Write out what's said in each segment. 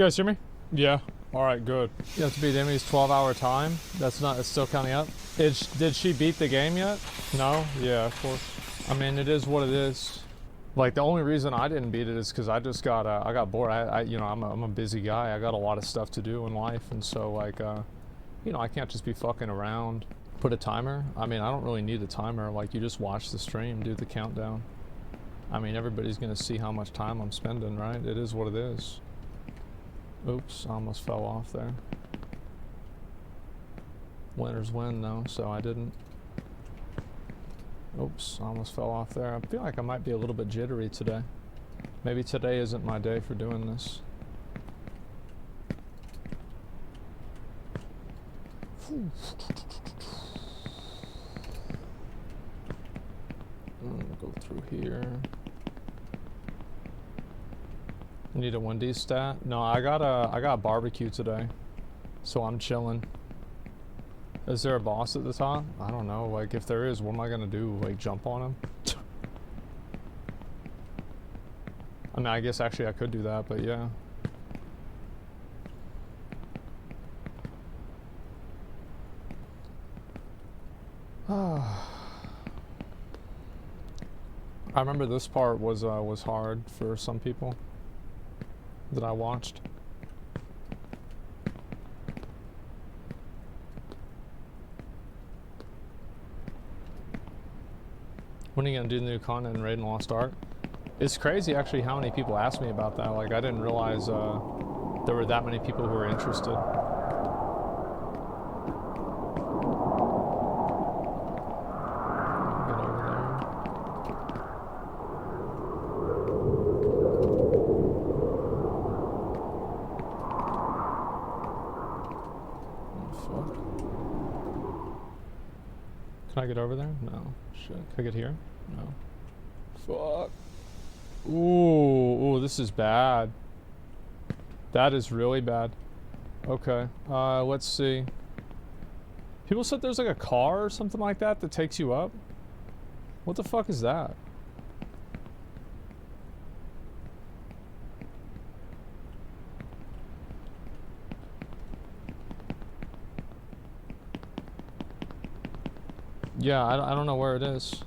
You guys hear me? Yeah. Alright, good. You have to beat Emi's 12-hour time? That's not, it's still counting up? Did she beat the game yet? No? Yeah, of course. I mean, it is what it is. Like, the only reason I didn't beat it is because I just got, I got bored. You know, I'm a busy guy. I got a lot of stuff to do in life, and so, like, you know, I can't just be fucking around. Put a timer? I mean, I don't really need a timer. Like, you just watch the stream, do the countdown. I mean, everybody's gonna see how much time I'm spending, right? It is what it is. Oops, I almost fell off there. Winners win, though, so I didn't. Oops, I almost fell off there. I feel like I might be a little bit jittery today. Maybe today isn't my day for doing this. I'm gonna go through here. Need a 1D stat? No, I got barbecue today, so I'm chilling. Is there a boss at the top? I don't know. Like, if there is, what am I gonna do? Like, jump on him? I mean, I guess actually I could do that, but yeah. I remember this part was hard for some people that I watched. When are you gonna do the new content in Raid and Lost Ark? It's crazy actually how many people ask me about that. Like, I didn't realize there were that many people who were interested. Can I get over there? No. Shit. Can I get here? No. Fuck. Ooh, this is bad. That is really bad. Okay. Let's see. People said there's like a car or something like that that takes you up. What the fuck is that? Yeah, I don't know where it is.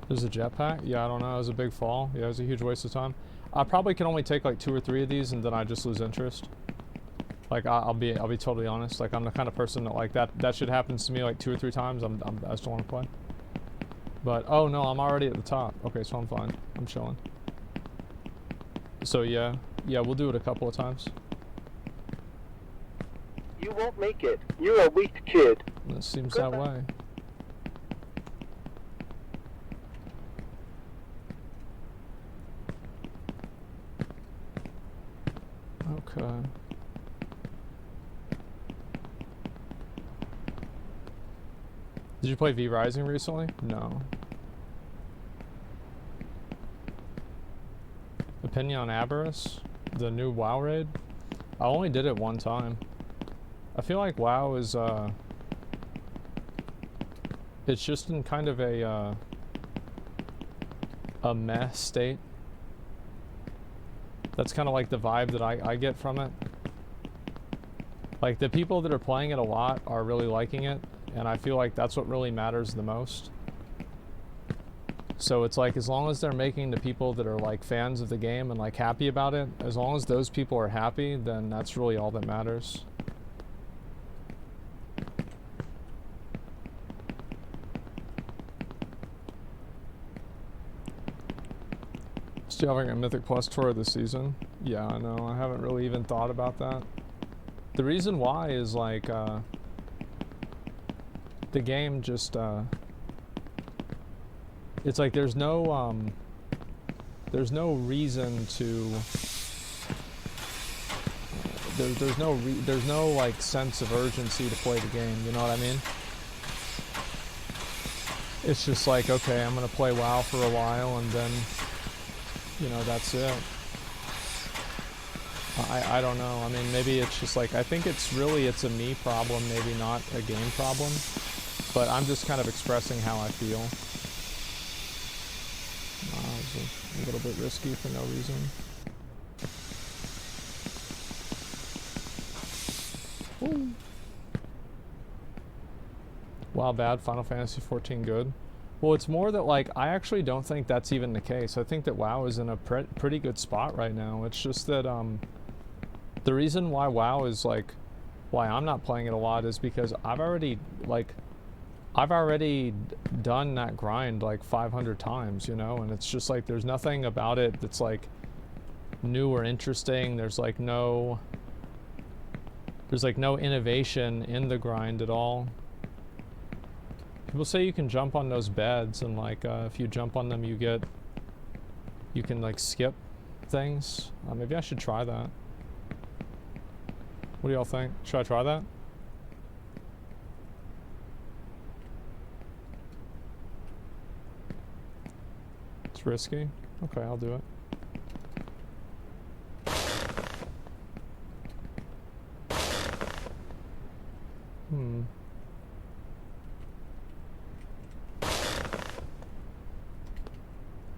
There's a jetpack? Yeah, I don't know. It was a big fall. Yeah, it was a huge waste of time. I probably can only take like 2 or 3 of these and then I just lose interest. Like, I'll be totally honest. Like, I'm the kind of person that, like, that shit happens to me like 2 or 3 times. I just don't want to play. But, oh no, I'm already at the top. Okay, so I'm fine. I'm chilling. So yeah, we'll do it a couple of times. You won't make it. You're a weak kid. It seems that way. Okay. Did you play V Rising recently? No. Opinion on Aberrus? The new WoW raid? I only did it one time. I feel like WoW is, it's just in kind of a meh state. That's kind of like the vibe that I get from it. Like, the people that are playing it a lot are really liking it, and I feel like that's what really matters the most. So it's like, as long as they're making the people that are like fans of the game and like happy about it, as long as those people are happy, then that's really all that matters. Still having a Mythic Plus tour this season? Yeah, I know. I haven't really even thought about that. The reason why is like, the game just, it's like there's no reason to, there's no like sense of urgency to play the game, you know what I mean? It's just like, okay, I'm gonna play WoW for a while and then, you know, that's it. I don't know. I mean, maybe it's just like, I think it's a me problem, maybe not a game problem. But I'm just kind of expressing how I feel. It was a little bit risky for no reason. Ooh. WoW bad, Final Fantasy 14 good. Well, it's more that, like, I actually don't think that's even the case. I think that WoW is in a pretty good spot right now. It's just that, the reason why WoW is, like, why I'm not playing it a lot is because I've already done that grind, like, 500 times, you know? And it's just, like, there's nothing about it that's, like, new or interesting. There's, like, no innovation in the grind at all. People say you can jump on those beds, and like if you jump on them you can like skip things. Maybe I should try that. What do y'all think? Should I try that? It's risky. Okay, I'll do it.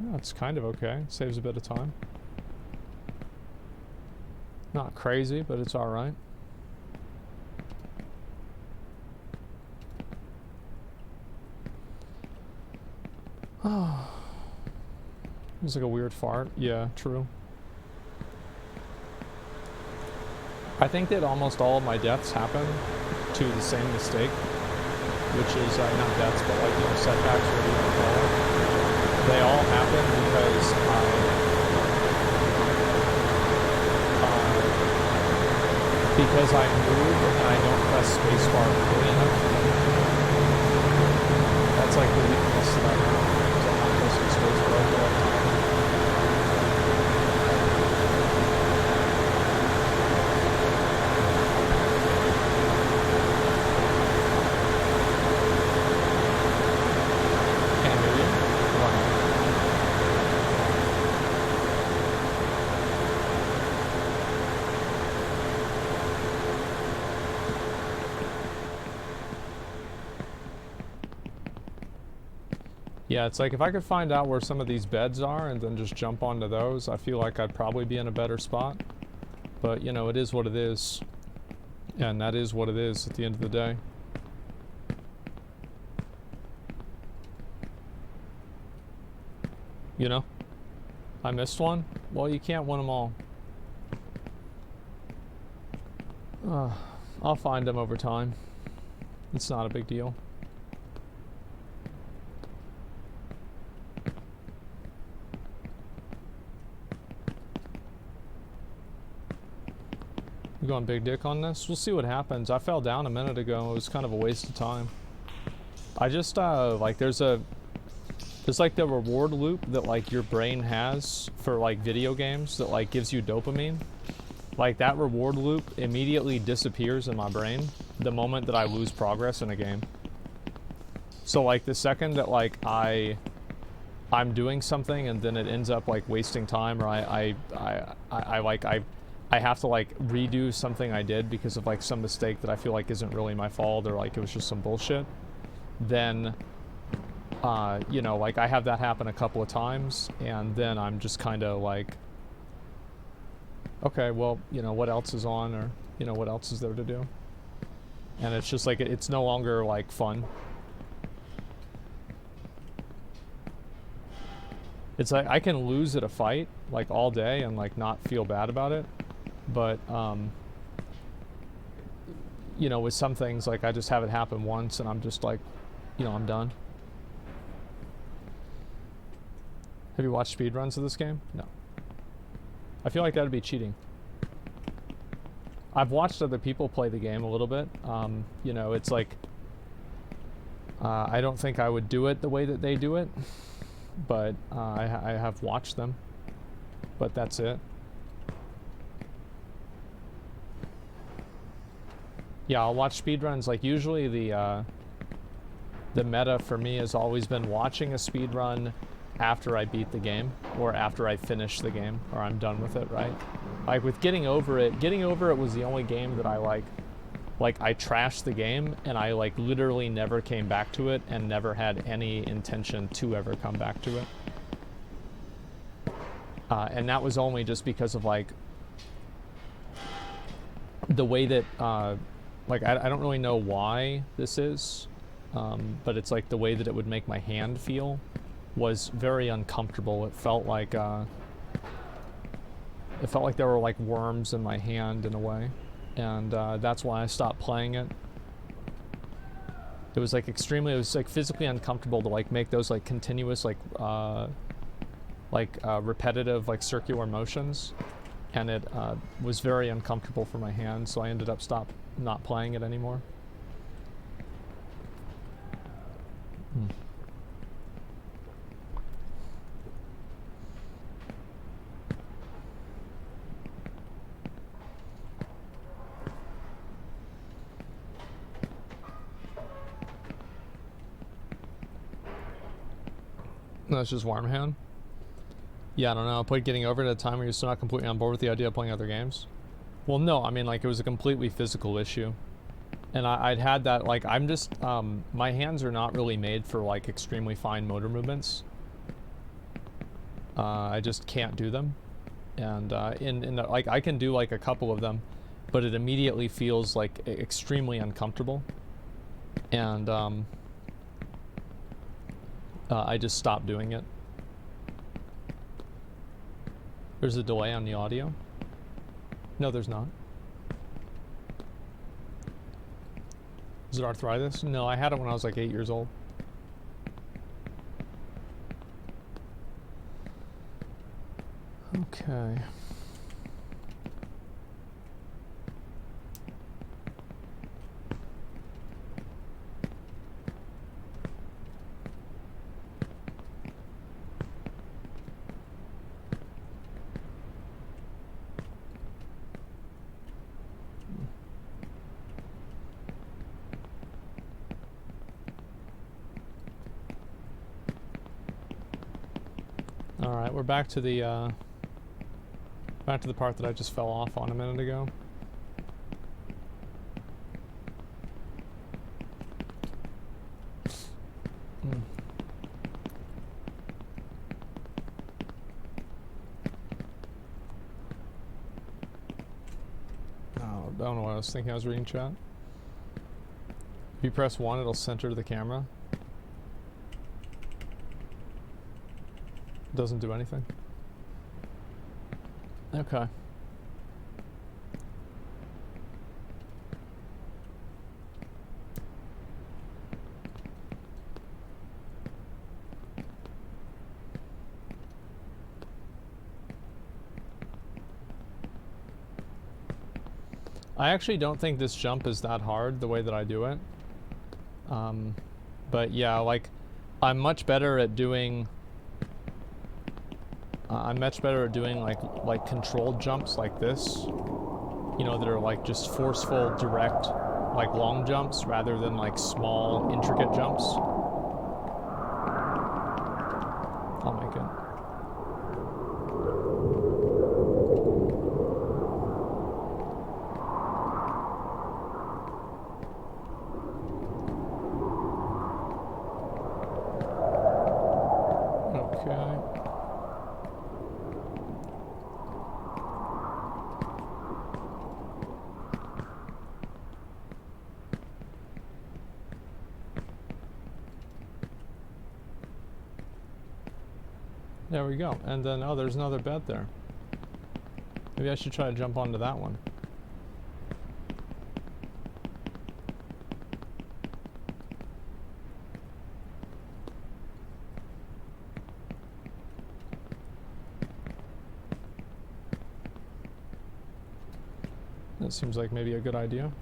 Yeah, it's kind of okay. Saves a bit of time. Not crazy, but it's alright. Oh. It was like a weird fart. Yeah, true. I think that almost all of my deaths happen to the same mistake, which is not deaths, but like, you know, setbacks, whatever you want to call it. They all happen because I move and I don't press spacebar quickly enough. That's like the weakness that I have. So I'm not pressing spacebar all the time. Yeah, it's like if I could find out where some of these beds are and then just jump onto those, I feel like I'd probably be in a better spot. But, you know, it is what it is. And that is what it is at the end of the day. You know? I missed one? Well, you can't win them all. I'll find them over time. It's not a big deal. Going big dick on this? We'll see what happens. I fell down a minute ago. It was kind of a waste of time. I just like there's like the reward loop that like your brain has for like video games that like gives you dopamine. Like that reward loop immediately disappears in my brain the moment that I lose progress in a game. So like the second that like I'm doing something and then it ends up like wasting time, or I have to like redo something I did because of like some mistake that I feel like isn't really my fault, or like it was just some bullshit, then you know, like I have that happen a couple of times, and then I'm just kind of like, okay, well, you know, what else is on, or you know, what else is there to do? And it's just like it's no longer like fun. It's like I can lose at a fight like all day and like not feel bad about it. But, you know, with some things, like, I just have it happen once, and I'm just like, you know, I'm done. Have you watched speedruns of this game? No. I feel like that'd be cheating. I've watched other people play the game a little bit. You know, it's like, I don't think I would do it the way that they do it, but I have watched them, but that's it. Yeah, I'll watch speedruns. Like, usually the meta for me has always been watching a speedrun after I beat the game, or after I finish the game, or I'm done with it, right? Like, with Getting Over It was the only game that I, like, I trashed the game, and I, like, literally never came back to it, and never had any intention to ever come back to it. And that was only just because of, like, the way that, like, I don't really know why this is, but it's like the way that it would make my hand feel was very uncomfortable. It felt like there were like worms in my hand in a way, and that's why I stopped playing it. It was like extremely, it was like physically uncomfortable to like make those like continuous repetitive like circular motions, and it was very uncomfortable for my hand, so I ended up not playing it anymore. No, it's just warm hand. Yeah, I don't know. I played Getting Over it at a time where you're still not completely on board with the idea of playing other games. Well, no, I mean, like, it was a completely physical issue. And I'd had that, like, I'm just, my hands are not really made for, like, extremely fine motor movements. I just can't do them. And, like, I can do, like, a couple of them, but it immediately feels, like, extremely uncomfortable. And, I just stopped doing it. There's a delay on the audio? No, there's not. Is it arthritis? No, I had it when I was like 8 years old. Okay. Alright, we're back to the part that I just fell off on a minute ago. Oh, I don't know what I was thinking. I was reading chat. If you press 1, it'll center the camera. Doesn't do anything. Okay. I actually don't think this jump is that hard the way that I do it. But yeah, like, I'm much better at doing like controlled jumps like this, you know, that are like just forceful, direct, like long jumps rather than like small, intricate jumps. I'll make it. There we go. And then, oh, there's another bed there. Maybe I should try to jump onto that one. That seems like maybe a good idea.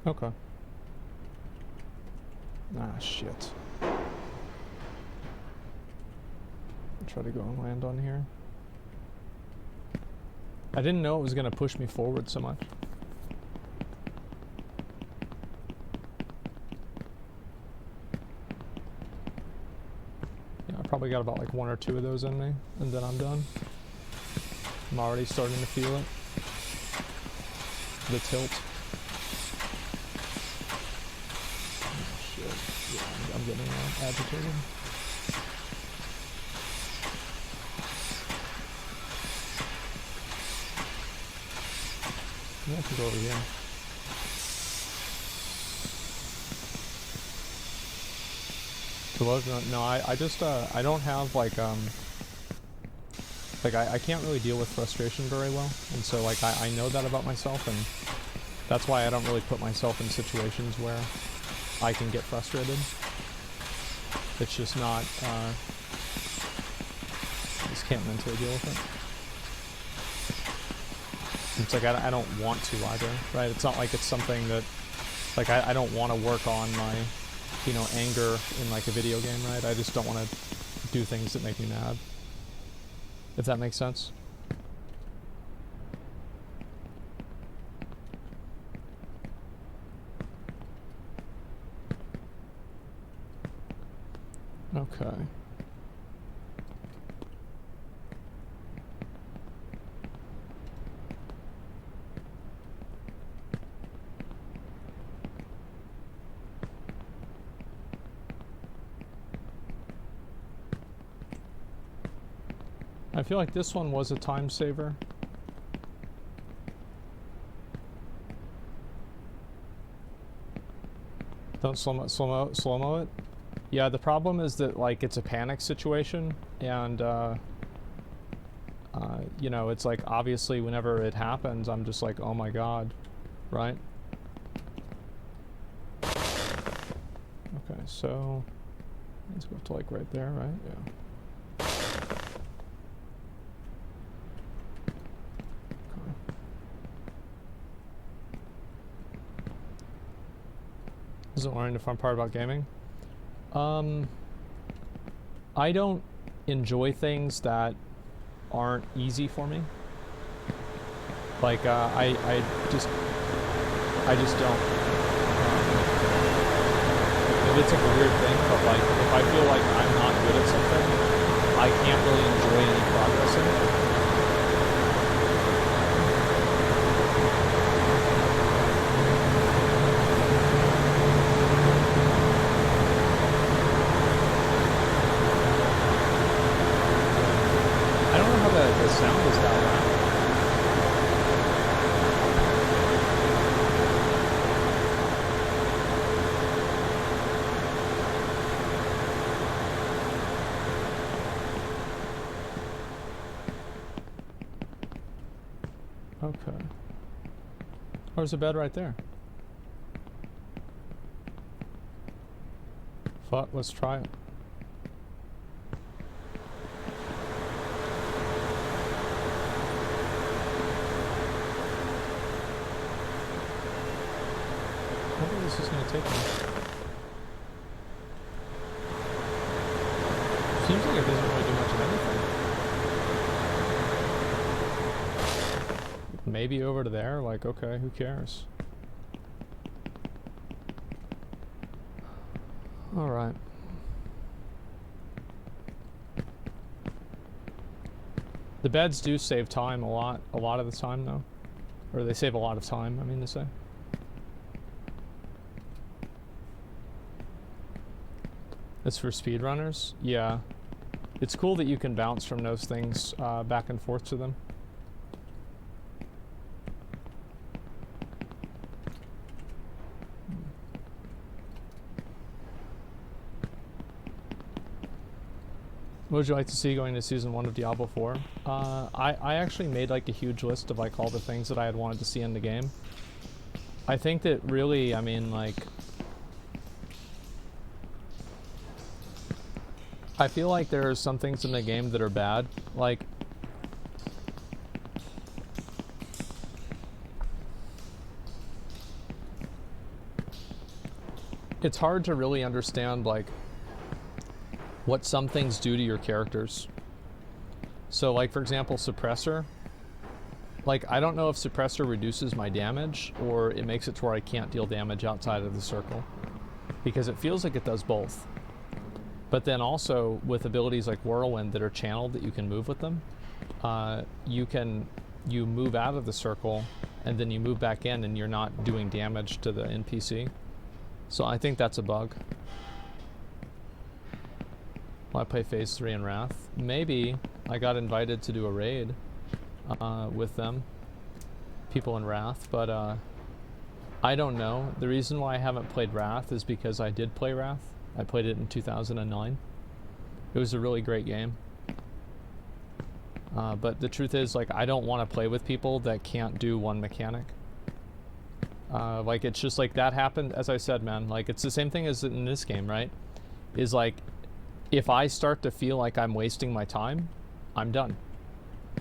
Okay. Ah, shit. I'll try to go and land on here. I didn't know it was going to push me forward so much. Yeah, I probably got about like 1 or 2 of those in me, and then I'm done. I'm already starting to feel it. The tilt. Oh shit. Yeah, I'm getting agitated. Yeah, I can go over here. No, I just, I don't have, like I can't really deal with frustration very well, and so, like, I know that about myself, and that's why I don't really put myself in situations where I can get frustrated. It's just not, I just can't mentally deal with it. It's like, I don't want to either, right? It's not like it's something that, like, I don't want to work on my, you know, anger in, like, a video game, right? I just don't want to do things that make me mad. If that makes sense. Okay. I feel like this one was a time saver. Don't slow-mo it. Yeah, the problem is that, like, it's a panic situation, and, you know, it's like, obviously, whenever it happens, I'm just like, oh my god, right? Okay, so, let's go up to, like, right there, right? Yeah. Isn't learning the fun part about gaming? I don't enjoy things that aren't easy for me. Like, I just don't. Maybe it's like a weird thing, but like, if I feel like I'm not good at something, I can't really enjoy any progress in it. The sound is that loud. Okay. There's a bed right there. Fuck, let's try it. This is going to take me. Seems like it doesn't really do much of anything. Maybe over to there, like, okay, who cares? Alright. The beds do save time a lot of the time, though. Or they save a lot of time, I mean to say. It's for speedrunners? Yeah. It's cool that you can bounce from those things back and forth to them. What would you like to see going to Season 1 of Diablo 4? I actually made like a huge list of like all the things that I had wanted to see in the game. I think that really, I mean, like, I feel like there are some things in the game that are bad, like, it's hard to really understand, like, what some things do to your characters. So, like, for example, Suppressor. Like, I don't know if Suppressor reduces my damage, or it makes it to where I can't deal damage outside of the circle. Because it feels like it does both. But then also with abilities like Whirlwind that are channeled that you can move with them, you move out of the circle and then you move back in and you're not doing damage to the NPC. So I think that's a bug. Will I play Phase 3 in Wrath? Maybe. I got invited to do a raid with them, people in Wrath, but I don't know. The reason why I haven't played Wrath is because I did play Wrath. I played it in 2009. It was a really great game. But the truth is, like, I don't want to play with people that can't do one mechanic. Like, it's just like that happened, as I said, man. Like, it's the same thing as in this game, right? Is like, if I start to feel like I'm wasting my time, I'm done,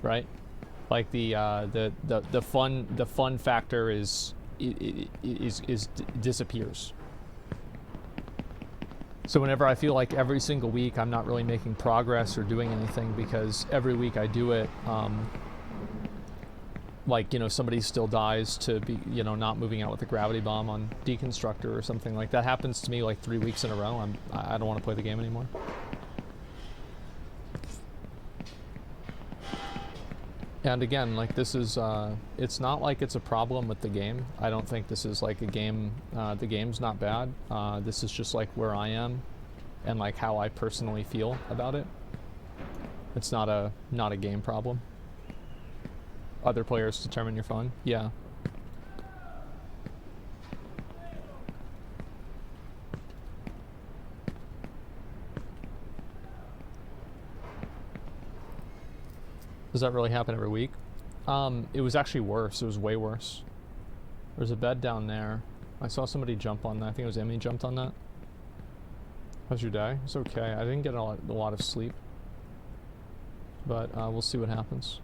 right? Like the fun factor disappears. So whenever I feel like every single week I'm not really making progress or doing anything because every week I do it, like, you know, somebody still dies to be, you know, not moving out with a gravity bomb on Deconstructor or something like that. Happens to me like 3 weeks in a row. I don't want to play the game anymore. And again, like, this is, it's not like it's a problem with the game. I don't think this is like a game, the game's not bad. This is just like where I am and like how I personally feel about it. It's not a game problem. Other players determine your fun. Yeah. Does that really happen every week? It was actually worse. It was way worse. There's a bed down there. I saw somebody jump on that. I think it was Emmy jumped on that. How's your day? It's okay. I didn't get a lot of sleep. But we'll see what happens.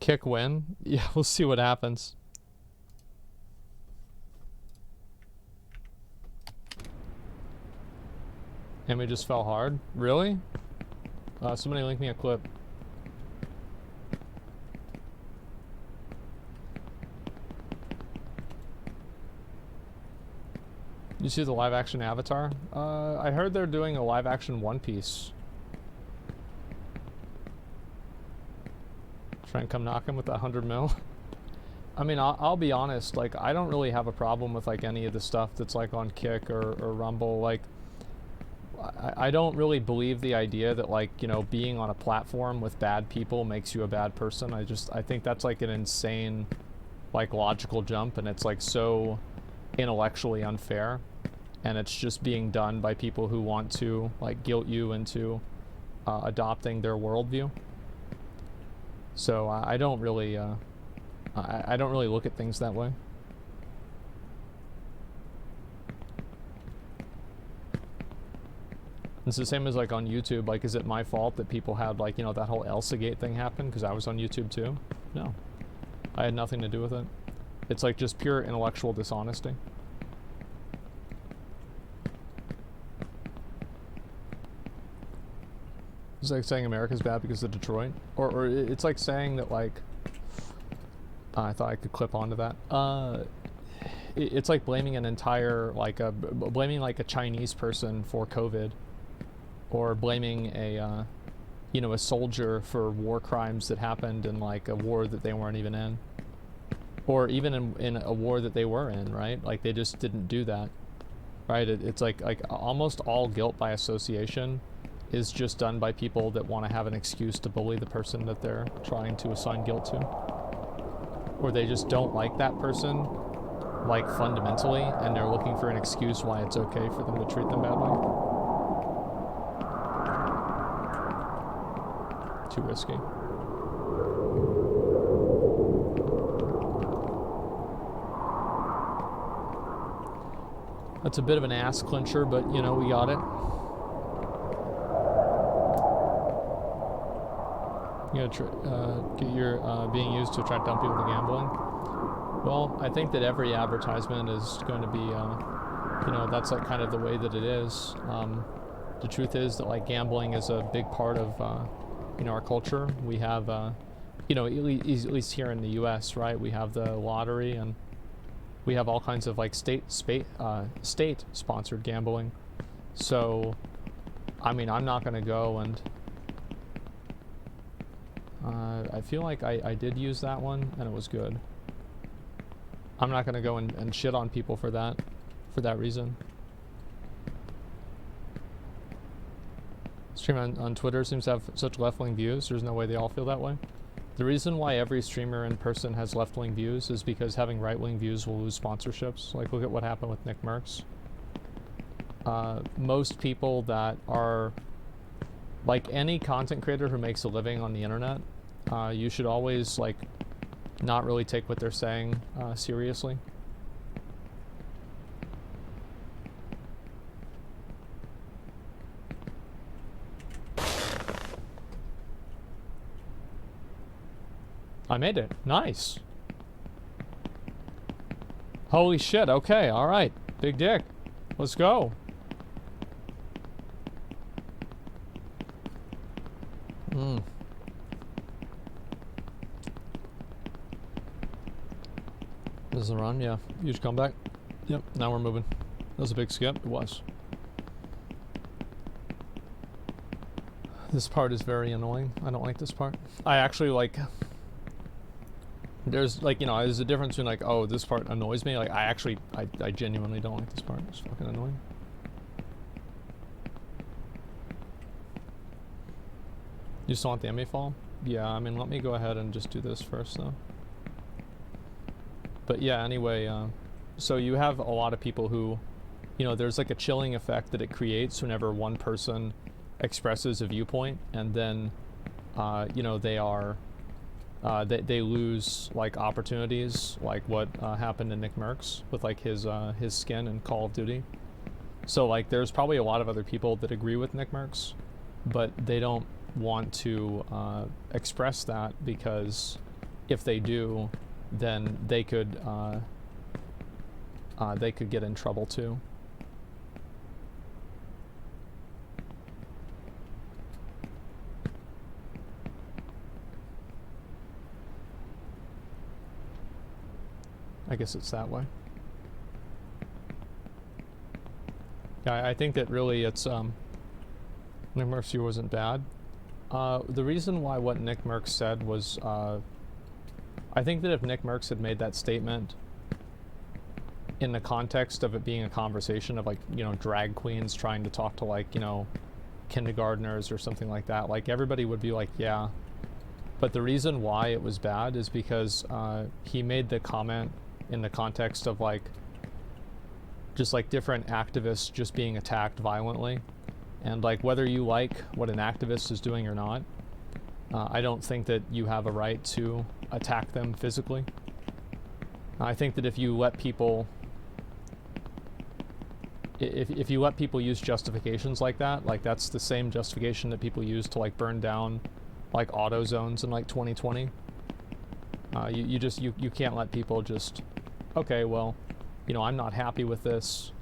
Kick win? Yeah, we'll see what happens. And we just fell hard? Really? Somebody link me a clip. You see the live action Avatar? I heard they're doing a live action One Piece. Try and come knocking with that 100 mil. I mean, I'll be honest, like, I don't really have a problem with like any of the stuff that's like on Kick or Rumble. Like, I don't really believe the idea that, like, you know, being on a platform with bad people makes you a bad person. I think that's like an insane, like, logical jump, and it's like so intellectually unfair, and it's just being done by people who want to like guilt you into adopting their worldview. So I don't really I don't really look at things that way. It's the same as like on YouTube. Like, is it my fault that people had, like, you know, that whole Elsagate thing happen because I was on YouTube too? No, I had nothing to do with it. It's like just pure intellectual dishonesty. It's like saying America's bad because of Detroit, or it's like saying that, like, I thought I could clip onto that. It's like blaming an entire, like, blaming like a Chinese person for COVID, or blaming a, you know, a soldier for war crimes that happened in like a war that they weren't even in, or even in a war that they were in, right? Like, they just didn't do that, right? It's like almost all guilt by association is just done by people that want to have an excuse to bully the person that they're trying to assign guilt to. Or they just don't like that person, like, fundamentally, and they're looking for an excuse why it's okay for them to treat them badly. Too risky. That's a bit of an ass clincher, but, you know, we got it. You know, get your being used to attract dumb people to gambling. Well, I think that every advertisement is going to be, you know, that's like kind of the way that it is. The truth is that, like, gambling is a big part of you know, our culture. We have, you know, at least here in the U.S., right? We have the lottery, and we have all kinds of like state-sponsored gambling. So, I mean, I'm not gonna go and. I feel like I did use that one, and it was good. I'm not gonna go and shit on people for that reason. Stream on Twitter seems to have such left-wing views. There's no way they all feel that way. The reason why every streamer in person has left-wing views is because having right-wing views will lose sponsorships. Like, look at what happened with Nick Merckx. Most people that are, like any content creator who makes a living on the internet, you should always, like, not really take what they're saying seriously. I made it. Nice. Holy shit. Okay. All right. Big dick. Let's go. This is the run. Yeah. Huge comeback. Yep. Now we're moving. That was a big skip. It was. This part is very annoying. I don't like this part. I actually like... There's, like, you know, there's a difference between, like, oh, this part annoys me. Like, I genuinely don't like this part. It's fucking annoying. You still want the MA fall? Yeah, I mean, let me go ahead and just do this first, though. But yeah, anyway, so you have a lot of people who, you know, there's, like, a chilling effect that it creates whenever one person expresses a viewpoint, and then, you know, they are... they lose, like, opportunities, like what happened to Nick Merckx with, like, his skin in Call of Duty. So, like, there's probably a lot of other people that agree with Nick Merckx, but they don't want to express that, because if they do, then they could get in trouble too. I guess it's that way. Yeah, I think that really it's, Nick Merckx view wasn't bad. The reason why what Nick Merckx said was, I think that if Nick Merckx had made that statement in the context of it being a conversation of, like, you know, drag queens trying to talk to, like, you know, kindergartners or something like that, like, everybody would be like, yeah. But the reason why it was bad is because, he made the comment in the context of, like, just, like, different activists just being attacked violently. And, like, whether you like what an activist is doing or not, I don't think that you have a right to attack them physically. I think that if you let people... If you let people use justifications like that, like, that's the same justification that people use to, like, burn down, like, auto zones in, like, 2020. You can't let people just... Okay, well, you know, I'm not happy with this,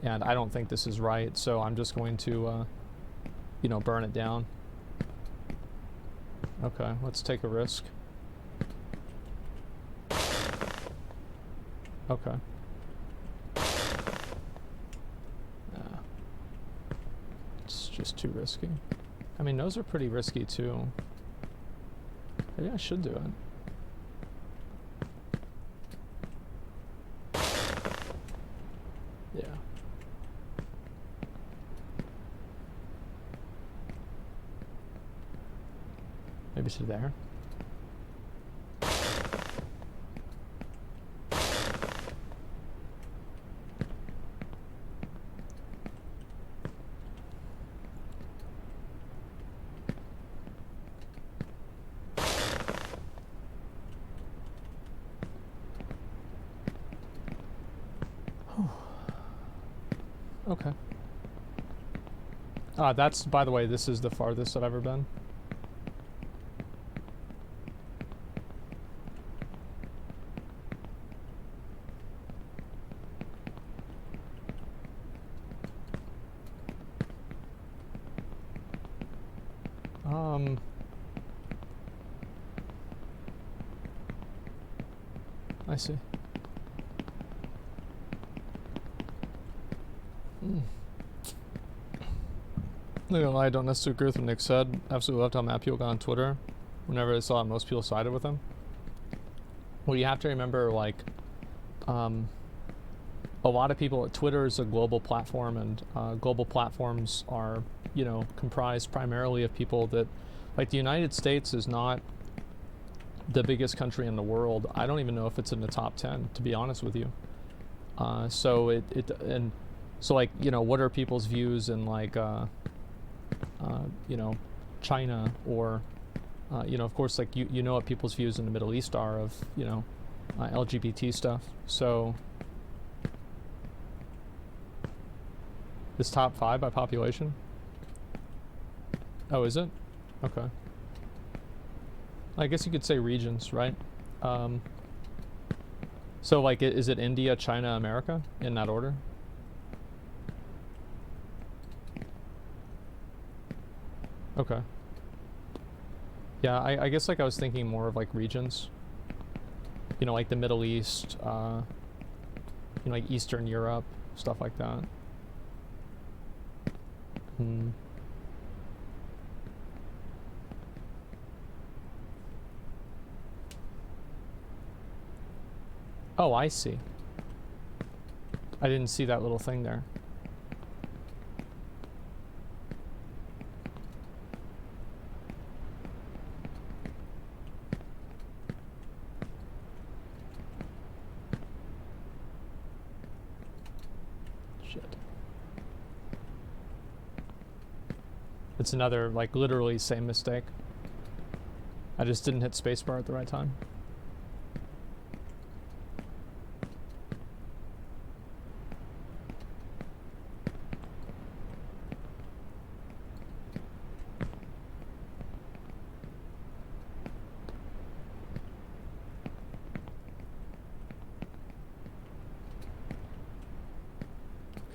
and I don't think this is right, so I'm just going to, you know, burn it down. Okay, let's take a risk. Okay. It's just too risky. I mean, those are pretty risky, too. Maybe I should do it. Yeah. Maybe to there. Okay. That's, by the way, this is the farthest I've ever been. I see. Not gonna lie, I don't necessarily agree with what Nick said. Absolutely loved how mad people got on Twitter whenever they saw it. Most people sided with him. Well, you have to remember, like, a lot of people, Twitter is a global platform, and global platforms are, you know, comprised primarily of people that, like, the United States is not the biggest country in the world. I don't even know if it's in the top 10, to be honest with you. So like, you know, what are people's views in, like, you know, China, or, you know, of course, like, you know what people's views in the Middle East are of, you know, LGBT stuff. So it's top 5 by population. Oh, is it? Okay. I guess you could say regions, right? So, like, is it India, China, America, in that order? Okay. Yeah, I guess, like, I was thinking more of, like, regions. You know, like the Middle East, you know, like Eastern Europe, stuff like that. Hmm. Oh, I see. I didn't see that little thing there. Shit. It's another, like, literally same mistake. I just didn't hit spacebar at the right time.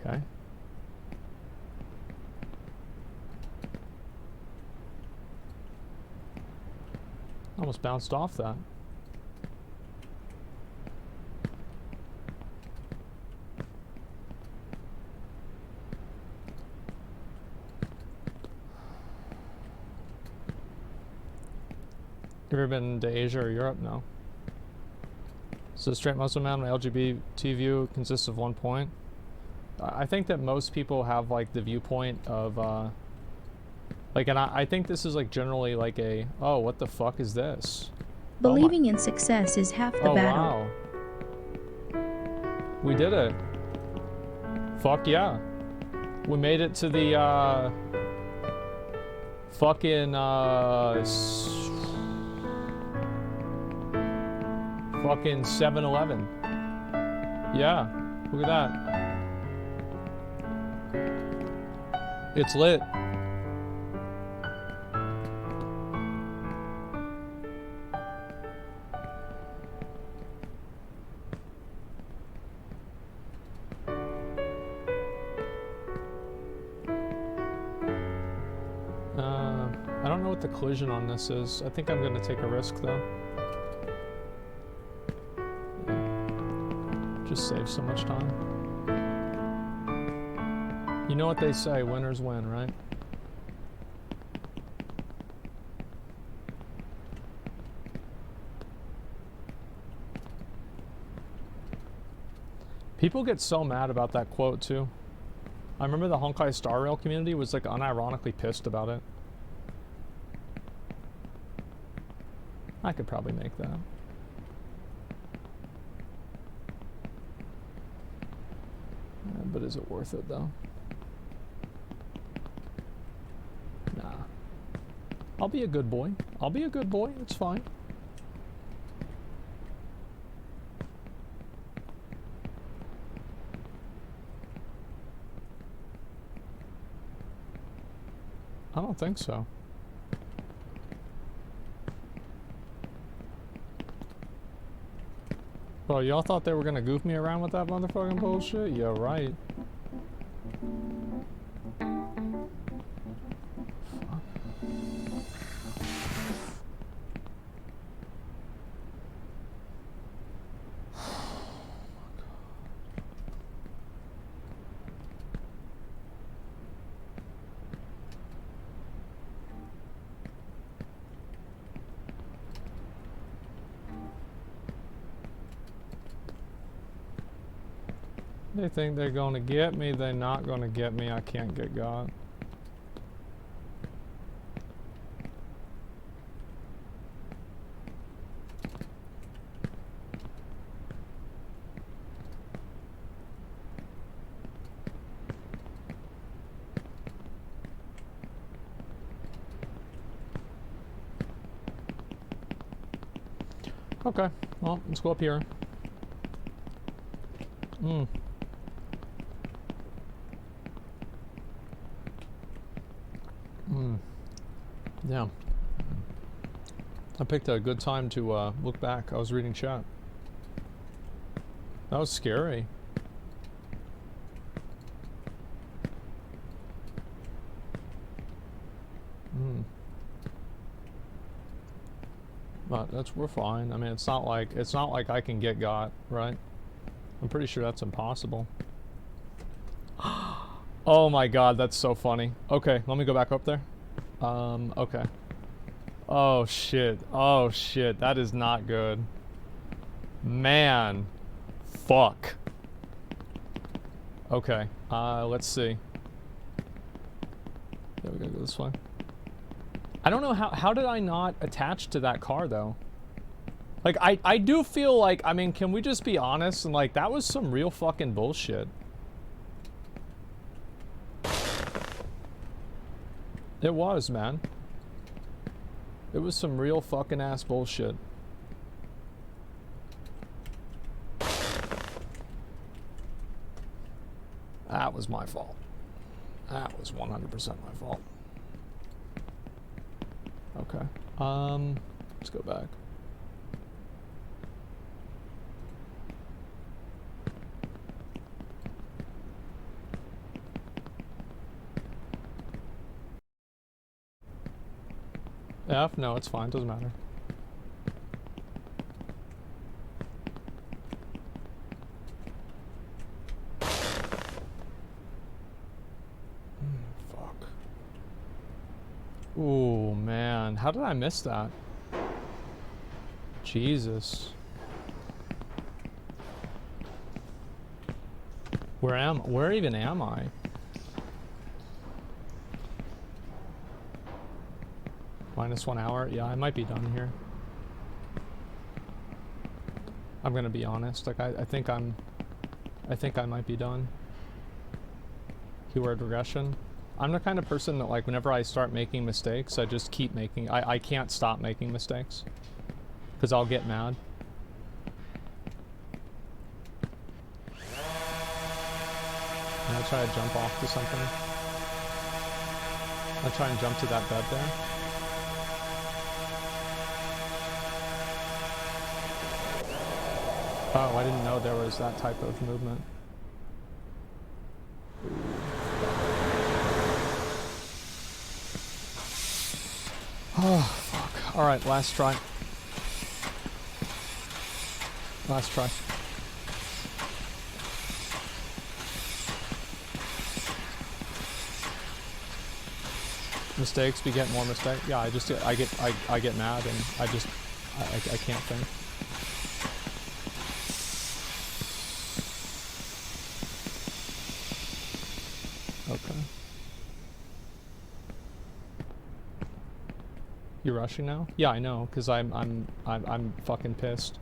Okay. Almost bounced off that. You ever been to Asia or Europe? No. So straight Muslim man, my LGBT view consists of 1 point. I think that most people have, like, the viewpoint of, like, and I think this is, like, generally, like, a, oh, what the fuck is this? Believing in success is half the battle. Wow. We did it. Fuck yeah. We made it to the, fucking, fucking 7-Eleven. Yeah, look at that. It's lit. I don't know what the collision on this is. I think I'm gonna take a risk though. Just save so much time. You know what they say, winners win, right? People get so mad about that quote too. I remember the Honkai Star Rail community was, like, unironically pissed about it. I could probably make that. But is it worth it though? Nah. I'll be a good boy. I'll be a good boy. It's fine. I don't think so. Well, y'all thought they were gonna goof me around with that motherfucking bullshit? Yeah, right. They think they're gonna get me, they're not gonna get me, I can't get got. Okay, well, let's go up here. Yeah. I picked a good time to look back. I was reading chat. That was scary. But we're fine. I mean, it's not like I can get got, right? I'm pretty sure that's impossible. Oh my god, that's so funny. Okay, let me go back up there. Okay. Oh shit. Oh shit. That is not good. Man. Fuck. Okay. Let's see. Yeah, we gotta go this way. I don't know how did I not attach to that car though? Like I do feel like, I mean, can we just be honest and like that was some real fucking bullshit. It was, man. It was some real fucking ass bullshit. That was my fault. That was 100% my fault. Okay. Let's go back. F? No, it's fine. Doesn't matter. Fuck. Ooh, man. How did I miss that? Jesus. Where even am I? -1 hour? Yeah, I might be done here. I'm gonna be honest. Like, I think I might be done. Keyword regression. I'm the kind of person that, like, whenever I start making mistakes, I just keep making... I can't stop making mistakes. Because I'll get mad. And I'll try to jump off to something. I'll try and jump to that bed there. Oh, I didn't know there was that type of movement. Oh, fuck. Alright, last try. Last try. Mistakes, we get more mistakes. Yeah, I get mad and I can't think. Okay. You're rushing now? Yeah, I know, because I'm fucking pissed.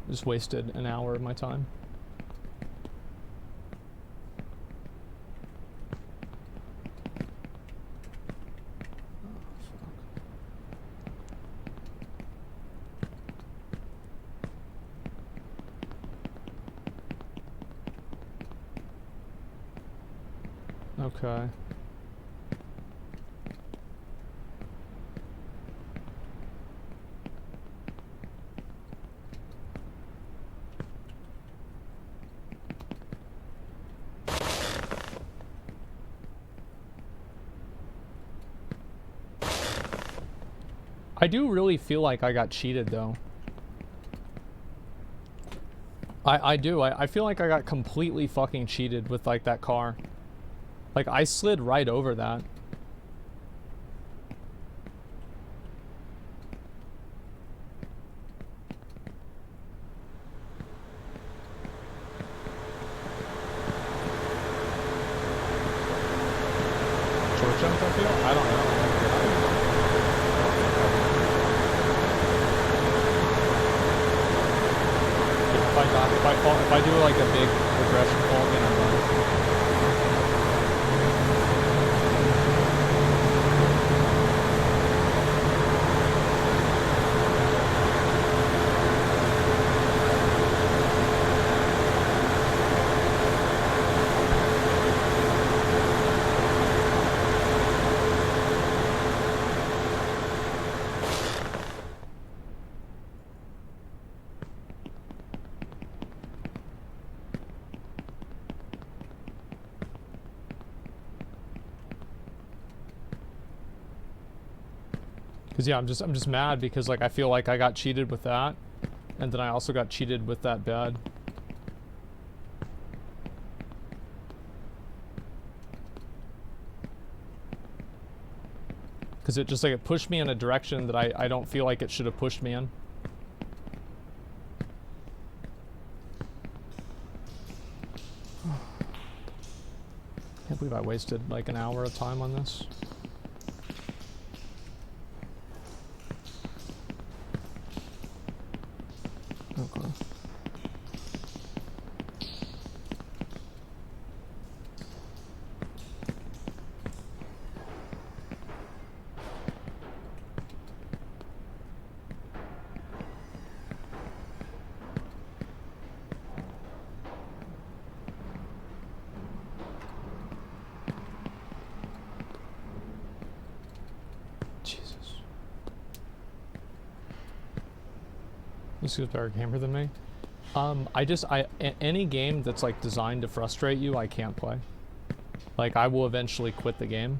Just wasted an hour of my time. Okay. I do really feel like I got cheated though. I do. I feel like I got completely fucking cheated with like that car. Like, I slid right over that. like a big regression fault and I'm done. Cause yeah, I'm just mad because like I feel like I got cheated with that, and then I also got cheated with that bed. Cause it just like it pushed me in a direction that I don't feel like it should have pushed me in. Can't believe I wasted like an hour of time on this. Okay. Jesus. This is a better gamer than me. Any game that's like designed to frustrate you, I can't play. Like I will eventually quit the game.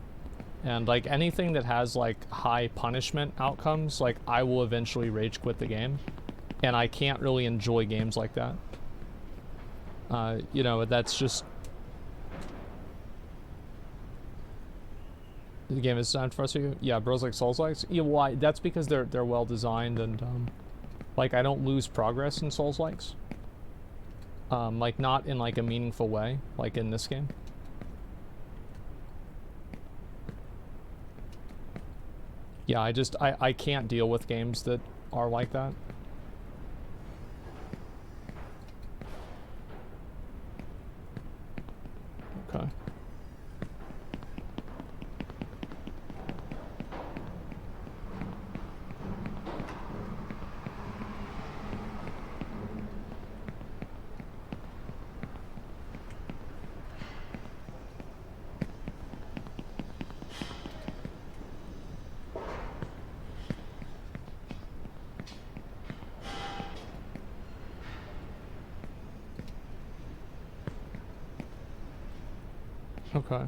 And like anything that has like high punishment outcomes, like I will eventually rage quit the game. And I can't really enjoy games like that. You know, that's just... The game is designed to frustrate you? Yeah, bros like Souls-likes? Yeah, why? That's because they're well designed and like I don't lose progress in Souls-likes. Like not in like a meaningful way, like in this game. Yeah, I can't deal with games that are like that. Okay. Okay.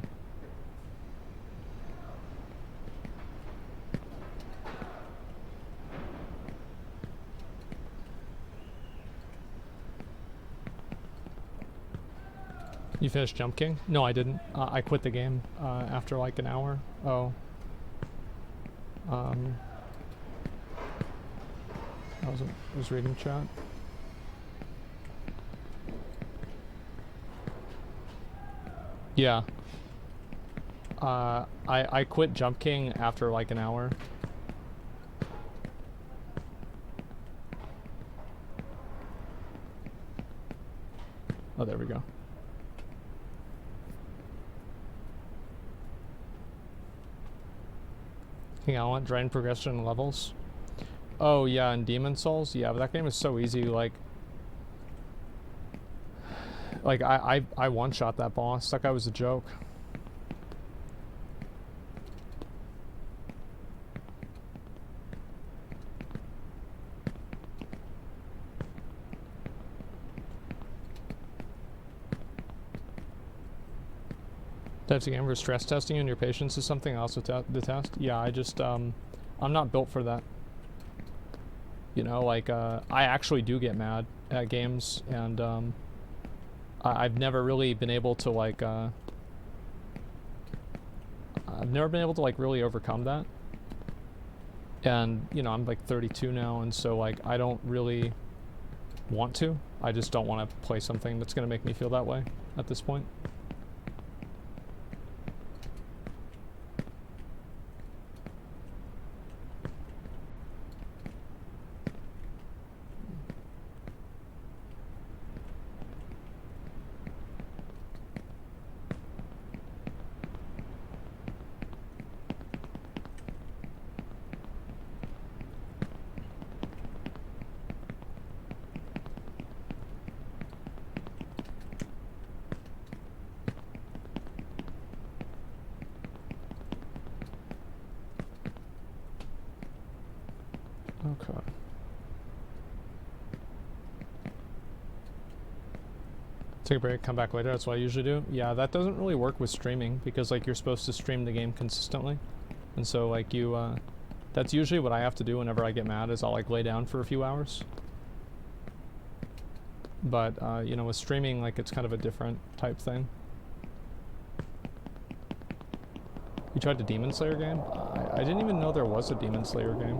You finished Jump King? No, I didn't. I quit the game after like an hour. Oh. I was reading chat. Yeah. I quit Jump King after like an hour. Oh, there we go. Hang on, I want drain progression levels. Oh yeah, and Demon Souls? Yeah, but that game is so easy, like I one-shot that boss. That guy was a joke. Types of game where stress testing and your patience is something I also detest. Yeah, I just, I'm not built for that. You know, like, I actually do get mad at games, and, I've never really been able to, like, I've never been able to, like, really overcome that. And, you know, I'm, like, 32 now, and so, like, I don't really want to. I just don't want to play something that's gonna make me feel that way at this point. Okay. Take a break, come back later, that's what I usually do. Yeah, that doesn't really work with streaming because like you're supposed to stream the game consistently. And so like you, that's usually what I have to do whenever I get mad is I'll like lay down for a few hours. But, you know, with streaming, like it's kind of a different type thing. You tried the Demon Slayer game? I didn't even know there was a Demon Slayer game.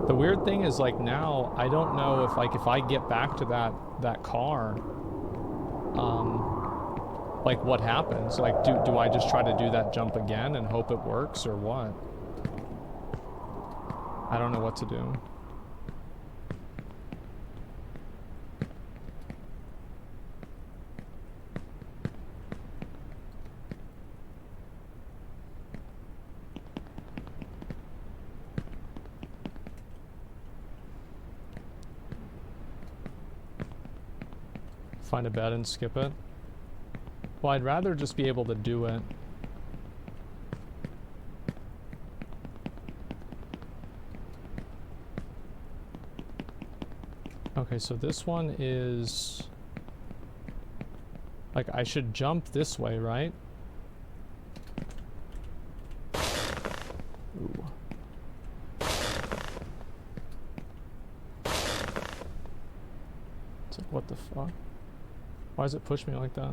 The weird thing is like now, I don't know if like if I get back to that car, like what happens? Like do I just try to do that jump again and hope it works or what? I don't know what to do. Find a bed and skip it. Well, I'd rather just be able to do it. Okay, so this one is... like, I should jump this way, right? Ooh. It's like, what the fuck? Why does it push me like that?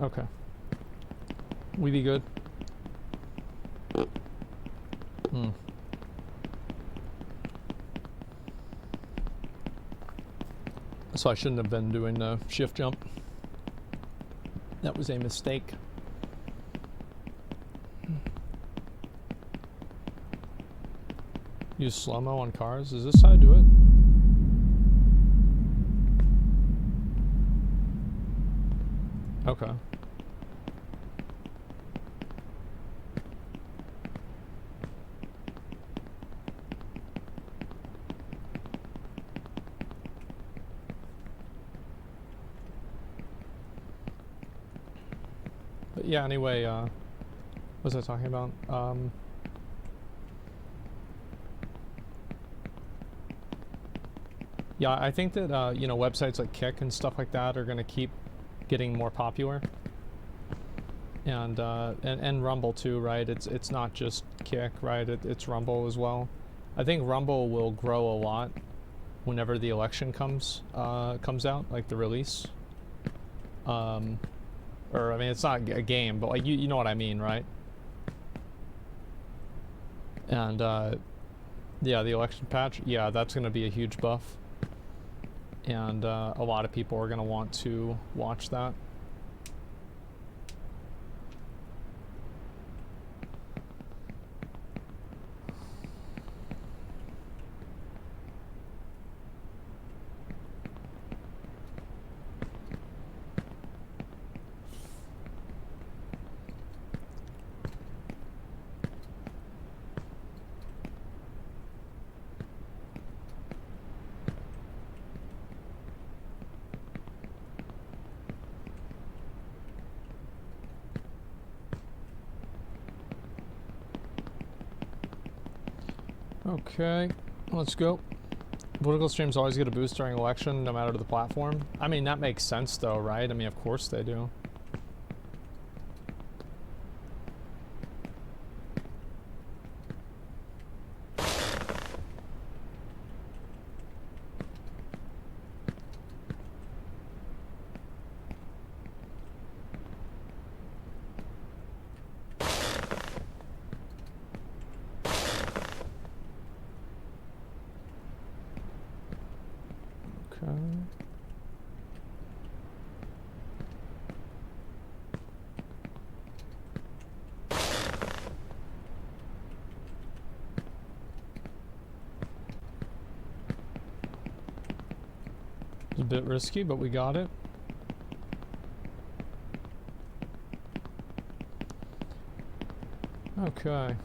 Okay. We be good? Hmm. So I shouldn't have been doing the shift jump. That was a mistake. Use slow-mo on cars? Is this how I do it? Okay. But yeah, anyway, what was I talking about? Yeah, I think that, you know, websites like Kick and stuff like that are going to keep getting more popular. And Rumble too, right? It's not just Kick, right? It's Rumble as well. I think Rumble will grow a lot whenever the election comes out, like the release. Or, I mean, it's not a game, but like, you know what I mean, right? And, yeah, the election patch, yeah, that's going to be a huge buff. And, a lot of people are going to want to watch that. Okay, let's go. Political streams always get a boost during election, no matter the platform. I mean, that makes sense though, right? I mean, of course they do. It's a bit risky, but we got it. Okay.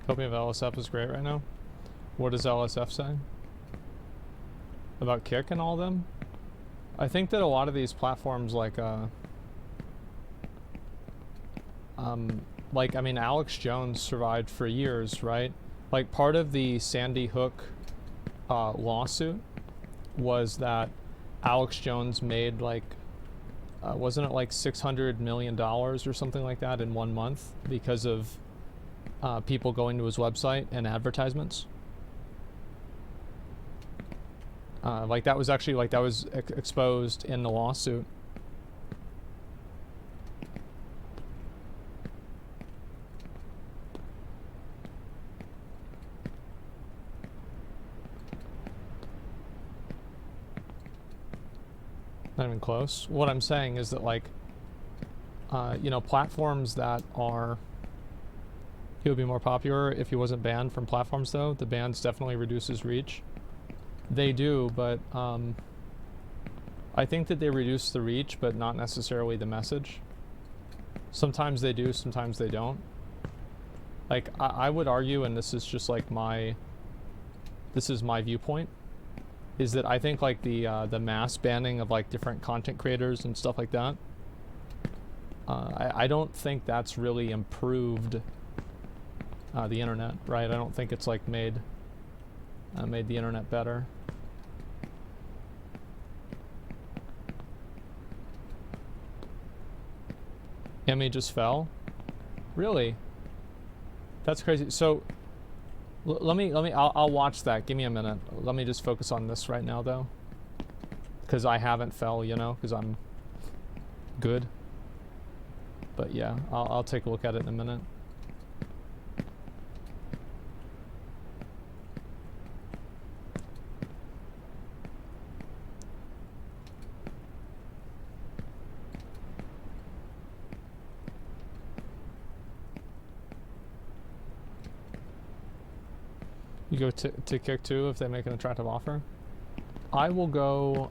Copy of LSF is great right now. What does LSF say? About Kick and all them? I think that a lot of these platforms like I mean, Alex Jones survived for years, right? Like, part of the Sandy Hook lawsuit was that Alex Jones made, like, wasn't it like $600 million or something like that in 1 month because of people going to his website and advertisements? Like, that was actually, like, that was exposed in the lawsuit. Not even close. What I'm saying is that, like, you know, platforms that are... He would be more popular if he wasn't banned from platforms, though. The bans definitely reduces reach. They do, but I think that they reduce the reach, but not necessarily the message. Sometimes they do, sometimes they don't. Like, I would argue, and this is just like my... This is my viewpoint, is that I think, like, the mass banning of, like, different content creators and stuff like that, I don't think that's really improved the internet, right? I don't think it's, like, made the internet better. Emmy just fell? Really? That's crazy. So... I'll watch that. Give me a minute. Let me just focus on this right now, though. Because I haven't fell, you know, because I'm good. But yeah, I'll take a look at it in a minute. You go to Kick too if they make an attractive offer? I will go,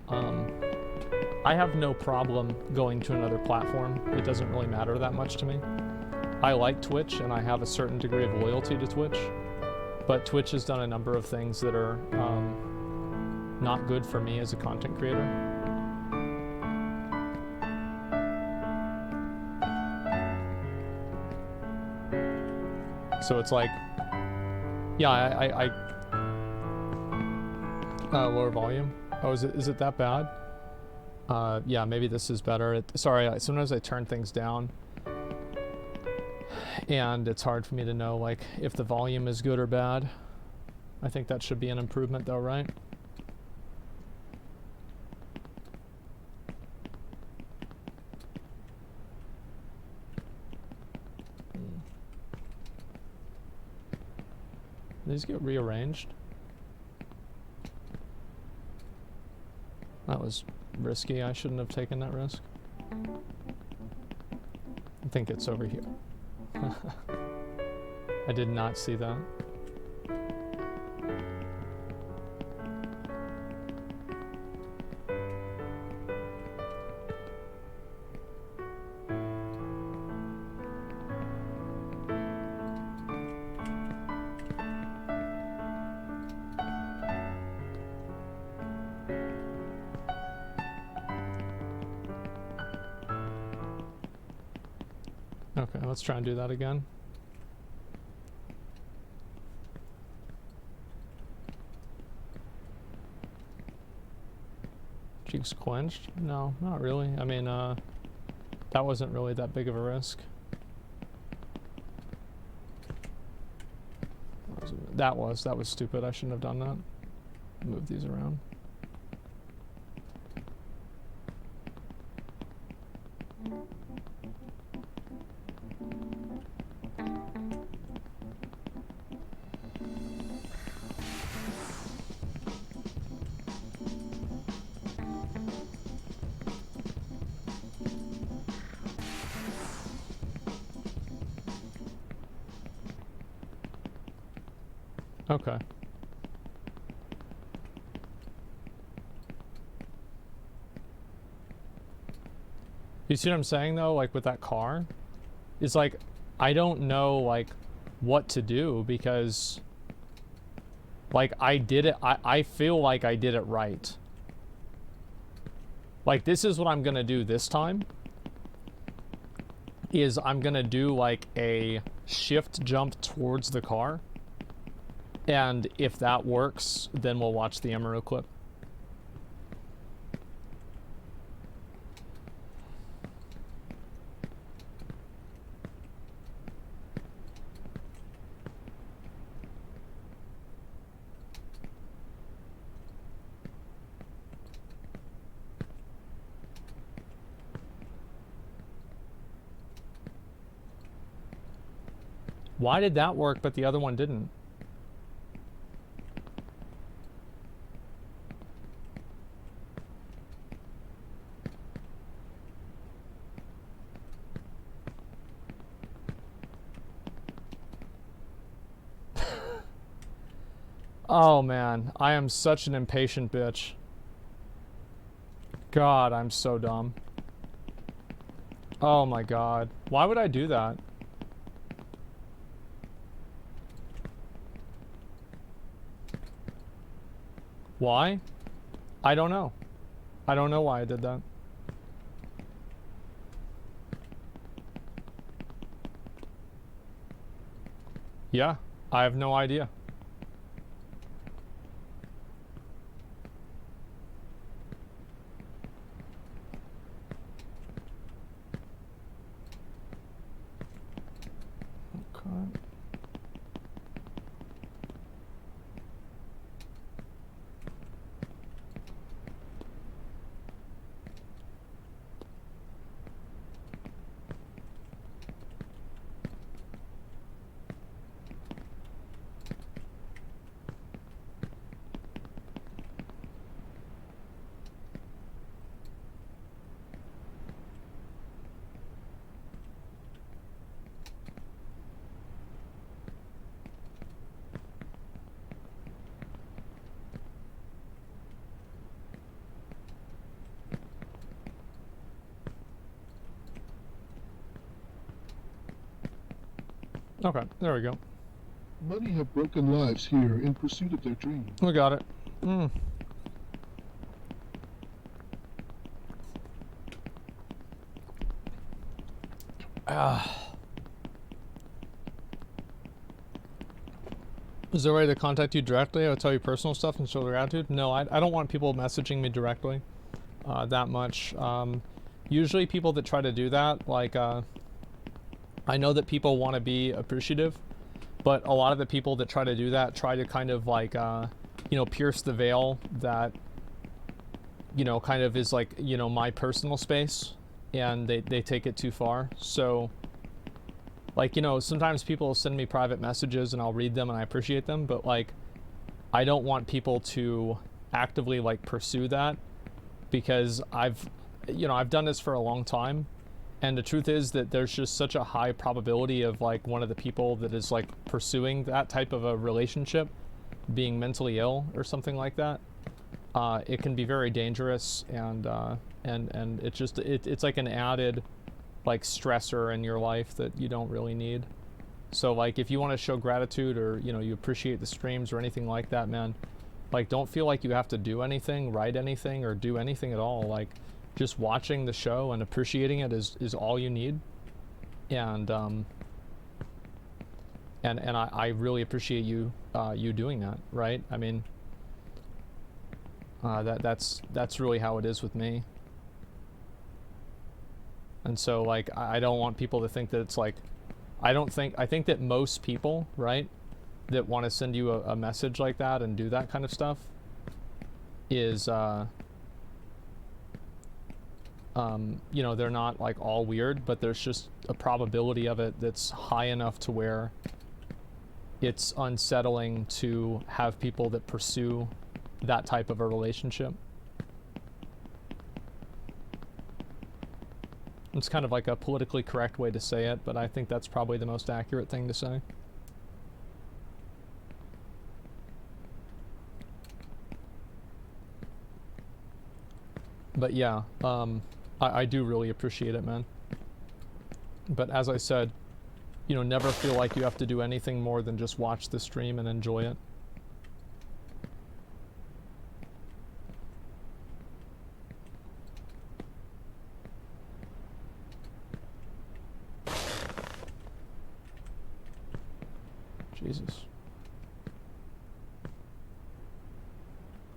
I have no problem going to another platform. It doesn't really matter that much to me. I like Twitch and I have a certain degree of loyalty to Twitch, but Twitch has done a number of things that are not good for me as a content creator. So it's like, yeah, lower volume. Oh, is it that bad? Yeah, maybe this is better. Sorry, sometimes I turn things down, and it's hard for me to know, like, if the volume is good or bad. I think that should be an improvement, though, right? These get rearranged. That was risky. I shouldn't have taken that risk. I think it's over here. I did not see that. Okay, let's try and do that again. Cheeks quenched? No, not really. I mean, that wasn't really that big of a risk. That was stupid. I shouldn't have done that. Move these around. Okay. You see what I'm saying though, like with that car? It's like, I don't know like what to do because like I did it, I feel like I did it right. Like this is what I'm gonna do this time. Is I'm gonna do like a shift jump towards the car. And if that works, then we'll watch the Emiru clip. Why did that work, but the other one didn't? Oh man, I am such an impatient bitch. God, I'm so dumb. Oh my god. Why would I do that? Why? I don't know. I don't know why I did that. Yeah, I have no idea. Okay. Okay, there we go. Many have broken lives here in pursuit of their dreams. We got it. Mm. Is there a way to contact you directly? I'll tell you personal stuff and show their gratitude? No, I don't want people messaging me directly that much. Usually people that try to do that, like, I know that people want to be appreciative, but a lot of the people that try to do that try to kind of like, you know, pierce the veil that, you know, kind of is like, you know, my personal space, and they take it too far. So, like, you know, sometimes people send me private messages and I'll read them and I appreciate them, but like, I don't want people to actively like pursue that, because I've done this for a long time, and the truth is that there's just such a high probability of like one of the people that is like pursuing that type of a relationship being mentally ill or something like that. It can be very dangerous, and it's just it's like an added like stressor in your life that you don't really need. So like, if you want to show gratitude, or you know, you appreciate the streams or anything like that, man, like, don't feel like you have to do anything, write anything, or do anything at all. Like, just watching the show and appreciating it is all you need. And I really appreciate you you doing that, right? I mean, that's really how it is with me. And so like, I don't want people to think that it's like, I think that most people, right, that want to send you a message like that and do that kind of stuff is you know, they're not like all weird, but there's just a probability of it that's high enough to where it's unsettling to have people that pursue that type of a relationship. It's kind of like a politically correct way to say it, but I think that's probably the most accurate thing to say. But yeah, I do really appreciate it, man. But as I said, you know, never feel like you have to do anything more than just watch the stream and enjoy it. Jesus.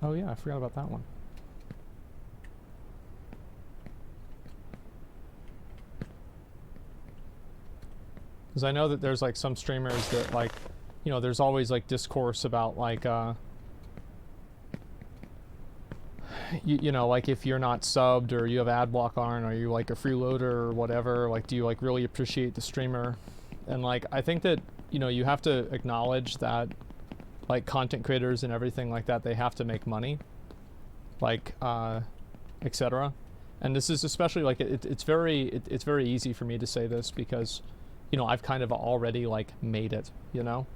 Oh yeah, I forgot about that one. Because I know that there's like some streamers that like, you know, there's always like discourse about like, you know, like if you're not subbed or you have ad block on, or you like a freeloader or whatever, like do you like really appreciate the streamer? And like, I think that, you know, you have to acknowledge that like content creators and everything like that, they have to make money, like, etc. And this is especially like, it's very easy for me to say this because, you know, I've kind of already like made it, you know?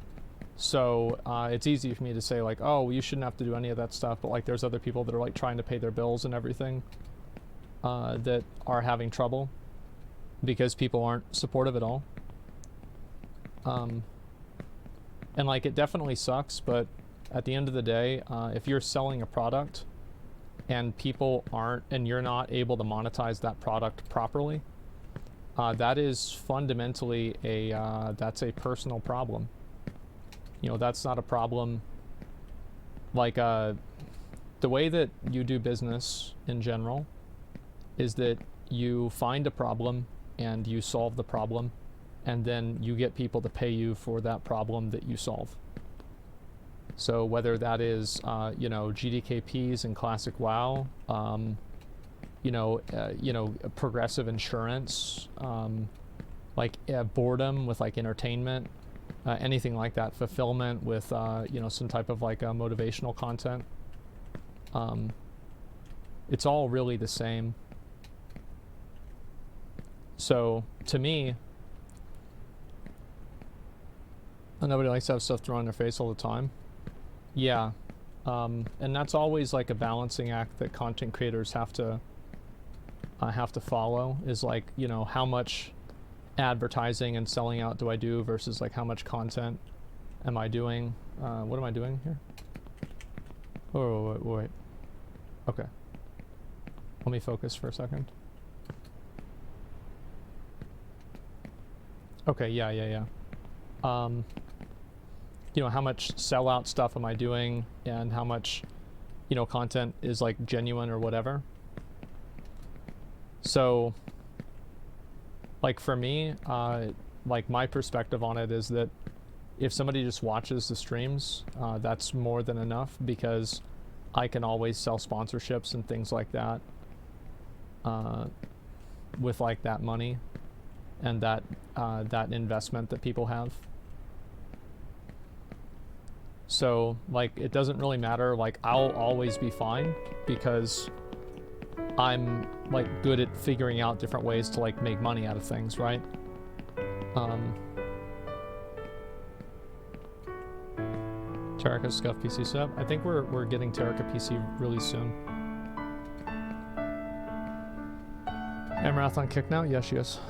So it's easy for me to say like, oh, well, you shouldn't have to do any of that stuff, but like there's other people that are like trying to pay their bills and everything that are having trouble because people aren't supportive at all. And like it definitely sucks, but at the end of the day, if you're selling a product and people aren't, and you're not able to monetize that product properly, that is fundamentally that's a personal problem. You know, that's not a problem. Like, the way that you do business in general is that you find a problem and you solve the problem, and then you get people to pay you for that problem that you solve. So whether that is, you know, GDKPs in classic WoW, you know, progressive insurance, like boredom with like entertainment, anything like that, fulfillment with, you know, some type of like motivational content. It's all really the same. So to me, nobody likes to have stuff thrown in their face all the time. Yeah. And that's always like a balancing act that content creators have to follow, is like, you know, how much advertising and selling out do I do versus like how much content am I doing? What am I doing here? Oh, wait. Okay. Let me focus for a second. Okay, yeah. You know, how much sellout stuff am I doing and how much, you know, content is like genuine or whatever. So, like for me, like my perspective on it is that if somebody just watches the streams, that's more than enough, because I can always sell sponsorships and things like that with like that money and that that investment that people have. So like it doesn't really matter, like I'll always be fine because I'm like good at figuring out different ways to like make money out of things, right? Terraka Scuff PC sub. I think we're getting Terraka PC really soon. Amarath on kick now? Yeah, she is.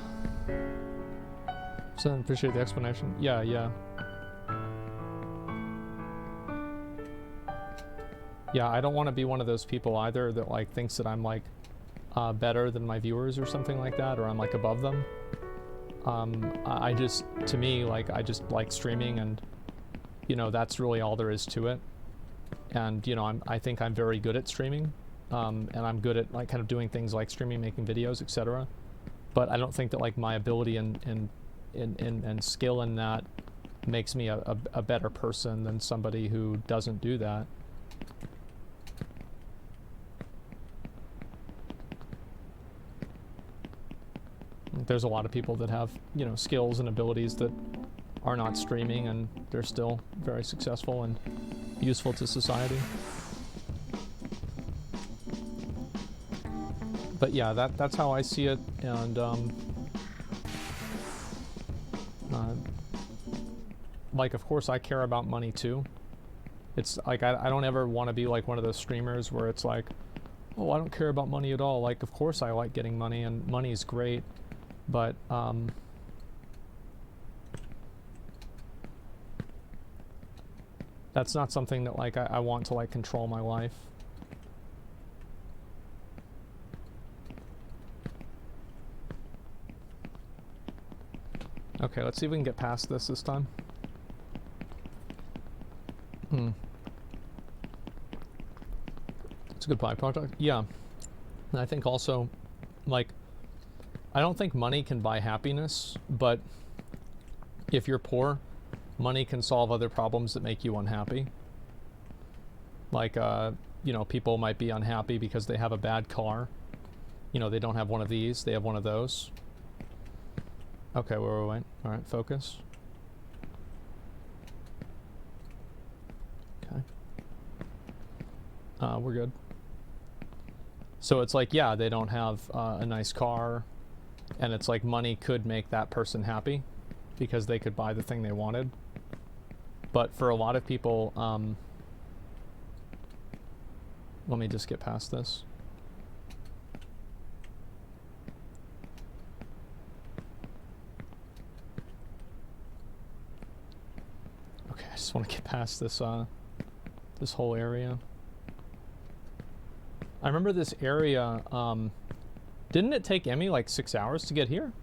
So appreciate the explanation. Yeah. Yeah, I don't want to be one of those people either that like thinks that I'm like better than my viewers or something like that, or I'm like above them. I just, to me, like I just like streaming, and you know, that's really all there is to it. And you know, I think I'm very good at streaming, and I'm good at like kind of doing things like streaming, making videos, etc. But I don't think that like my ability and skill in that makes me a better person than somebody who doesn't do that. There's a lot of people that have, you know, skills and abilities that are not streaming, and they're still very successful and useful to society. But yeah, that's how I see it, and like of course I care about money too. It's like I don't ever want to be like one of those streamers where it's like, oh, I don't care about money at all. Like, of course I like getting money, and money is great, but, that's not something that, like, I want to, like, control my life. Okay, let's see if we can get past this time. It's a good byproduct. Yeah. And I think also, like, I don't think money can buy happiness, but if you're poor, money can solve other problems that make you unhappy. Like, you know, people might be unhappy because they have a bad car. You know, they don't have one of these, they have one of those. Okay, where we went. All right, focus. Okay. We're good. So it's like, yeah, they don't have a nice car, and it's like money could make that person happy because they could buy the thing they wanted. But for a lot of people, let me just get past this. Okay, I just want to get past this, this whole area. I remember this area, didn't it take Emmy like 6 hours to get here?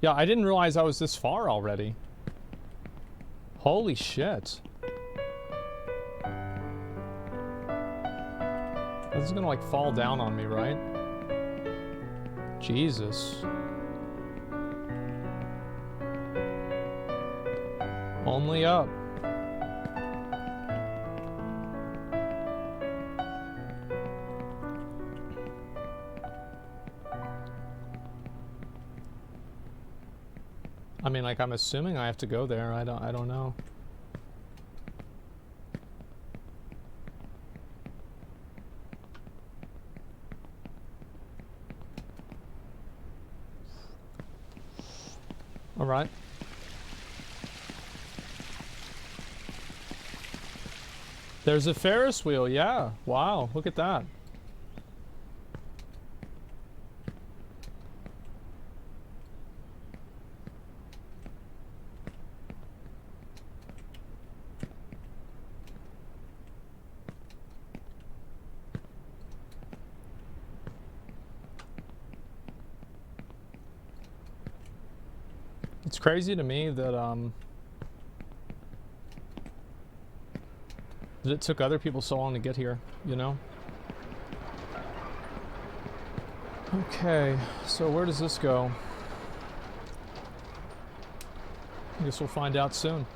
Yeah, I didn't realize I was this far already. Holy shit. This is gonna like fall down on me, right? Jesus. Only up. I mean, like, I'm assuming I have to go there. I don't know. All right. There's a Ferris wheel, yeah. Wow, look at that. It's crazy to me that it took other people so long to get here, you know? Okay, so where does this go? I guess we'll find out soon.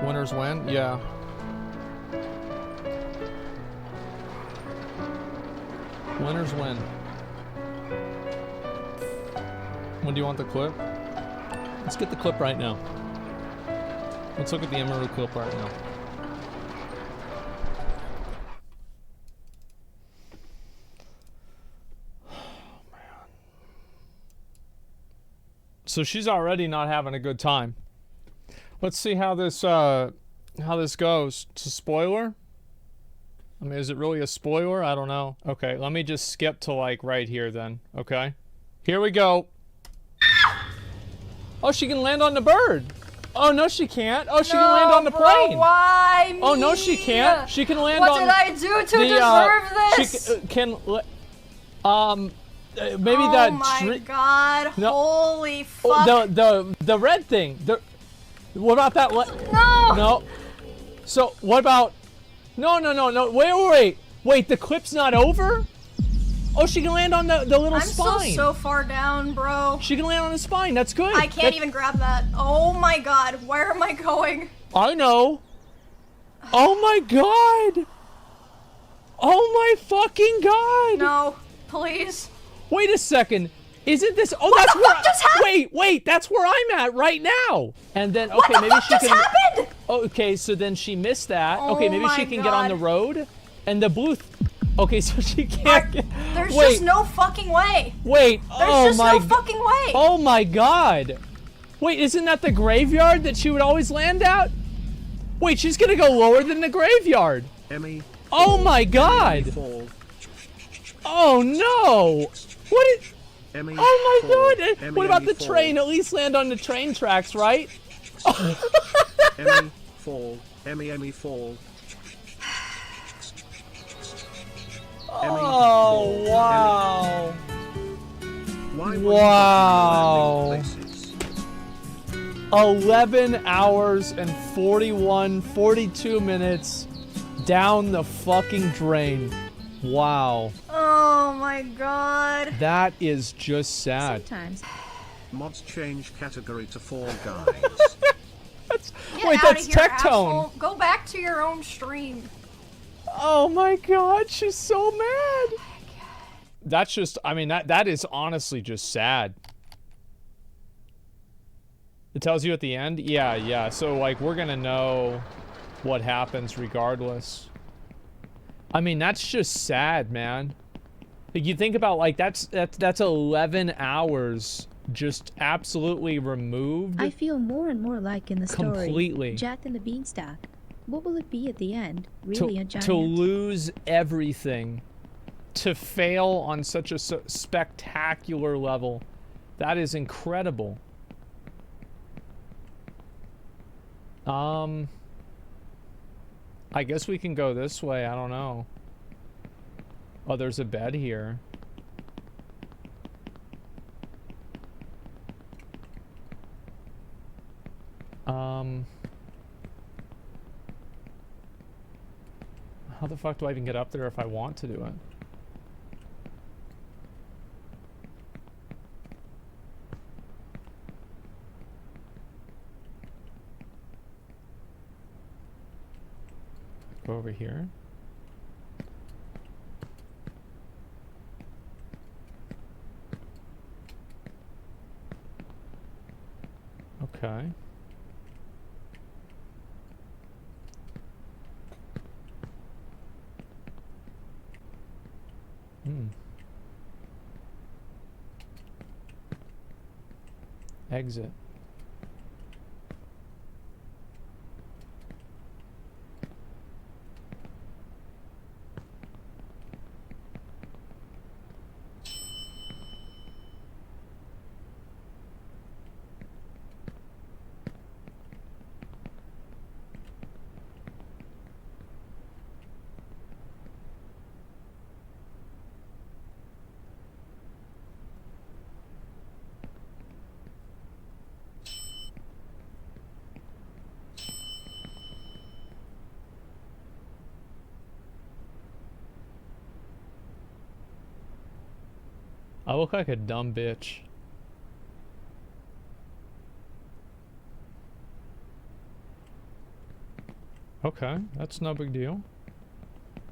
Winners win? Yeah. Winners win. When do you want the clip? Let's get the clip right now. Let's look at the Emiru clip right now. Oh, man. So she's already not having a good time. Let's see how this goes. It's a spoiler? I mean, is it really a spoiler? I don't know. Okay, let me just skip to, like, right here then, okay? Here we go. Oh, she can land on the bird. Oh, no, she can't. Oh, she can land on the plane. Why me? Oh, no, she can't. She can land on... What did I do to deserve this? She can... maybe oh that... Oh, my God. No. Holy fuck. The red thing. What about that... No. No. So, what about... No. Wait, the clip's not over? Oh, she can land on the little spine. I'm so far down, bro. She can land on the spine. That's good. I can't even grab that. Oh my God, where am I going? I know. Oh my God. Oh my fucking God. No, please. Wait a second. Isn't this... Oh, what that's the where... fuck just happened? Wait, that's where I'm at right now. And then, okay, what the maybe fuck she just can... happened? Okay, so then she missed that. Oh okay, maybe she can get on the road. And the blue... Okay, so she can't get... There's just no fucking way. Wait, There's just no fucking way. Oh my God. Wait, isn't that the graveyard that she would always land at? Wait, she's gonna go lower than the graveyard. Emmy. Oh my god. Fall. Oh no. What is... Emmy. Oh my Fall. god. Emmy, What about Emmy, the fall. train? At least land on the train tracks, right? Emmy. Fall. Emmy. Emmy. Fall. Oh, wow. Why Wow. were you not in places? 11 hours and 42 minutes down the fucking drain. Wow. Oh my god. That is just sad. Sometimes. Mods change category to Fall Guys. Get Wait, outta that's here, Tectone. asshole. Go back to your own stream. Oh my god, she's so mad. That's just, I mean, that is honestly just sad. It tells you at the end? Yeah. So, like, we're gonna know what happens regardless. I mean, that's just sad, man. Like, you think about, like, that's 11 hours just absolutely removed. I feel more and more like in the story. Completely. Jack and the Beanstalk. What will it be at the end? Really a giant? To lose everything. To fail on such a spectacular level. That is incredible. I guess we can go this way. I don't know. Oh, there's a bed here. How the fuck do I even get up there if I want to do it? Go over here. Okay. Exit. I look like a dumb bitch. Okay, that's no big deal.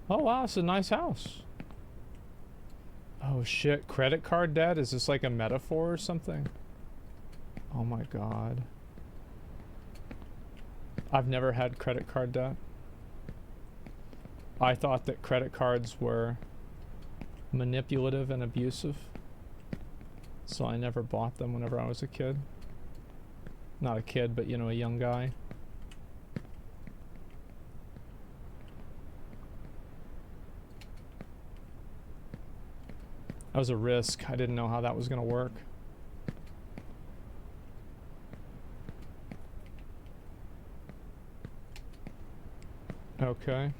Oh wow, it's a nice house. Oh shit, credit card debt? Is this like a metaphor or something? Oh my god. I've never had credit card debt. I thought that credit cards were manipulative and abusive. So I never bought them whenever I was a kid. Not a kid, but you know, a young guy. That was a risk. I didn't know how that was gonna work. Okay.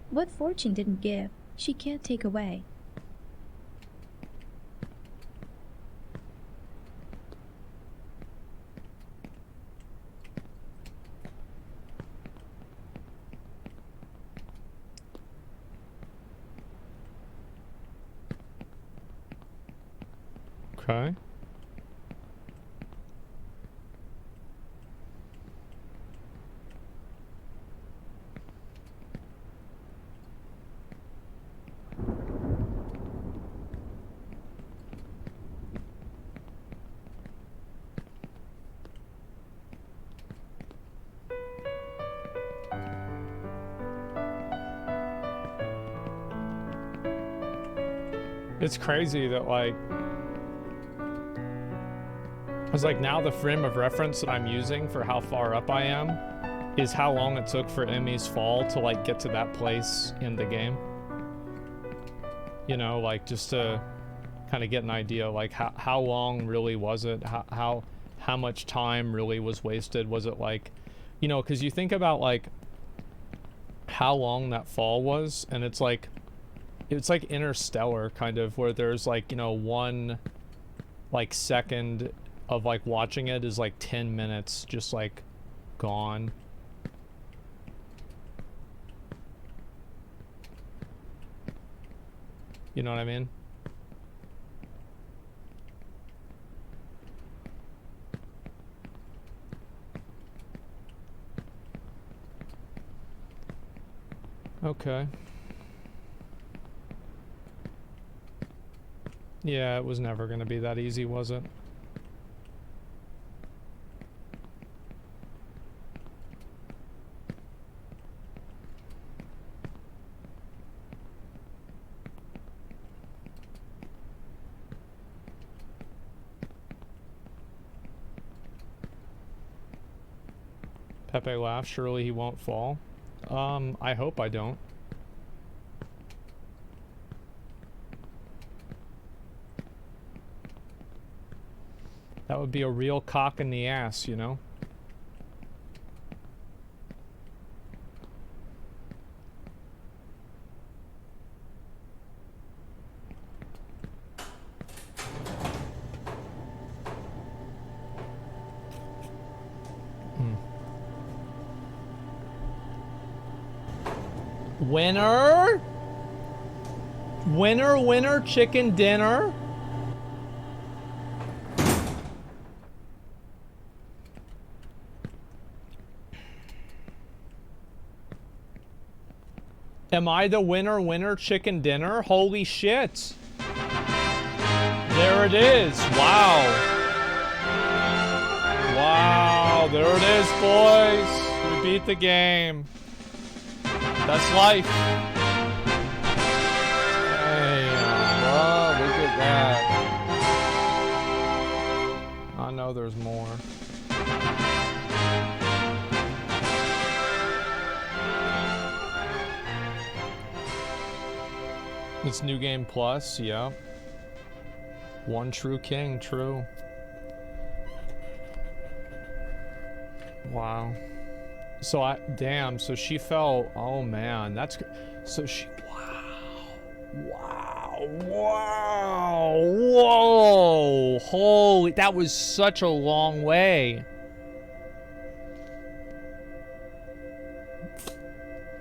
What fortune didn't give, she can't take away. Okay. It's crazy that, like, it's like now the frame of reference that I'm using for how far up I am is how long it took for Emmy's fall to, like, get to that place in the game. You know, like, just to kind of get an idea, like, how long really was it? How much time really was wasted? Was it, like, you know, because you think about, like, how long that fall was, and it's like Interstellar, kind of, where there's, like, you know, one, like, second of, like, watching it is, like, 10 minutes just, like, gone. You know what I mean? Okay. Yeah, it was never gonna be that easy, was it? Pepe laughs, surely he won't fall. I hope I don't. That would be a real cock in the ass, you know? Winner? Winner, winner, chicken dinner? Am I the winner, winner, chicken dinner? Holy shit. There it is. Wow. Wow, there it is, boys. We beat the game. That's life. Damn, bro, look at that. I know there's more. It's New Game Plus, yeah. One true king, true. Wow. So damn, so she fell, oh man, that's, so she, wow, whoa, holy, that was such a long way.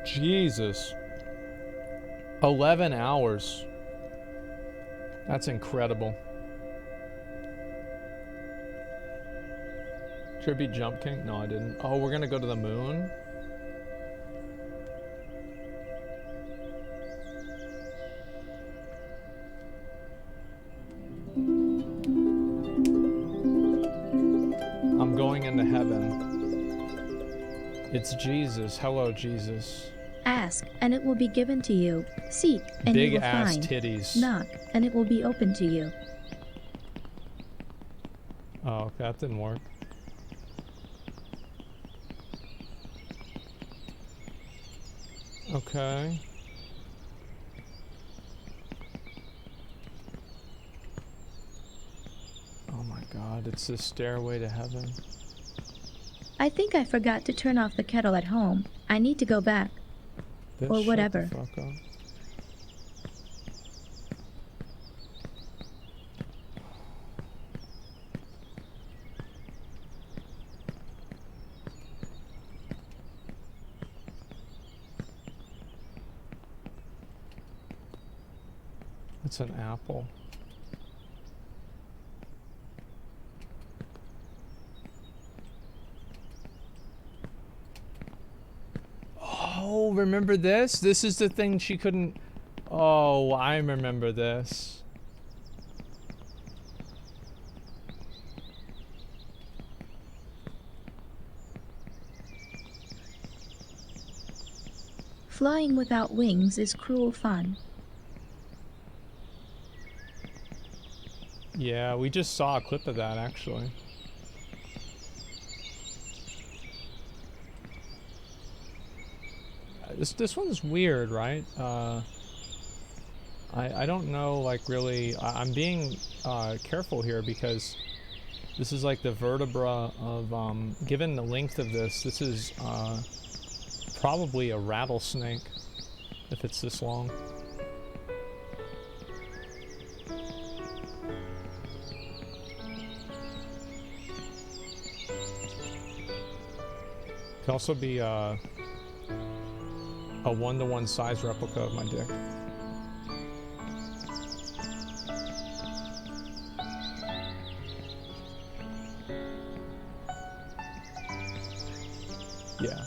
Jesus. 11 hours. That's incredible. Tribute Jump King? No, I didn't. Oh, we're gonna go to the moon? I'm going into heaven. It's Jesus. Hello, Jesus. Ask, and it will be given to you. Seek, and you will find. Big ass titties. Knock, and it will be open to you. Oh, that didn't work. Okay. Oh my god, it's the stairway to heaven. I think I forgot to turn off the kettle at home. I need to go back. Bitch, or whatever. Shut the fuck up. It's an apple. remember this? This is the thing she couldn't... Oh, I remember this. Flying without wings is cruel fun. Yeah, we just saw a clip of that, actually. This one's weird, right? I don't know, like, really... I'm being careful here because this is like the vertebra of... given the length of this is probably a rattlesnake if it's this long. Could also be a 1-to-1 size replica of my dick. Yeah.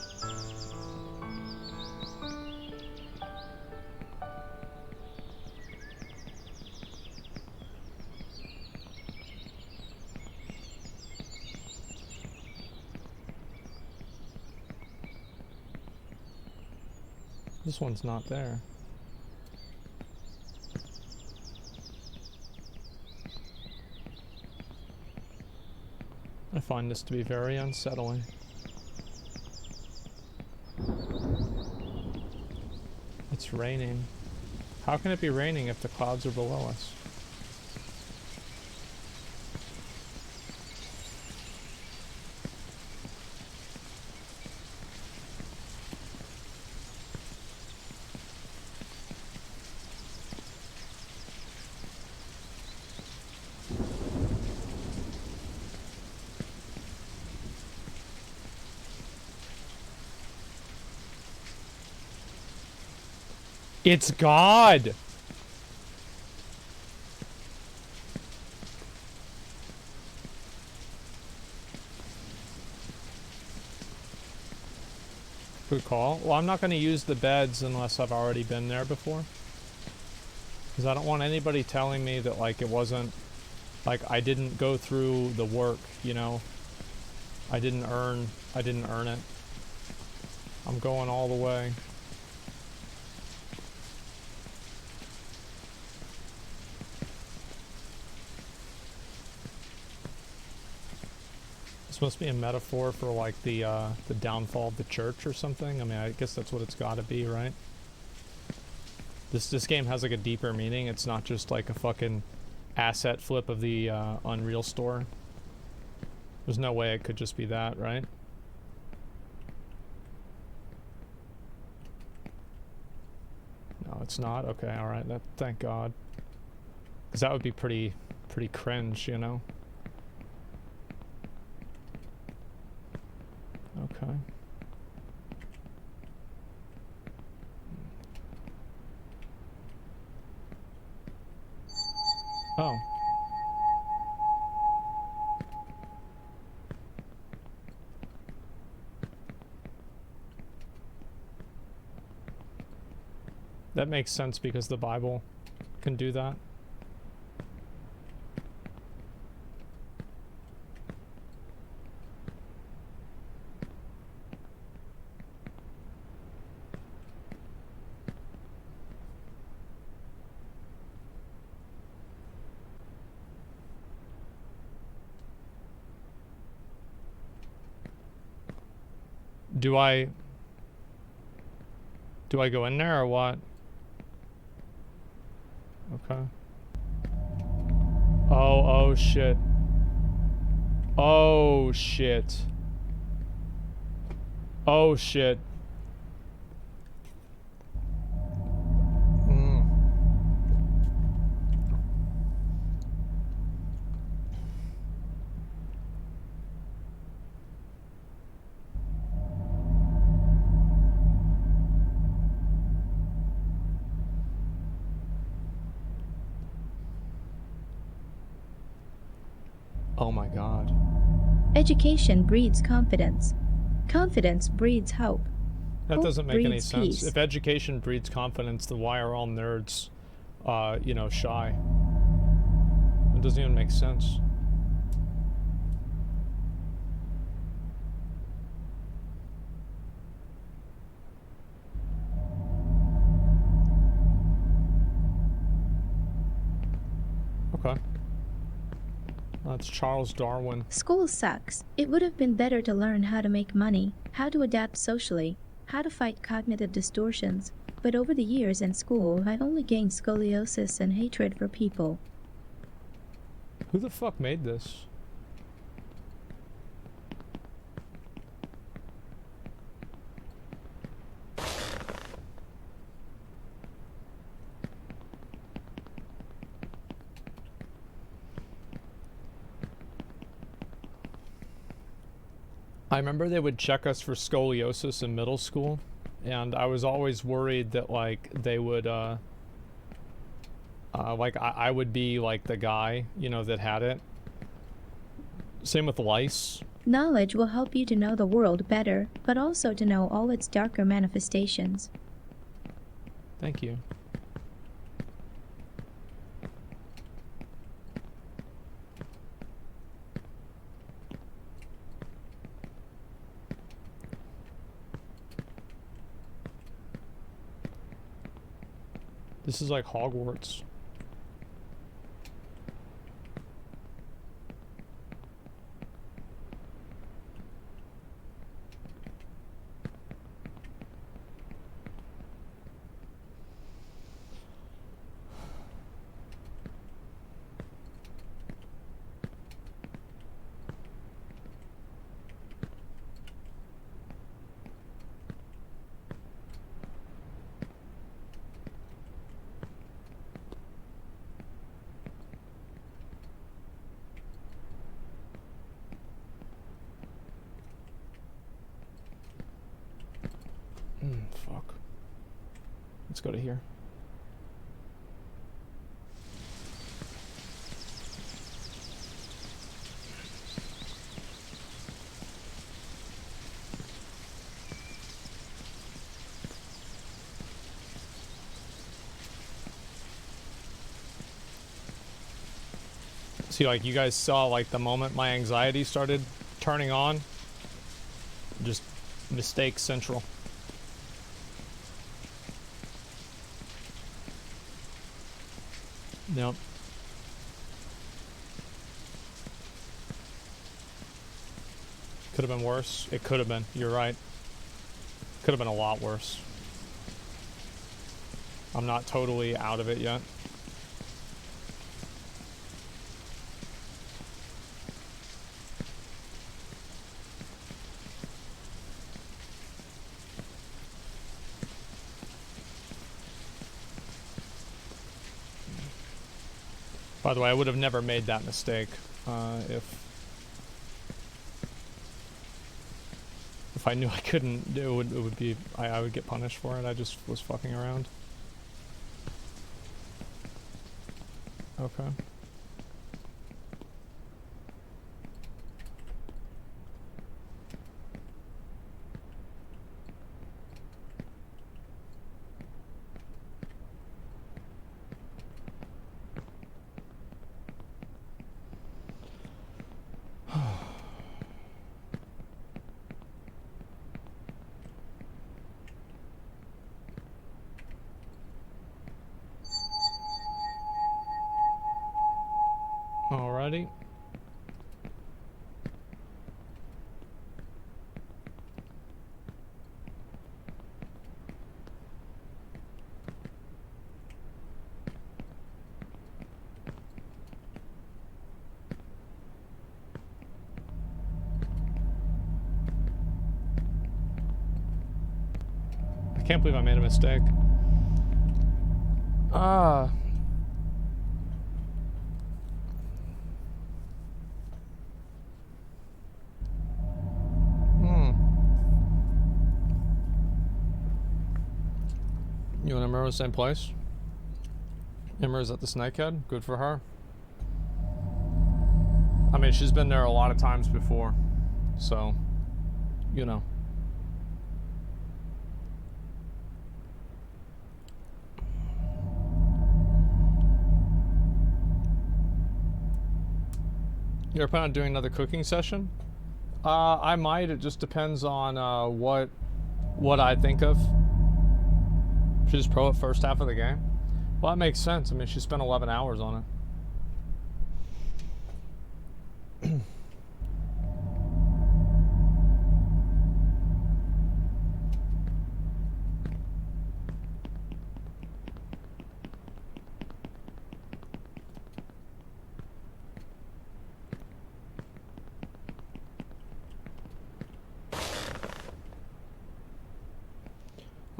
This one's not there. I find this to be very unsettling. It's raining. How can it be raining if the clouds are below us? It's God! Good call. Well, I'm not going to use the beds unless I've already been there before. Because I don't want anybody telling me that, like, it wasn't... Like, I didn't go through the work, you know? I didn't earn it. I'm going all the way. This must be a metaphor for, like, the downfall of the church or something. I mean, I guess that's what it's got to be, right? This game has, like, a deeper meaning. It's not just, like, a fucking asset flip of the Unreal store. There's no way it could just be that, right? No, it's not? Okay, alright. Thank God. Because that would be pretty cringe, you know? Okay. Oh. That makes sense because the Bible can do that. Do I go in there or what? Okay. Oh shit. Oh shit. Oh shit. Oh my God. Education breeds confidence. Confidence breeds hope. That Hope doesn't make any breeds sense. peace. If education breeds confidence, then why are all nerds, you know, shy? It doesn't even make sense. Okay. That's Charles Darwin. School sucks. It would have been better to learn how to make money, how to adapt socially, how to fight cognitive distortions. But over the years in school, I've only gained scoliosis and hatred for people. Who the fuck made this? I remember they would check us for scoliosis in middle school, and I was always worried that, like, they would, like, I would be, like, the guy, you know, that had it. Same with lice. Knowledge will help you to know the world better, but also to know all its darker manifestations. Thank you. This is like Hogwarts. Fuck. Let's go to here. See, like, you guys saw, like, the moment my anxiety started turning on, just mistake central. Yep. Could have been worse. It could have been. You're right. Could have been a lot worse. I'm not totally out of it yet. By the way, I would have never made that mistake if I knew I couldn't. It would be I would get punished for it. I just was fucking around. Okay. Alrighty. I can't believe I made a mistake. You and Emiru same place? Emiru's at the Snakehead. Good for her. I mean, she's been there a lot of times before, so, you know. You're planning on doing another cooking session? I might. It just depends on what I think of. She just pro it first half of the game. Well, that makes sense. I mean, she spent 11 hours on it.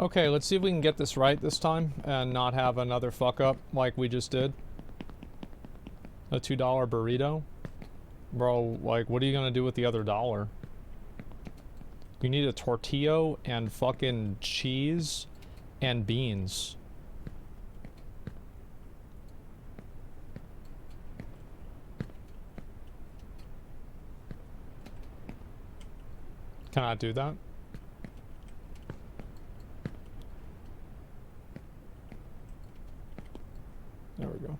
Okay, let's see if we can get this right this time and not have another fuck up like we just did. A $2 burrito? Bro, like, what are you gonna do with the other $1? You need a tortilla and fucking cheese and beans. Can I do that? There we go.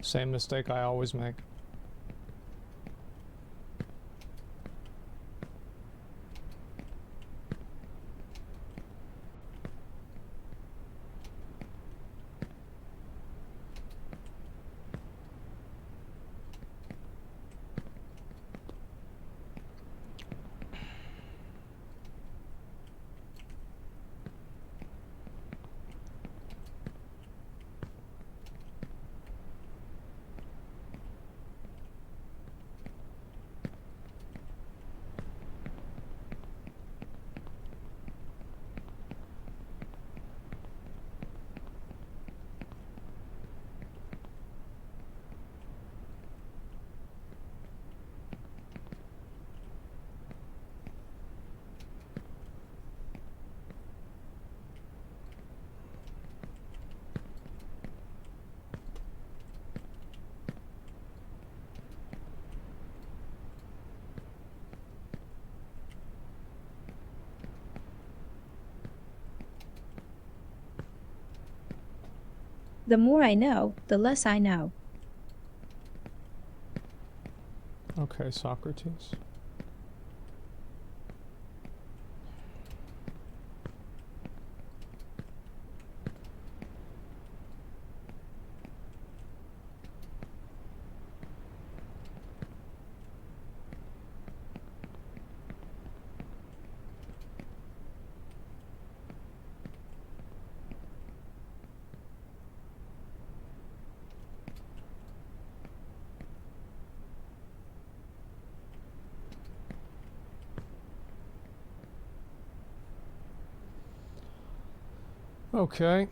Same mistake I always make. The more I know, the less I know. Okay, Socrates. Okay.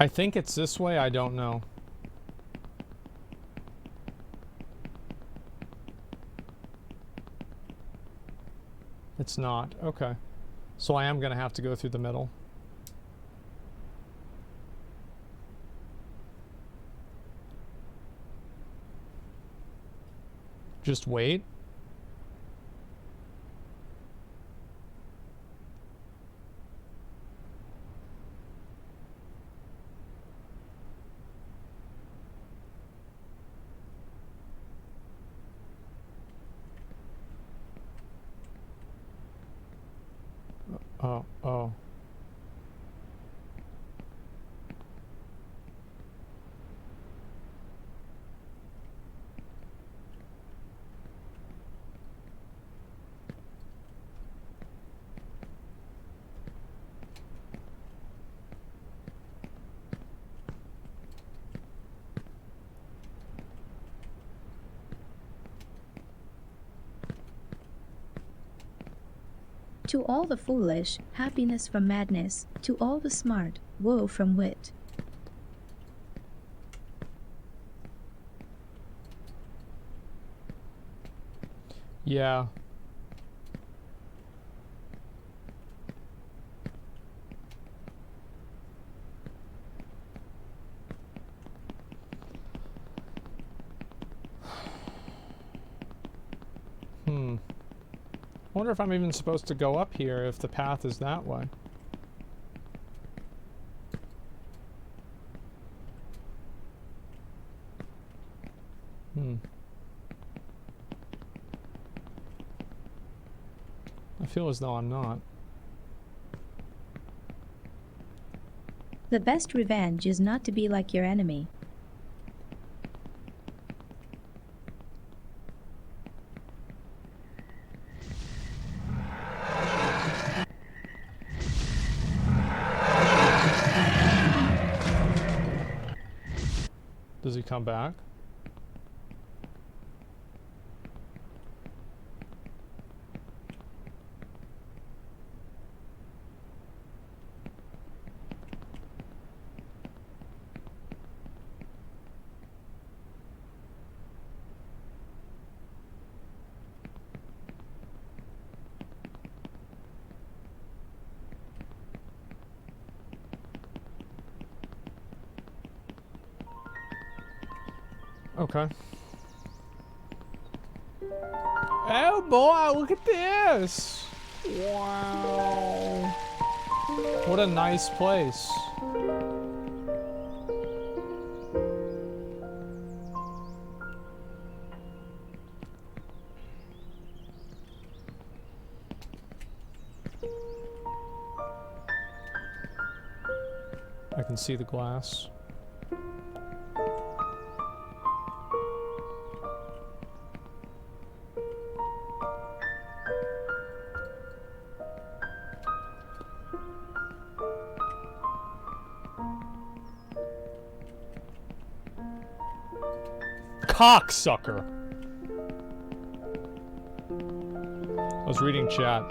I think it's this way, I don't know. It's not. Okay. So I am gonna have to go through the middle. Just wait. Oh. To all the foolish, happiness from madness. To all the smart, woe from wit. Yeah. I wonder if I'm even supposed to go up here if the path is that way. I feel as though I'm not. The best revenge is not to be like your enemy. Does he come back? Okay. Oh boy, look at this! Wow. What a nice place. I can see the glass. Cocksucker. I was reading chat.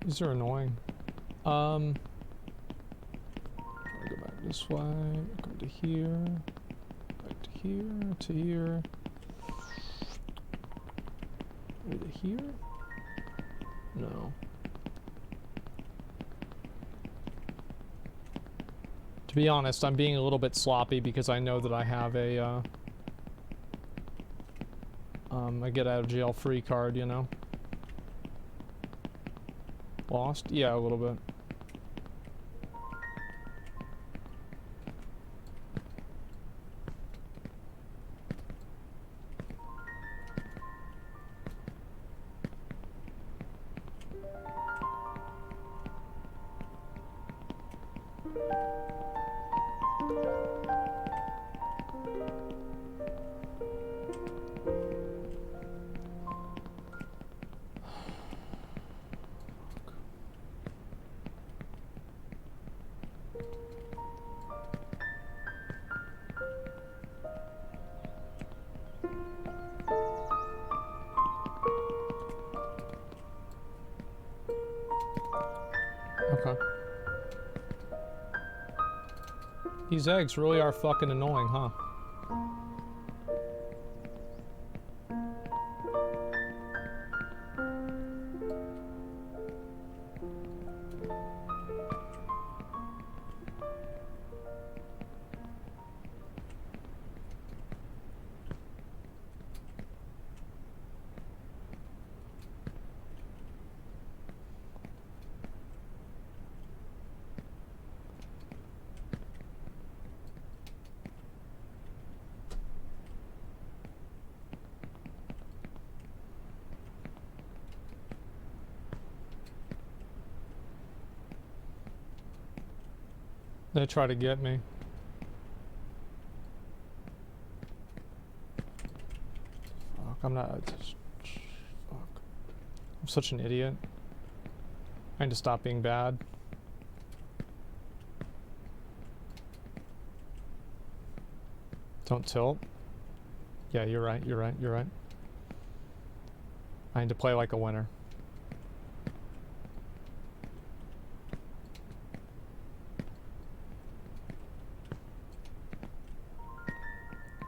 These are annoying. I go back this way, come to here, back to here, to here. To here? No. To be honest, I'm being a little bit sloppy because I know that I have a get out of jail free card, you know? Lost? Yeah, a little bit. Okay. These eggs really are fucking annoying, huh? They try to get me. Fuck, I'm not. Fuck. I'm such an idiot. I need to stop being bad. Don't tilt. Yeah, you're right, you're right, you're right. I need to play like a winner.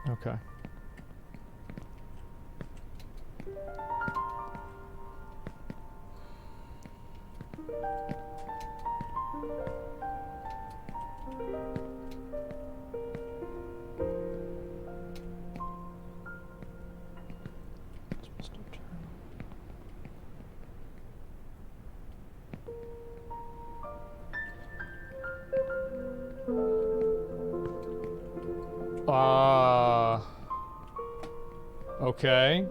Okay. Okay.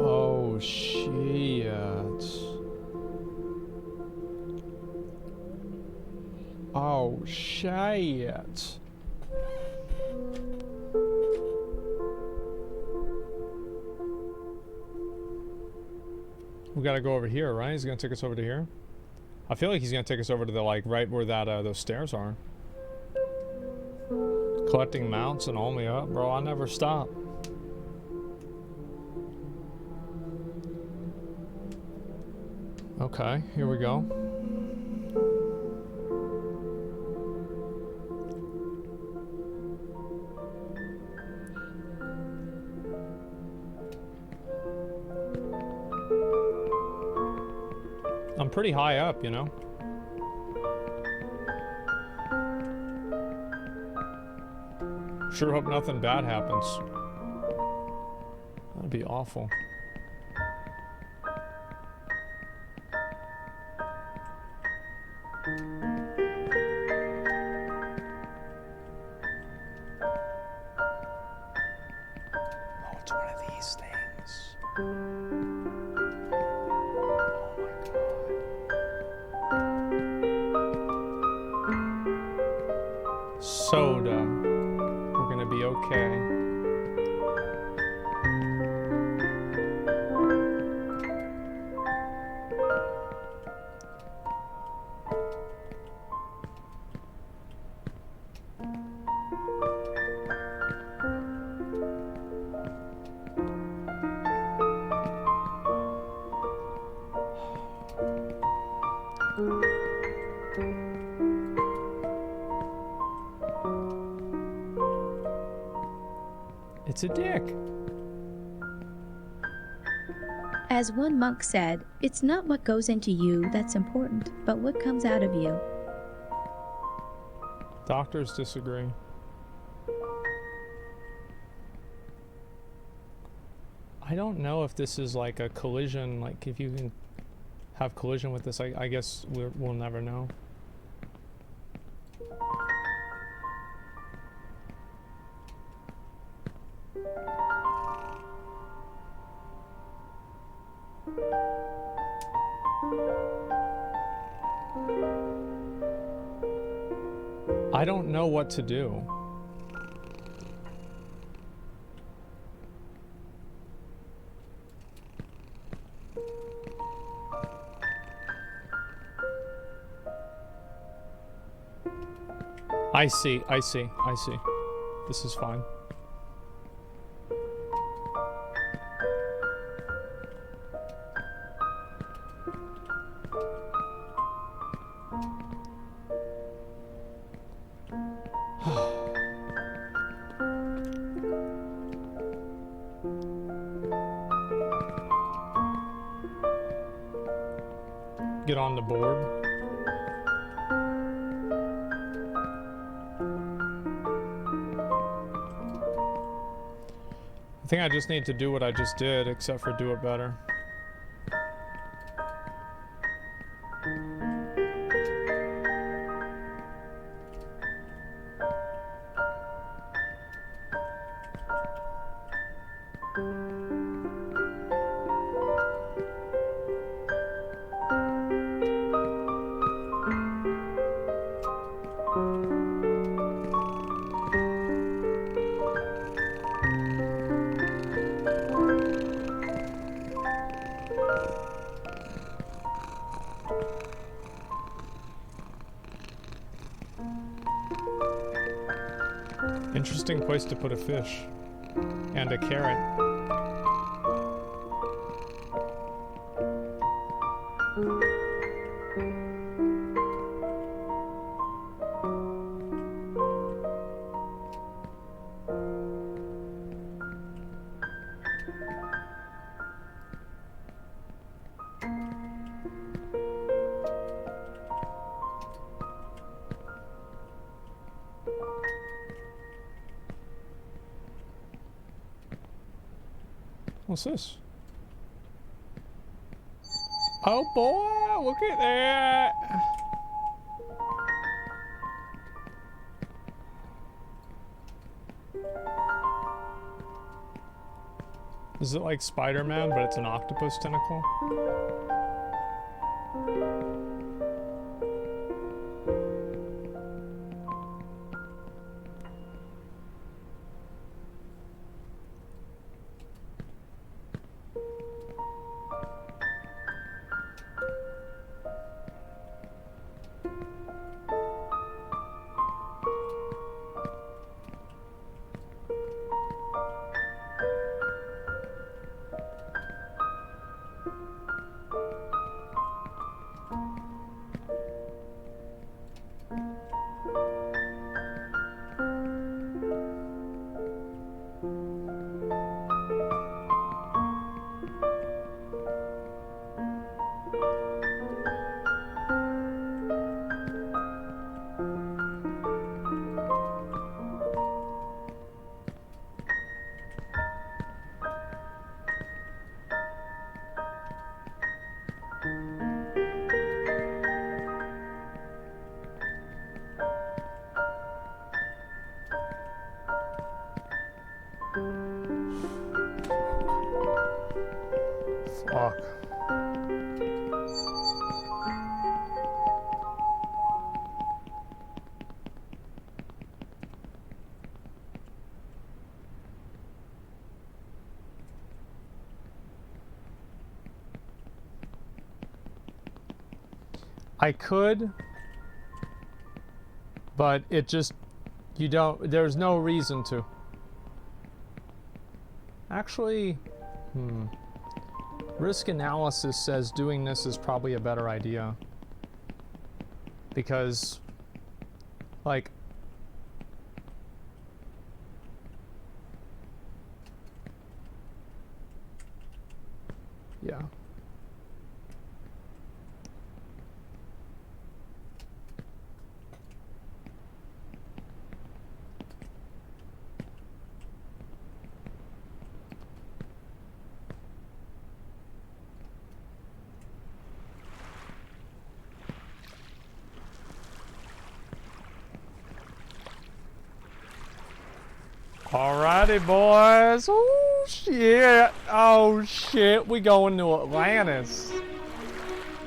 Oh, shit. Oh, shit. We gotta go over here, right? He's gonna take us over to here. I feel like he's gonna take us over to the, like, right where that, those stairs are. Collecting mounts and all me up, bro. I never stop. Okay, here we go. I'm pretty high up, you know? Sure hope nothing bad happens. That'd be awful. Oh, it's one of these things. Soda. We're gonna be okay. It's a dick. As one monk said, it's not what goes into you that's important, but what comes out of you. Doctors disagree. I don't know if this is like a collision, like if you can have collision with this, I guess we'll never know. I don't know what to do. I see. This is fine. Get on the board. I think I just need to do what I just did, except for do it better. Interesting place to put a fish. And a carrot. What's this? Oh boy, look at that! Is it like Spider-Man, but it's an octopus tentacle? Fuck. I could, but it just, you don't, there's no reason to. Actually, risk analysis says doing this is probably a better idea. Because, like, yeah. Alrighty, boys. Oh shit. Oh shit. We going to Atlantis.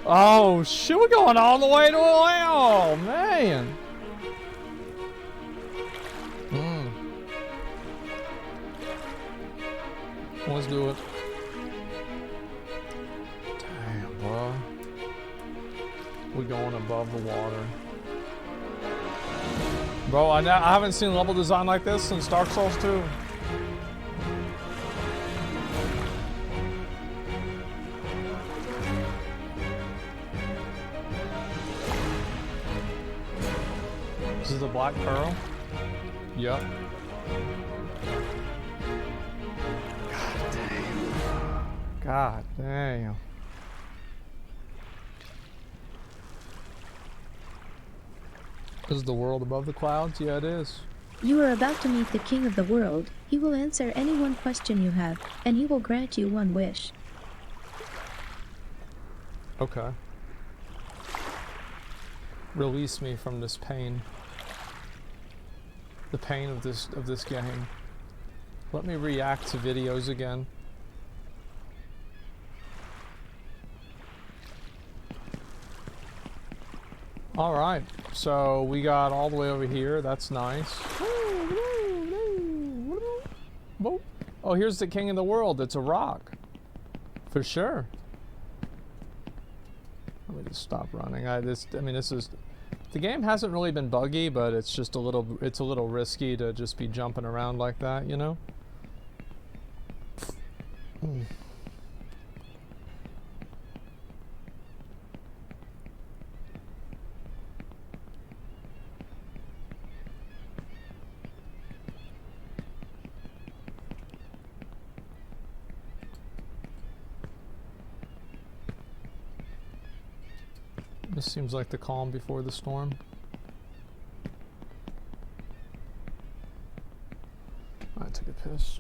Oh shit. We're going all the way to Atlanta. Oh man. Let's do it. Damn, bro. We going above the water. Bro, I haven't seen level design like this since Dark Souls 2. This is the Black Pearl? Yep. God damn. God damn. Is the world above the clouds? Yeah, it is. You are about to meet the king of the world. He will answer any one question you have, and he will grant you one wish. Okay. Release me from this pain. The pain of this game. Let me react to videos again. All right. So we got all the way over here. That's nice. Oh, here's the king of the world. It's a rock. For sure. Let me just stop running. I mean, this is... The game hasn't really been buggy, but it's just a little risky to just be jumping around like that, you know? This seems like the calm before the storm. I took a piss.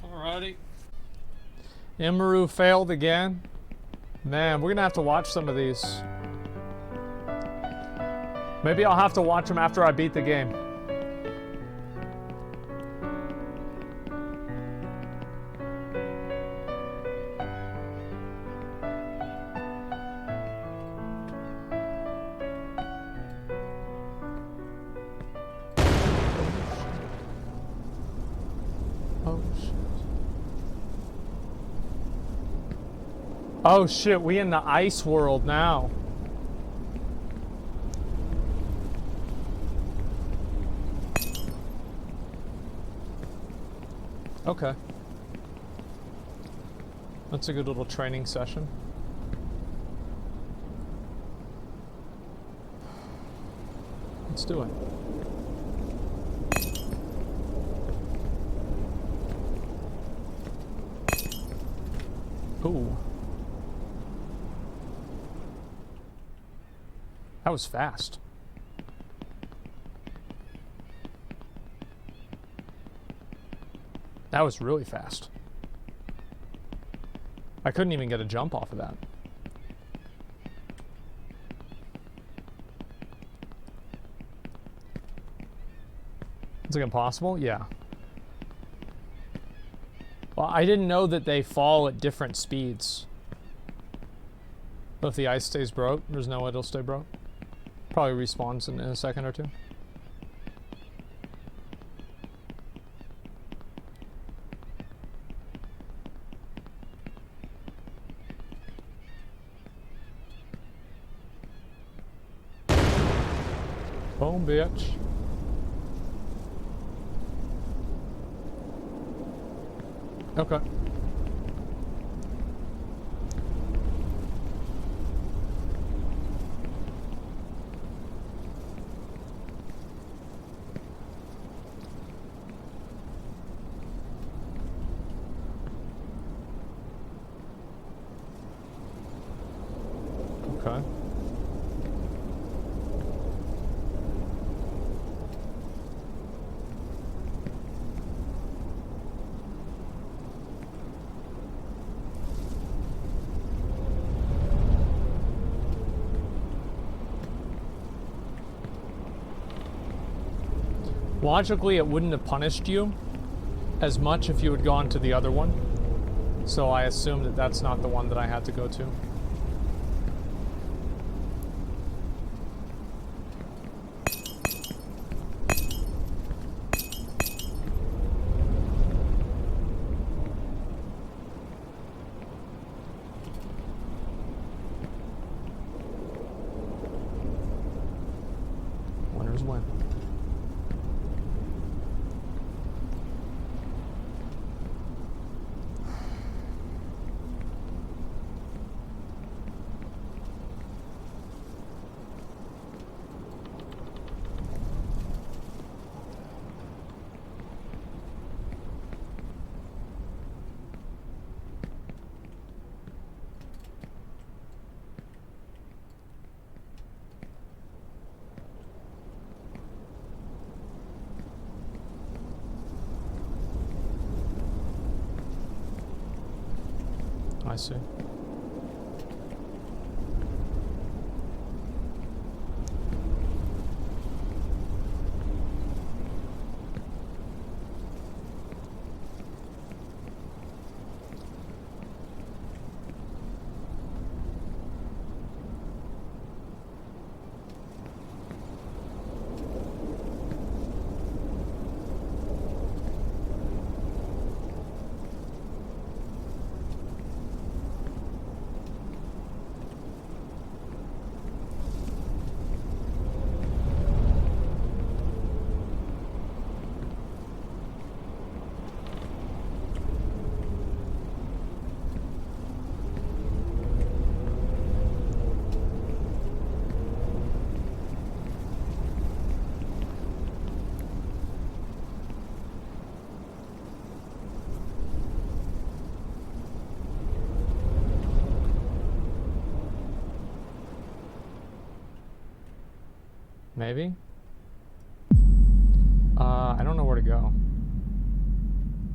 Alrighty. Emiru failed again. Man, we're gonna have to watch some of these. Maybe I'll have to watch them after I beat the game. Oh shit. Oh shit, we in the ice world now. Okay. That's a good little training session. Let's do it. Ooh. That was fast. That was really fast. I couldn't even get a jump off of that. Is it impossible? Yeah. Well, I didn't know that they fall at different speeds. But if the ice stays broke, there's no way it'll stay broke. Probably respawns in a second or two. Boom, bitch. Okay. Okay. Logically, it wouldn't have punished you as much if you had gone to the other one. So I assume that that's not the one that I had to go to. Winners win. I see. Maybe? I don't know where to go.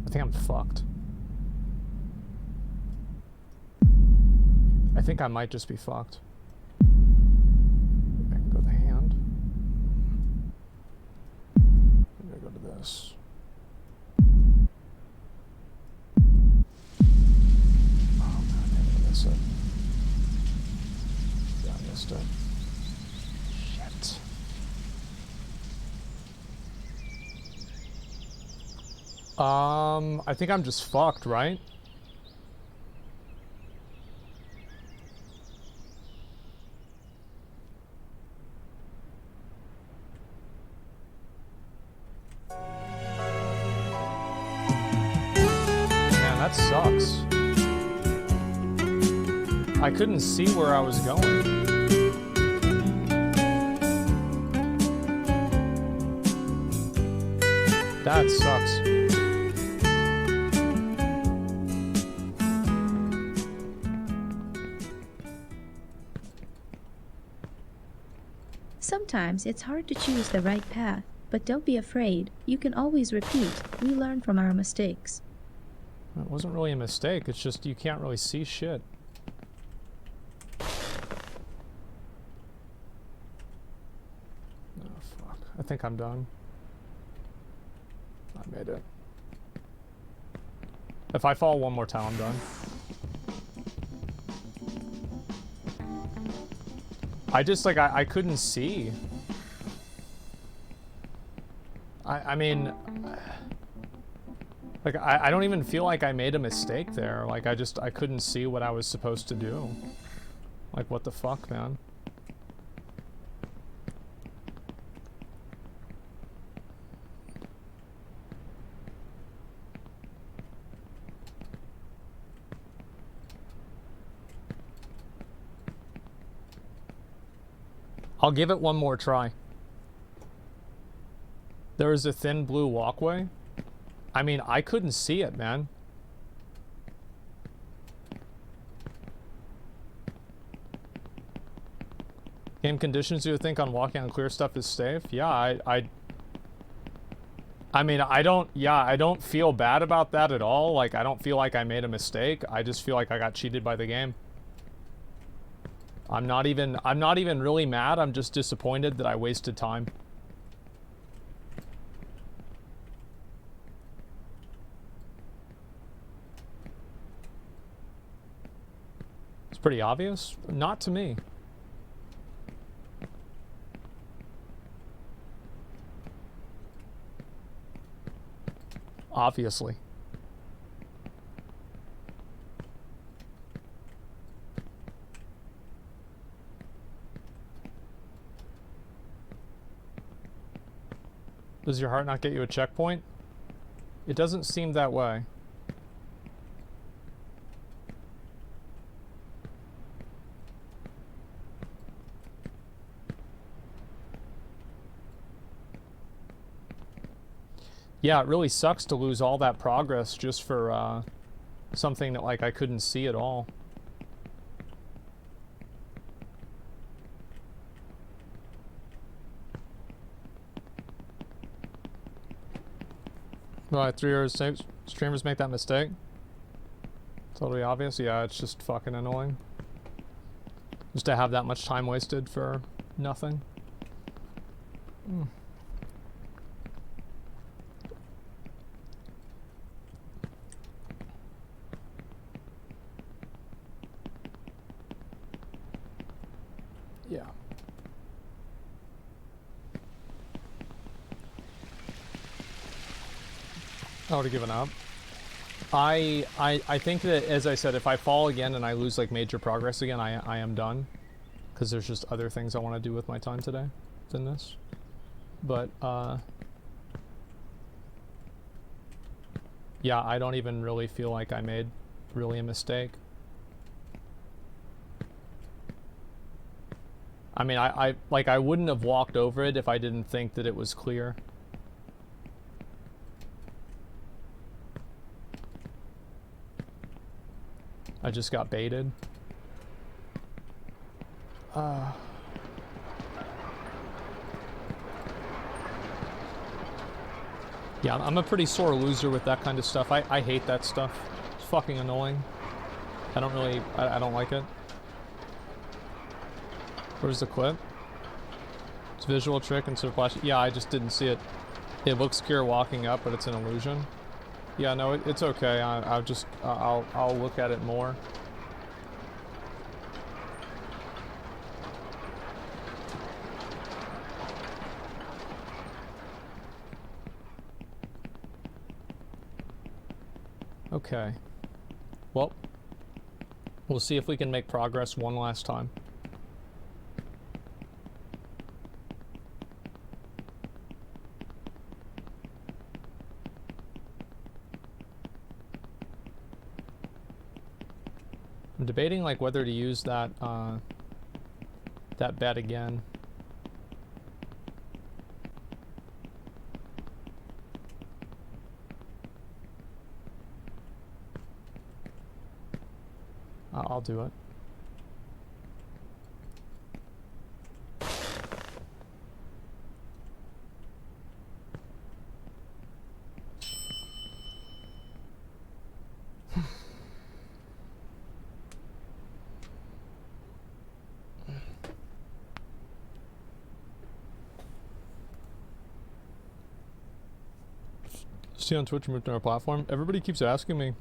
I think I'm fucked. I think I might just be fucked. I can go to the hand. I'm gonna go to this. Oh god, I missed it. Yeah, I missed it. Shit. I think I'm just fucked, right? Man, that sucks. I couldn't see where I was going. That sucks. Sometimes it's hard to choose the right path, but don't be afraid. You can always repeat. We learn from our mistakes. It wasn't really a mistake, it's just you can't really see shit. Oh fuck. I think I'm done. I made it. If I fall one more time, I'm done. I just, like, I couldn't see. I mean, like, I don't even feel like I made a mistake there. Like, I couldn't see what I was supposed to do. Like, what the fuck, man? I'll give it one more try. There is a thin blue walkway. I mean, I couldn't see it, man. Game conditions, you would think on walking on clear stuff is safe? Yeah, I mean, I don't feel bad about that at all. Like, I don't feel like I made a mistake. I just feel like I got cheated by the game. I'm not even really mad. I'm just disappointed that I wasted time. It's pretty obvious. Not to me. Obviously. Does your heart not get you a checkpoint? It doesn't seem that way. Yeah, it really sucks to lose all that progress just for something that, like, I couldn't see at all. Why 3 hours streamers make that mistake? Totally obvious. Yeah, it's just fucking annoying. Just to have that much time wasted for nothing. Mm. Yeah. I would have given up. I think that, as I said, if I fall again and I lose, like, major progress again, I am done. Because there's just other things I want to do with my time today than this. But, yeah, I don't even really feel like I made really a mistake. I mean, I wouldn't have walked over it if I didn't think that it was clear. I just got baited. Yeah, I'm a pretty sore loser with that kind of stuff. I hate that stuff. It's fucking annoying. I don't really, I don't like it. Where's the clip? It's a visual trick instead of flash. Yeah, I just didn't see it. It looks secure walking up, but it's an illusion. Yeah, no, it's okay. I'll look at it more. Okay. Well, we'll see if we can make progress one last time. I'm debating like whether to use that that bet again. I'll do it. See on Twitch, moved to our platform. Everybody keeps asking me,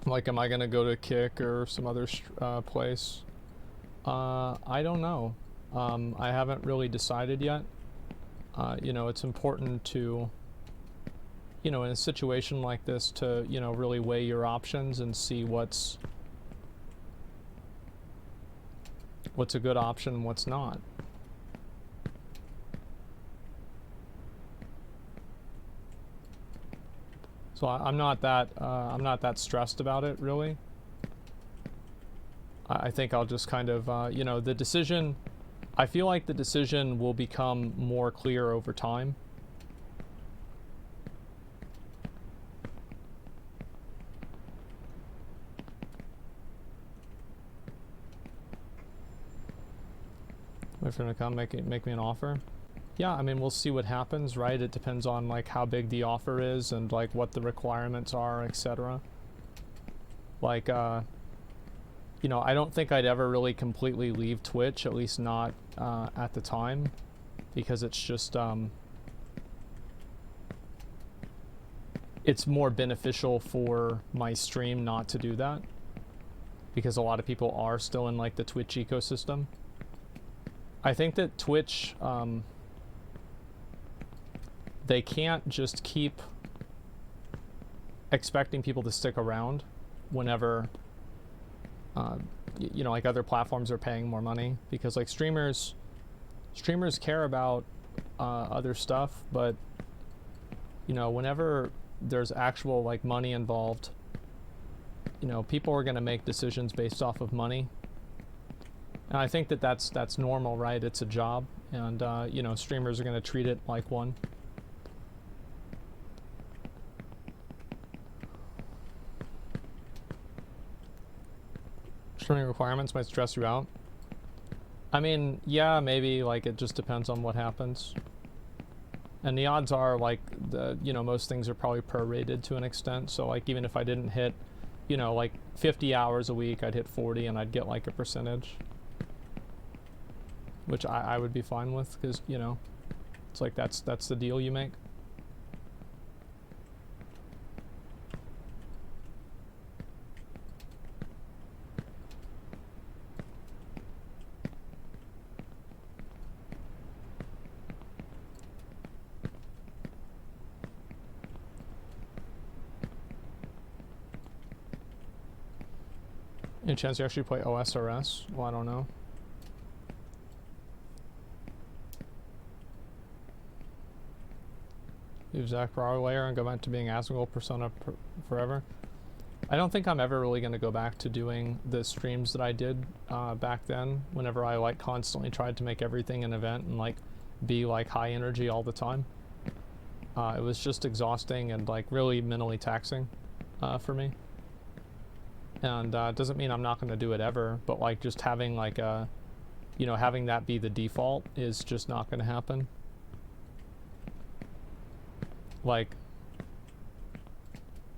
like, am I gonna go to Kick or some other place? I don't know. I haven't really decided yet. You know, it's important to, you know, in a situation like this to, you know, really weigh your options and see what's a good option and what's not. So I'm not that stressed about it, really. I think I'll just kind of, you know, the decision, I feel like the decision will become more clear over time. Wait for him to come, make me an offer. Yeah, I mean, we'll see what happens, right? It depends on, like, how big the offer is and, like, what the requirements are, etc. Like, you know, I don't think I'd ever really completely leave Twitch, at least not at the time, because it's just, it's more beneficial for my stream not to do that, because a lot of people are still in, like, the Twitch ecosystem. I think that Twitch, they can't just keep expecting people to stick around whenever, you know, like other platforms are paying more money, because like streamers care about other stuff, but you know, whenever there's actual like money involved, you know, people are going to make decisions based off of money. And I think that that's normal, right? It's a job, and you know, streamers are going to treat it like one. Streaming requirements might stress you out. I mean, yeah, maybe, like, it just depends on what happens. And the odds are, like, you know, most things are probably prorated to an extent, so, like, even if I didn't hit, you know, like, 50 hours a week, I'd hit 40 and I'd get, like, a percentage. Which I would be fine with, because, you know, it's like, that's the deal you make. Any chance you actually play OSRS? Well, I don't know. Leave Zach Brower layer and go back to being Asmongold Persona forever. I don't think I'm ever really going to go back to doing the streams that I did back then, whenever I like constantly tried to make everything an event and like be like high energy all the time. It was just exhausting and like really mentally taxing for me. And it doesn't mean I'm not going to do it ever, but like just having like a, you know, having that be the default is just not going to happen. like,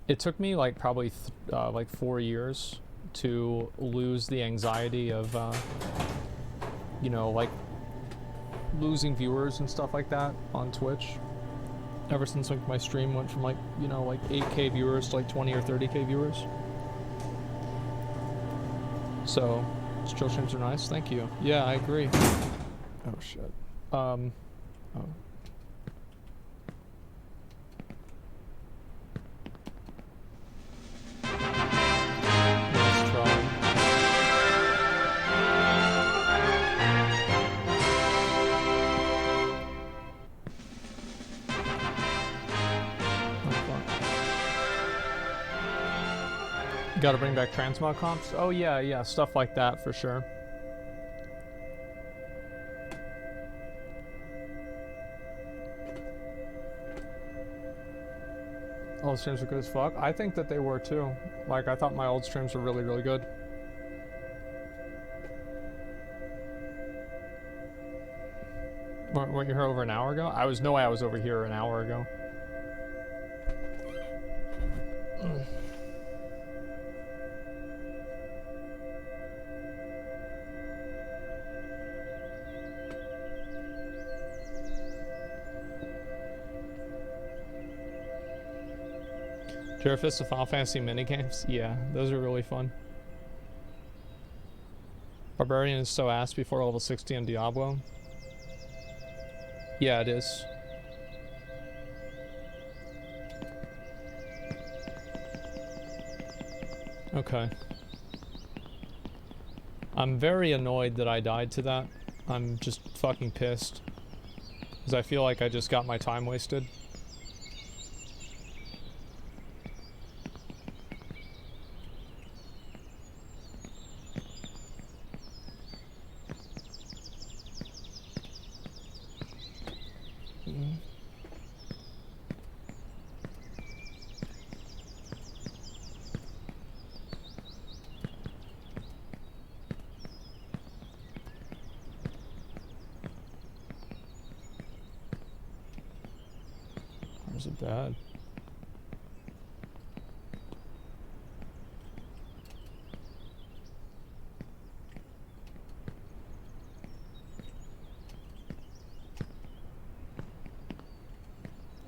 it took me like probably like 4 years to lose the anxiety of, you know, like losing viewers and stuff like that on Twitch. Ever since like my stream went from like, you know, like 8K viewers to like 20 or 30K viewers. So, chill streams are nice. Thank you. Yeah, I agree. Oh shit. Oh. Let's try. Gotta bring back Transmog comps? Oh yeah, yeah, stuff like that for sure. All the streams were good as fuck. I think that they were too. Like, I thought my old streams were really, really good. Weren't you here over an hour ago? I was no way I was over here an hour ago. Jerfist of Final Fantasy minigames? Yeah, those are really fun. Barbarian is so ass before level 60 in Diablo. Yeah, it is. Okay. I'm very annoyed that I died to that. I'm just fucking pissed. Because I feel like I just got my time wasted. Where's it bad?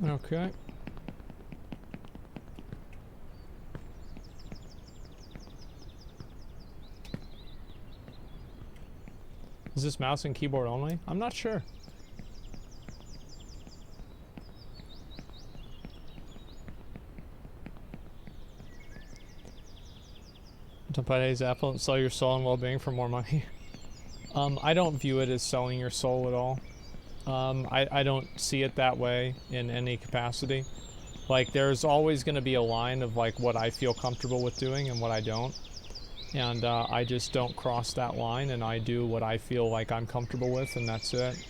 Okay. Is this mouse and keyboard only? I'm not sure. Don't buy today's apple and sell your soul and well-being for more money. I don't view it as selling your soul at all. I don't see it that way in any capacity. Like, there's always going to be a line of like what I feel comfortable with doing and what I don't. And I just don't cross that line, and I do what I feel like I'm comfortable with, and that's it.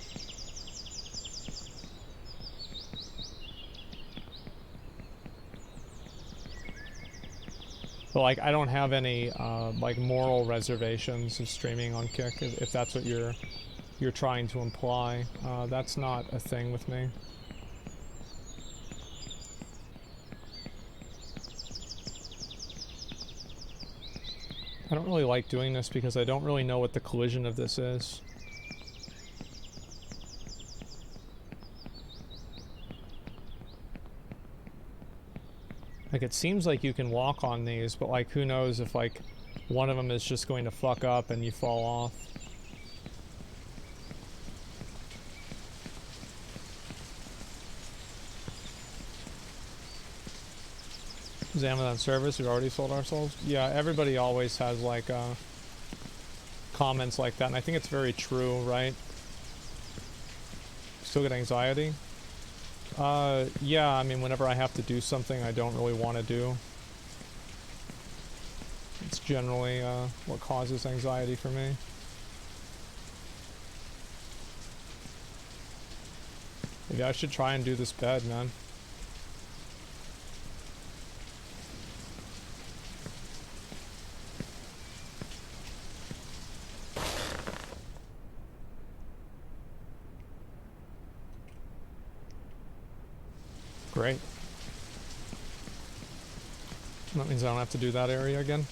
But like, I don't have any like moral reservations of streaming on Kick, if that's what you're trying to imply. That's not a thing with me. I don't really like doing this because I don't really know what the collision of this is. Like, it seems like you can walk on these, but like, who knows if like one of them is just going to fuck up and you fall off. Is Amazon service? We've already sold our souls? Yeah, everybody always has like comments like that, and I think it's very true, right? Still get anxiety? Yeah, I mean, whenever I have to do something I don't really want to do, it's generally what causes anxiety for me. Maybe I should try and do this bed, man. great. That means I don't have to do that area again.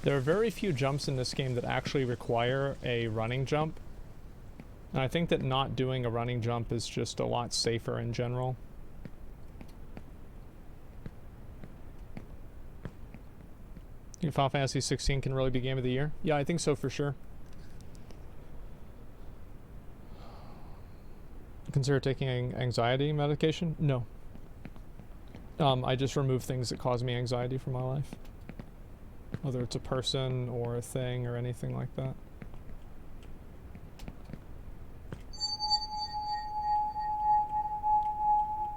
There are very few jumps in this game that actually require a running jump. And I think that not doing a running jump is just a lot safer in general. You think Final Fantasy 16 can really be game of the year? Yeah, I think so for sure. Consider taking anxiety medication? No. I just remove things that cause me anxiety from my life. Whether it's a person or a thing or anything like that.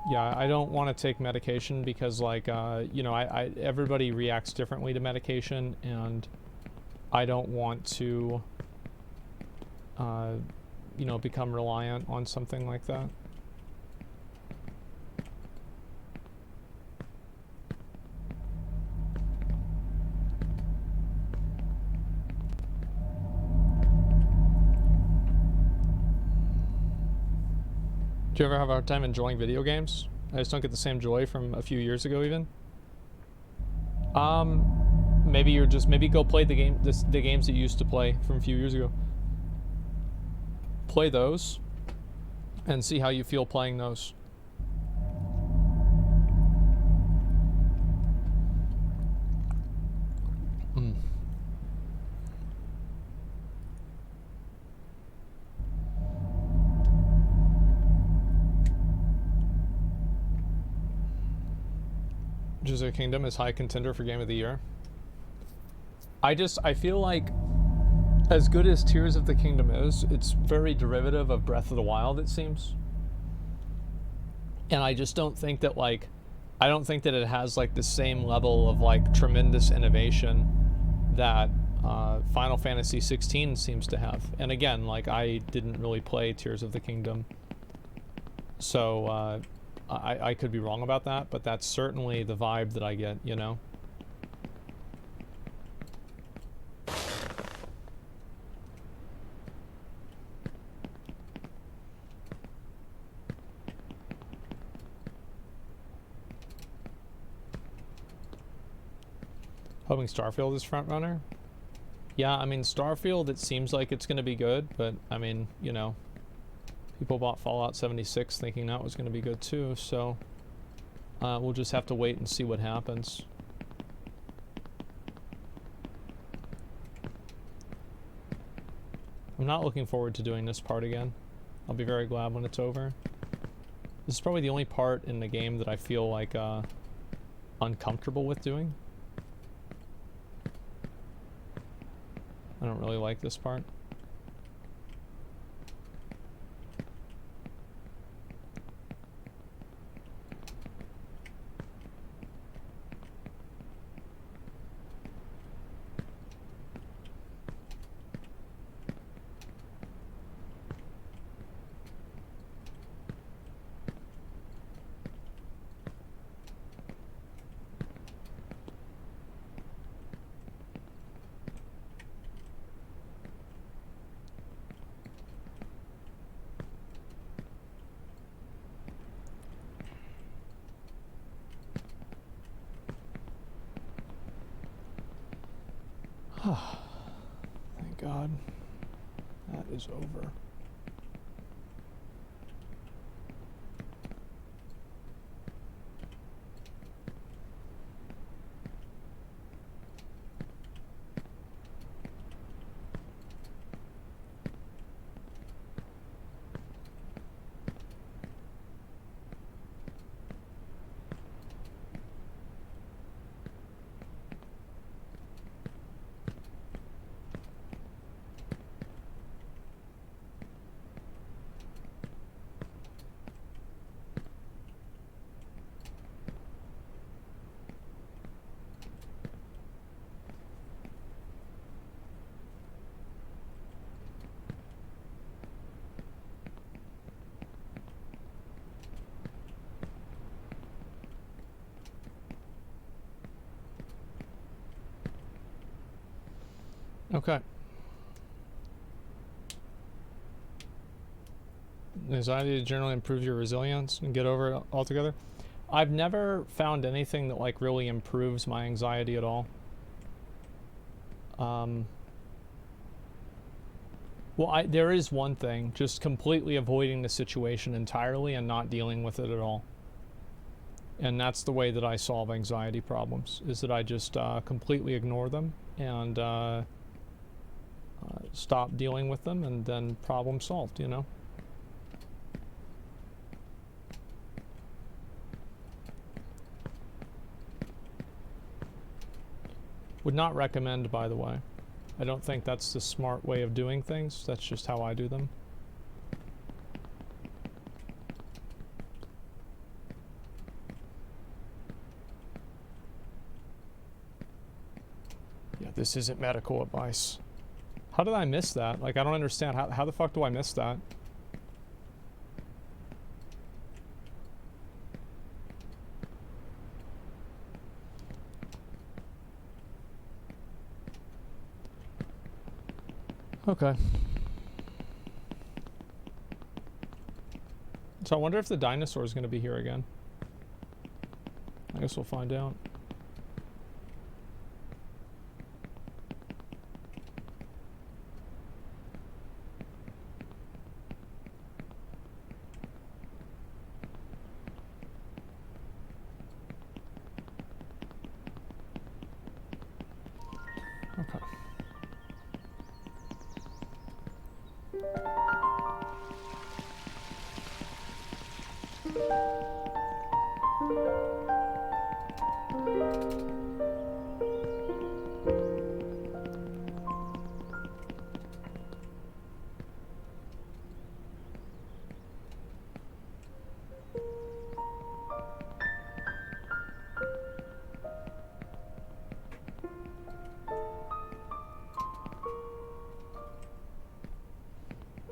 Yeah, I don't want to take medication because, like, you know, everybody reacts differently to medication, and I don't want to, you know, become reliant on something like that. Do you ever have a hard time enjoying video games? I just don't get the same joy from a few years ago even. Maybe go play the games that you used to play from a few years ago. Play those and see how you feel playing those. Wizard Kingdom is high contender for Game of the Year. I feel like, as good as Tears of the Kingdom is, it's very derivative of Breath of the Wild, it seems. And I just don't think that, like, I don't think that it has, like, the same level of, like, tremendous innovation that Final Fantasy 16 seems to have. And again, like, I didn't really play Tears of the Kingdom. So, I could be wrong about that, but that's certainly the vibe that I get, you know? Hoping Starfield is front runner? Yeah, I mean, Starfield, it seems like it's going to be good, but, I mean, you know, people bought Fallout 76 thinking that was going to be good too, so we'll just have to wait and see what happens. I'm not looking forward to doing this part again. I'll be very glad when it's over. This is probably the only part in the game that I feel like uncomfortable with doing. I don't really like this part. Thank God. That is over. Okay. Anxiety to generally improve your resilience and get over it altogether. I've never found anything that like really improves my anxiety at all. Well, there is one thing, just completely avoiding the situation entirely and not dealing with it at all. And that's the way that I solve anxiety problems, is that I just completely ignore them and stop dealing with them, and then problem solved, you know? Would not recommend, by the way. I don't think that's the smart way of doing things. That's just how I do them. Yeah, this isn't medical advice. How did I miss that? Like, I don't understand. How the fuck do I miss that? Okay. So I wonder if the dinosaur is going to be here again. I guess we'll find out. Okay.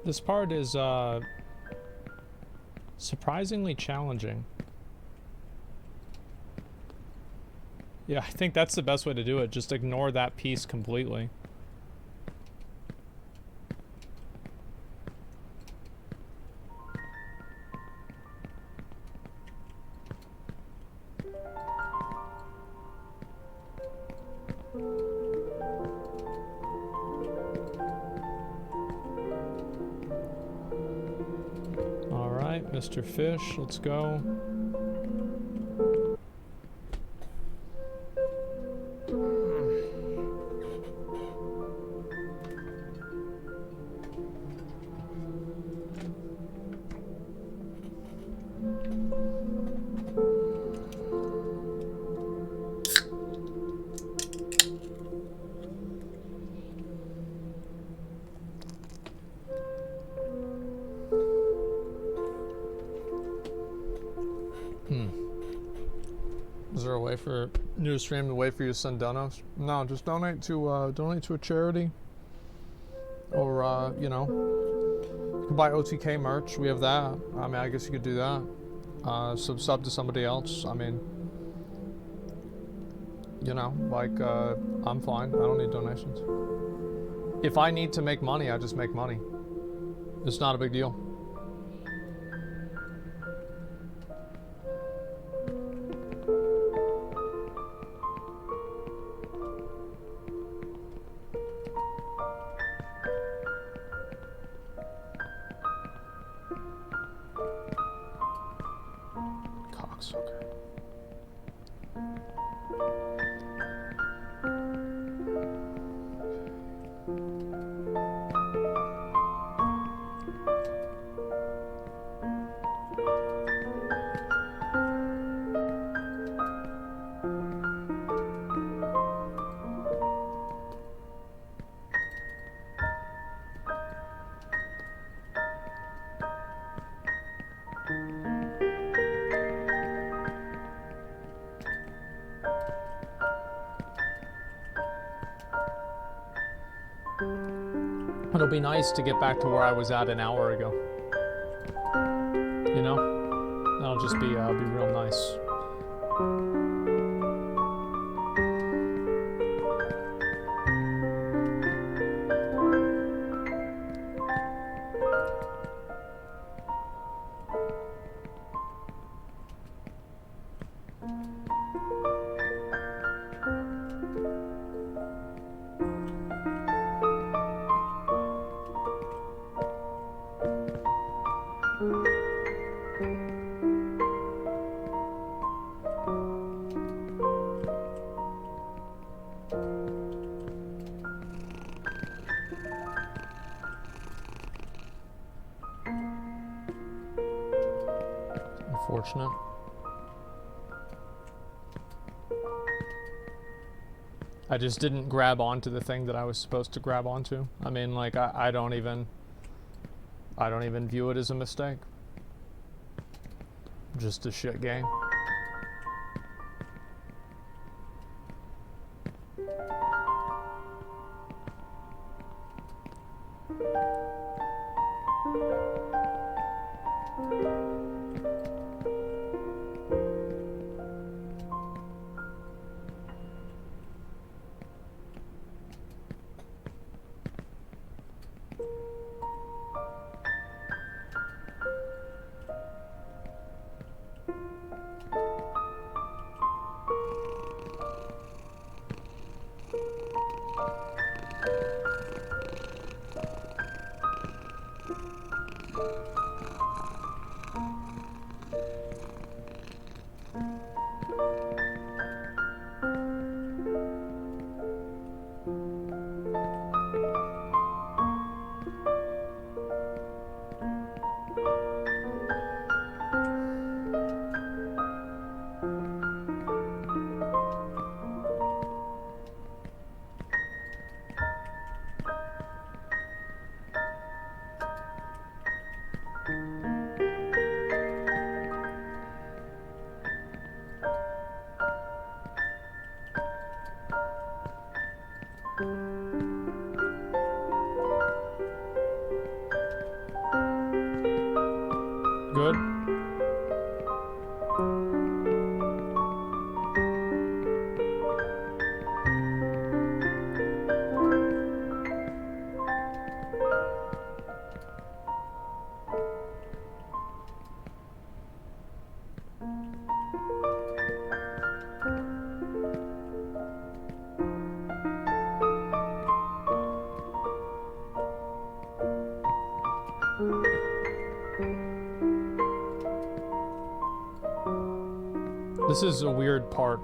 This part is surprisingly challenging. Yeah, I think that's the best way to do it. Just ignore that piece completely. All right, Mr. Fish, let's go. Is there a way for new stream to wait for you to send donos? No, just donate to a charity, or you know, you can buy OTK merch. We have that. I mean, I guess you could do that. Sub to somebody else. I mean, you know, like I'm fine. I don't need donations. If I need to make money, I just make money. It's not a big deal. It'll be nice to get back to where I was at an hour ago. You know? That'll just be real nice. unfortunate. I just didn't grab onto the thing that I was supposed to grab onto. I mean, like, I don't even view it as a mistake. Just a shit game. Good. This is a weird part.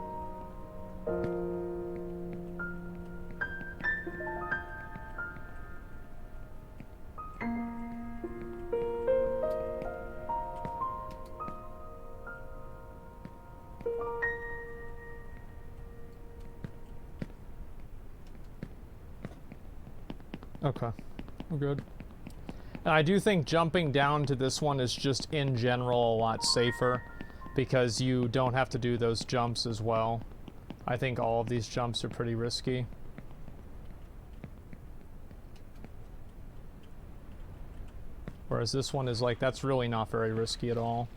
Okay, we're good. And I do think jumping down to this one is just in general a lot safer, because you don't have to do those jumps as well. I think all of these jumps are pretty risky. Whereas this one is like, that's really not very risky at all.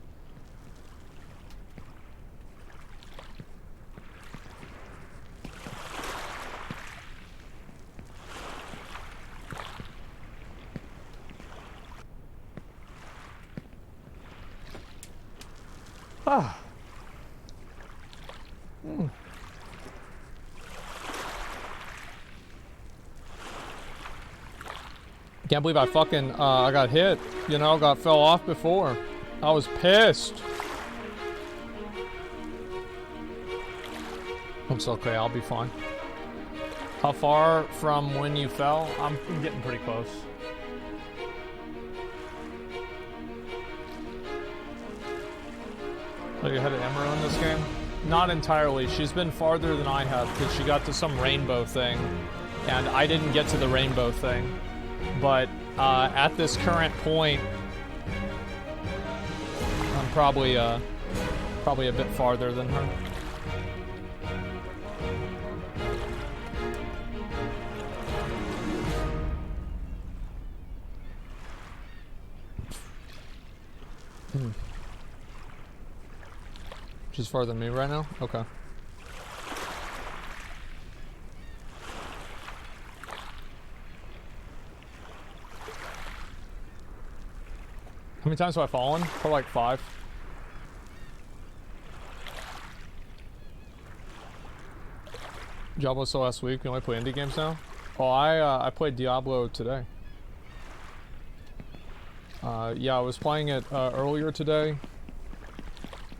Ah. Can't believe I fucking, I got hit, you know, fell off before. I was pissed. It's okay, I'll be fine. How far from when you fell? I'm getting pretty close. Are you ahead of Emiru in this game? Not entirely. She's been farther than I have because she got to some rainbow thing, and I didn't get to the rainbow thing. But at this current point, I'm probably a bit farther than her. She's farther than me right now? Okay. How many times have I fallen? Probably like 5. Diablo so last week. You only play indie games now? Oh, I played Diablo today. Yeah, I was playing it earlier today.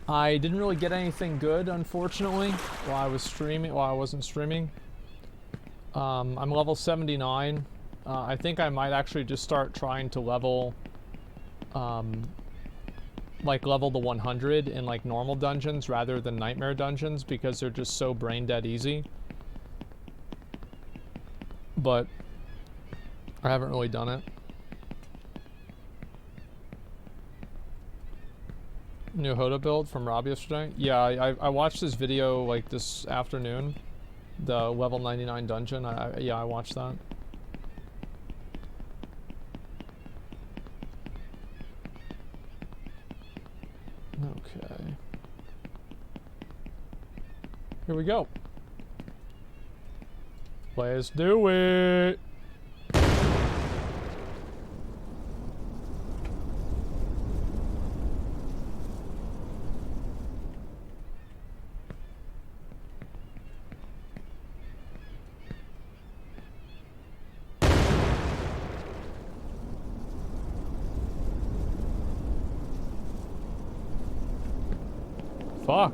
I didn't really get anything good, unfortunately, while I wasn't streaming. I'm level 79. I think I might actually just start trying to level like level to 100 in like normal dungeons rather than nightmare dungeons because they're just so brain dead easy. But I haven't really done it. New Hoda build from Rob yesterday. Yeah, I watched this video like this afternoon. The level 99 dungeon. Yeah, I watched that. Okay. Here we go. Let's do it. Fuck.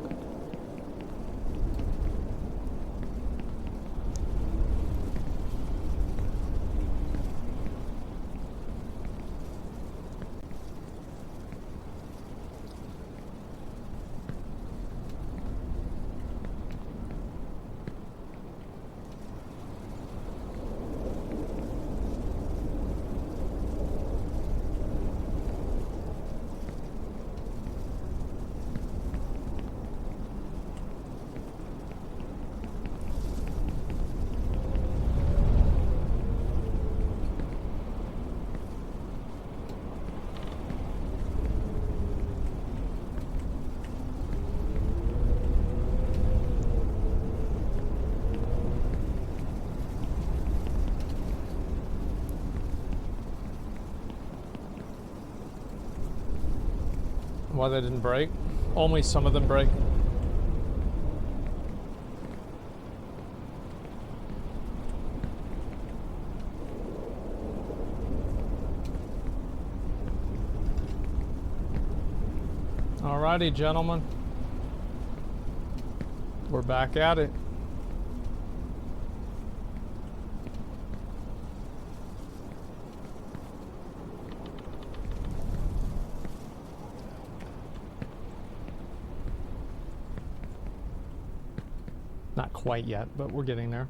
Why they didn't break? Only some of them break. Alrighty, gentlemen. We're back at it. Not quite yet, but we're getting there.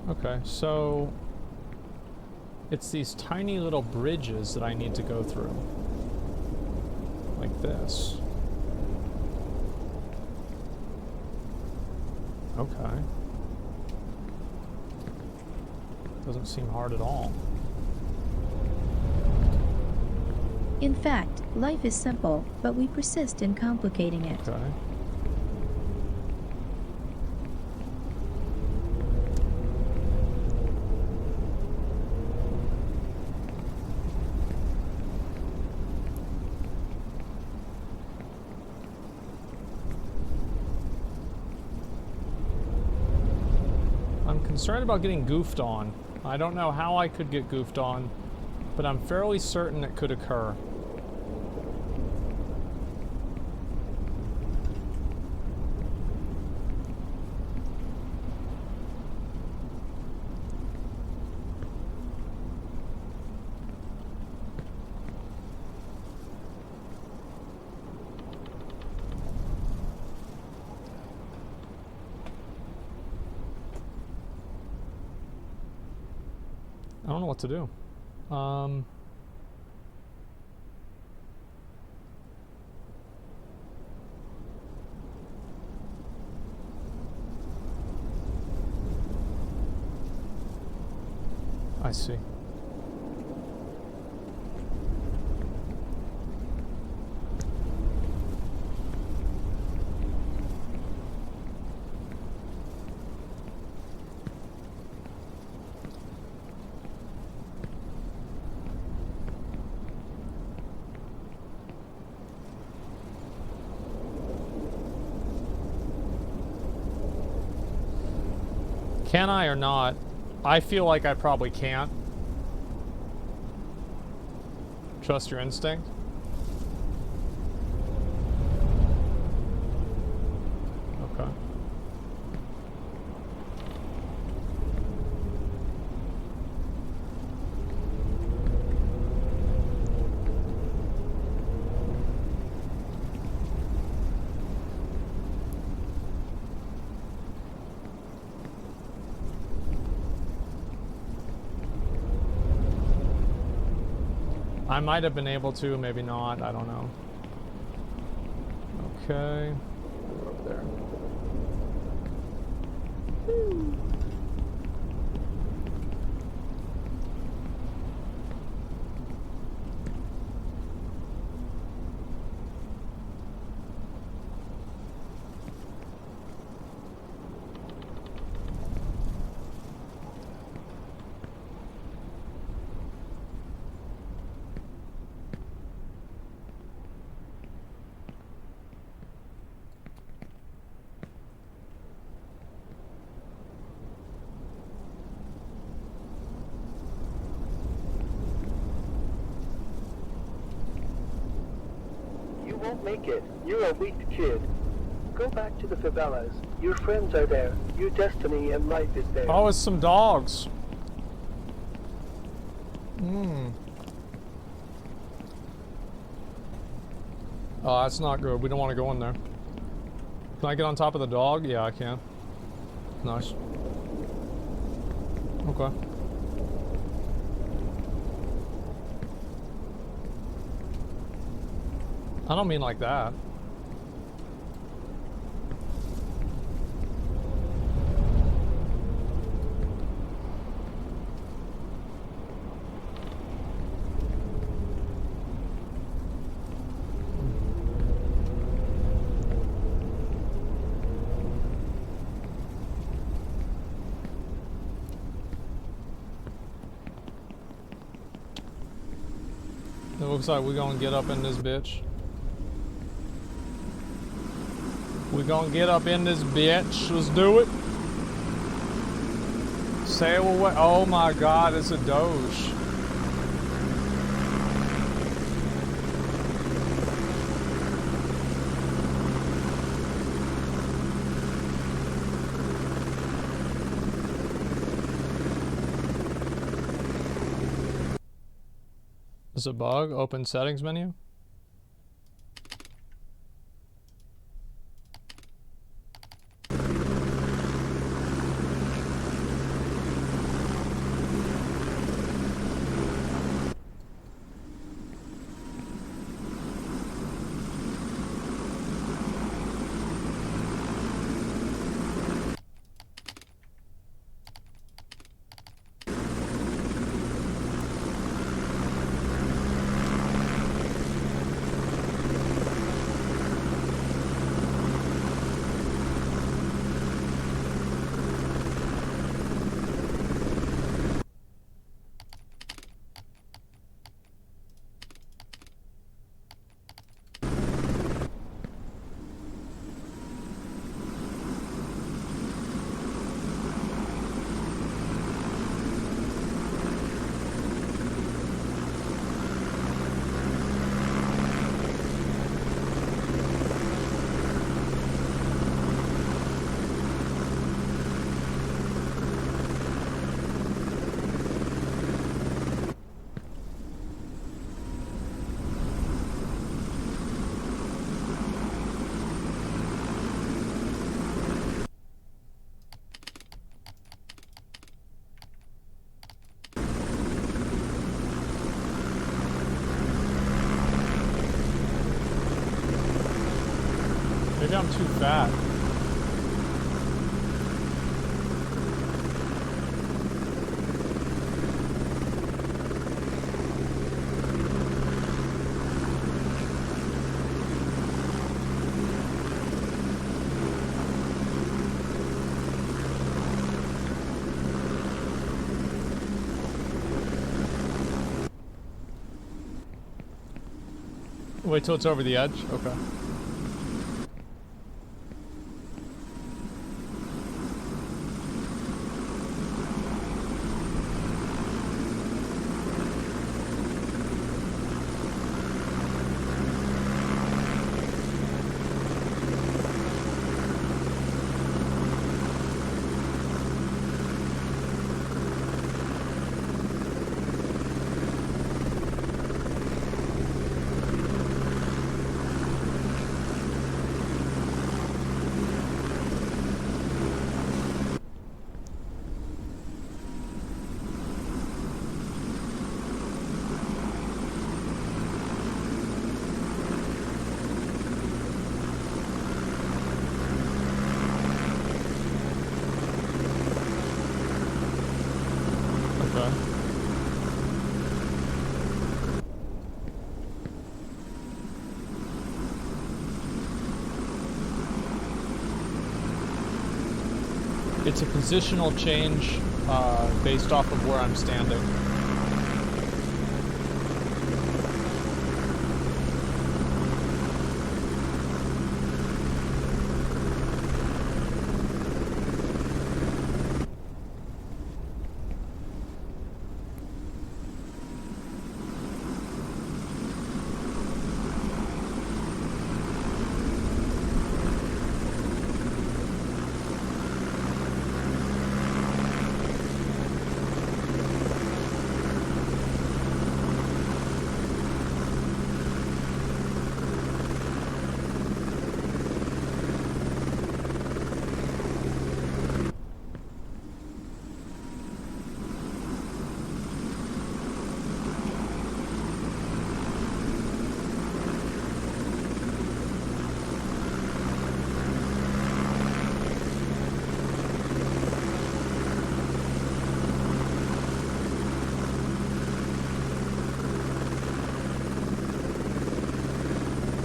Okay, so it's these tiny little bridges that I need to go through. Like this. Okay. Doesn't seem hard at all. In fact, life is simple, but we persist in complicating it. Okay. Concerned about getting goofed on. I don't know how I could get goofed on, but I'm fairly certain it could occur. I don't know what to do. I see. Can I or not? I feel like I probably can't. Trust your instinct. Okay. I might have been able to, maybe not, I don't know. Okay. We're up there. You won't make it. You're a weak kid. Go back to the favelas. Your friends are there. Your destiny and life is there. Oh, it's some dogs. Hmm. Oh, that's not good. We don't want to go in there. Can I get on top of the dog? Yeah, I can. Nice. Okay. I don't mean like that. It looks like we're gonna get up in this bitch. We're gonna get up in this bitch. Let's do it. Sail away. Oh my god, it's a doge. Is it a bug? Open settings menu? Maybe I'm too fat. Wait till it's over the edge? Okay. Okay. It's a positional change based off of where I'm standing.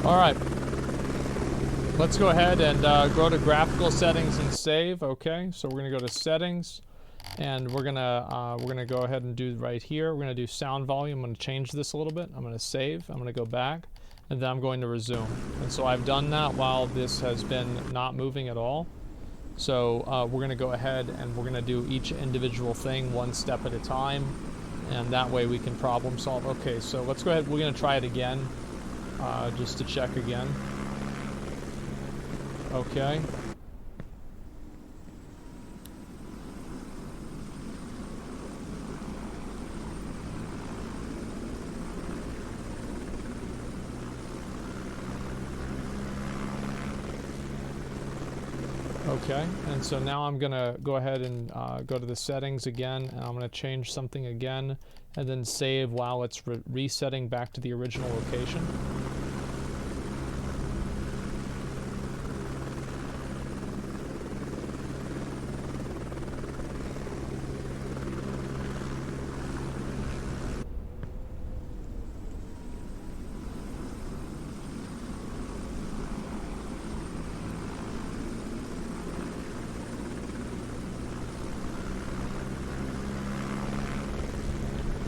Alright, let's go ahead and go to graphical settings and save. Okay, so we're gonna go to settings, and we're gonna go ahead and do right here. We're gonna do sound volume. I'm gonna change this a little bit. I'm gonna save. I'm gonna go back, and then I'm going to resume. And so I've done that while this has been not moving at all. So we're gonna go ahead and we're gonna do each individual thing one step at a time, and that way we can problem solve. Okay, so let's go ahead. We're gonna try it again. Just to check again. Okay. Okay, and so now I'm gonna go ahead and go to the settings again, and I'm gonna change something again, and then save while it's resetting back to the original location.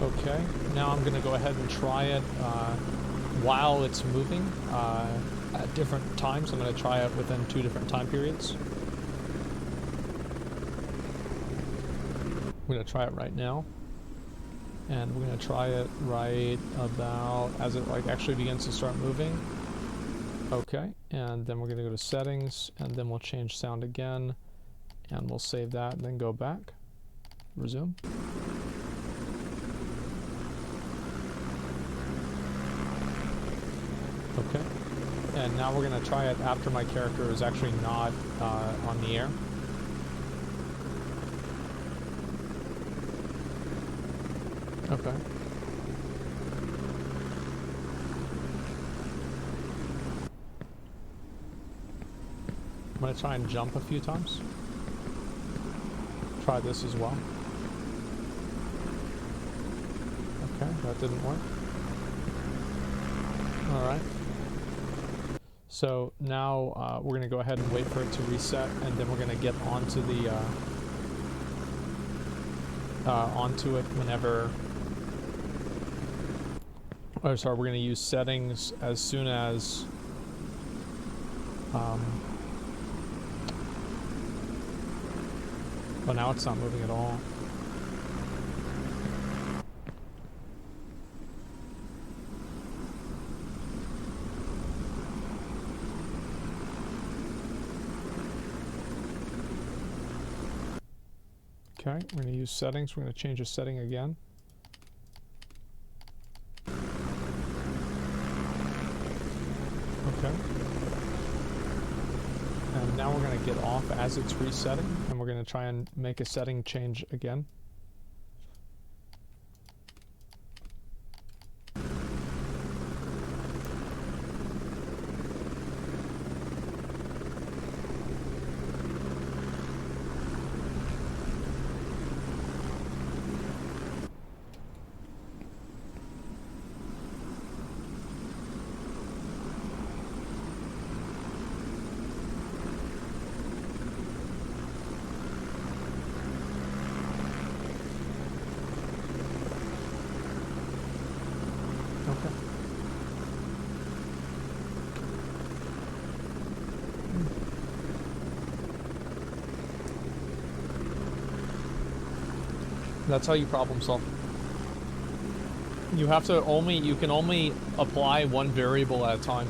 Okay, now I'm going to go ahead and try it while it's moving at different times. I'm going to try it within 2 different time periods. I'm going to try it right now. And we're going to try it right about as it like actually begins to start moving. Okay, and then we're going to go to settings, and then we'll change sound again, and we'll save that, and then go back. Resume. Okay, and now we're going to try it after my character is actually not on the air. Okay. I'm going to try and jump a few times. Try this as well. Okay, that didn't work. Alright. So now we're going to go ahead and wait for it to reset, and then we're going to get onto the onto it whenever. Oh, sorry, we're going to use settings as soon as well, now it's not moving at all. Okay, we're going to use settings. We're going to change a setting again. Okay. And now we're going to get off as it's resetting, and we're going to try and make a setting change again. That's how you problem solve. You have to you can only apply one variable at a time.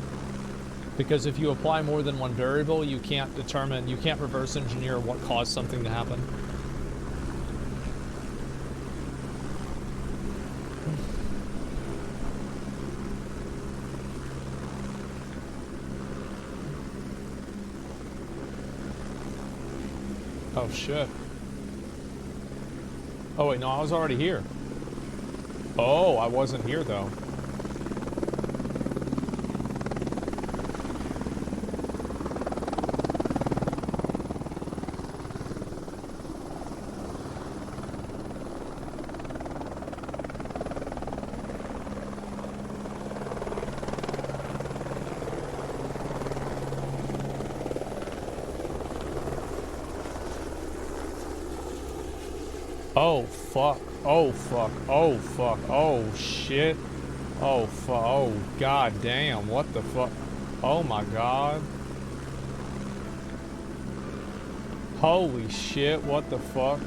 Because if you apply more than one variable, you can't reverse engineer what caused something to happen. Oh shit. Oh wait, no, I was already here. Oh, I wasn't here though. Oh fuck, oh fuck, oh fuck, oh shit, oh fuck, oh god damn, what the fuck, oh my god, holy shit, what the fuck.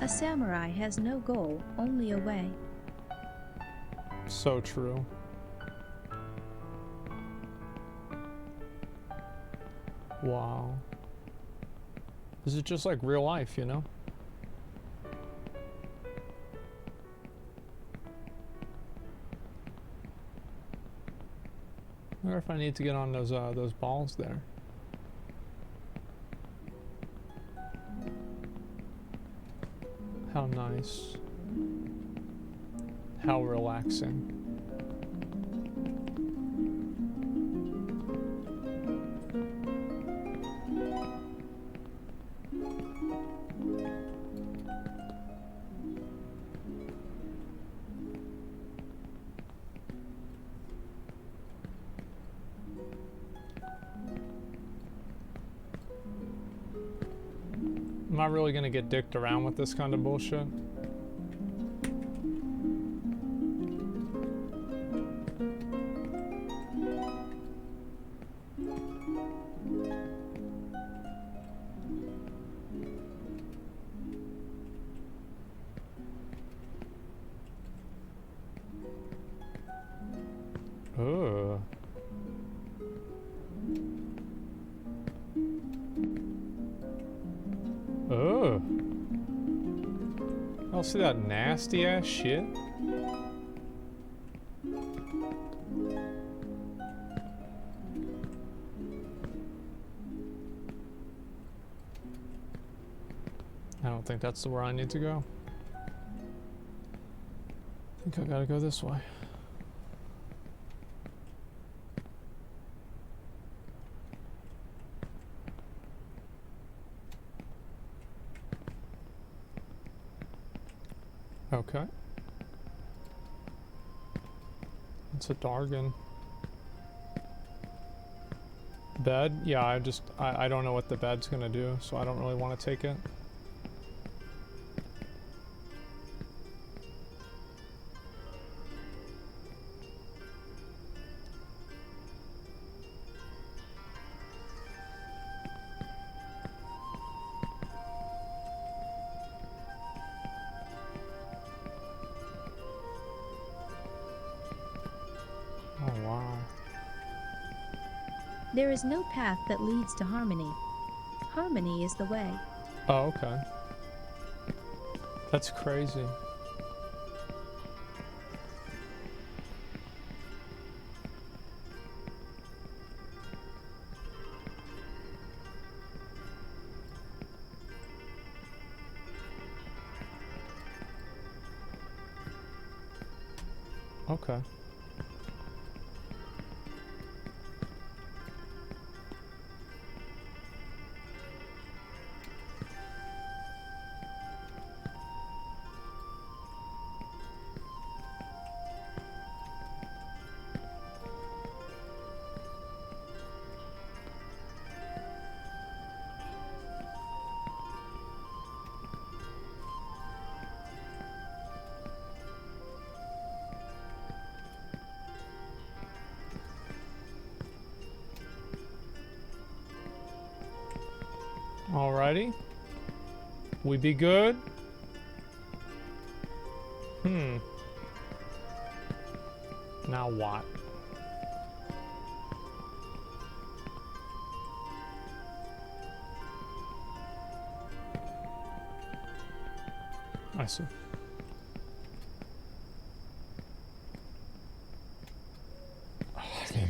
A samurai has no goal, only a way. So true. Wow. This is just like real life, you know? I wonder if I need to get on those balls there. How nice. How relaxing. Am I really gonna get dicked around with this kind of bullshit? Ugh. Ugh. Y'all see that nasty ass shit? I don't think that's where I need to go. I think I gotta go this way. Okay. It's a Dargon. Bed? Yeah, I don't know what the bed's gonna do, so I don't really want to take it. There is no path that leads to harmony. Harmony is the way. Oh, okay. That's crazy. Okay. Alrighty. We be good. Now what? I see. Oh, damn.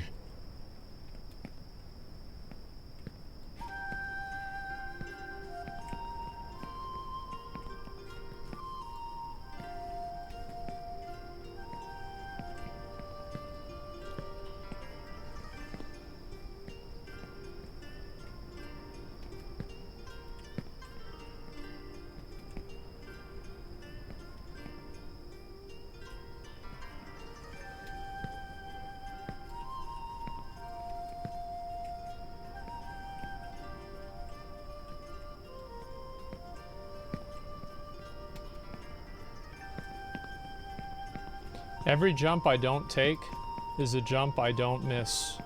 Every jump I don't take is a jump I don't miss.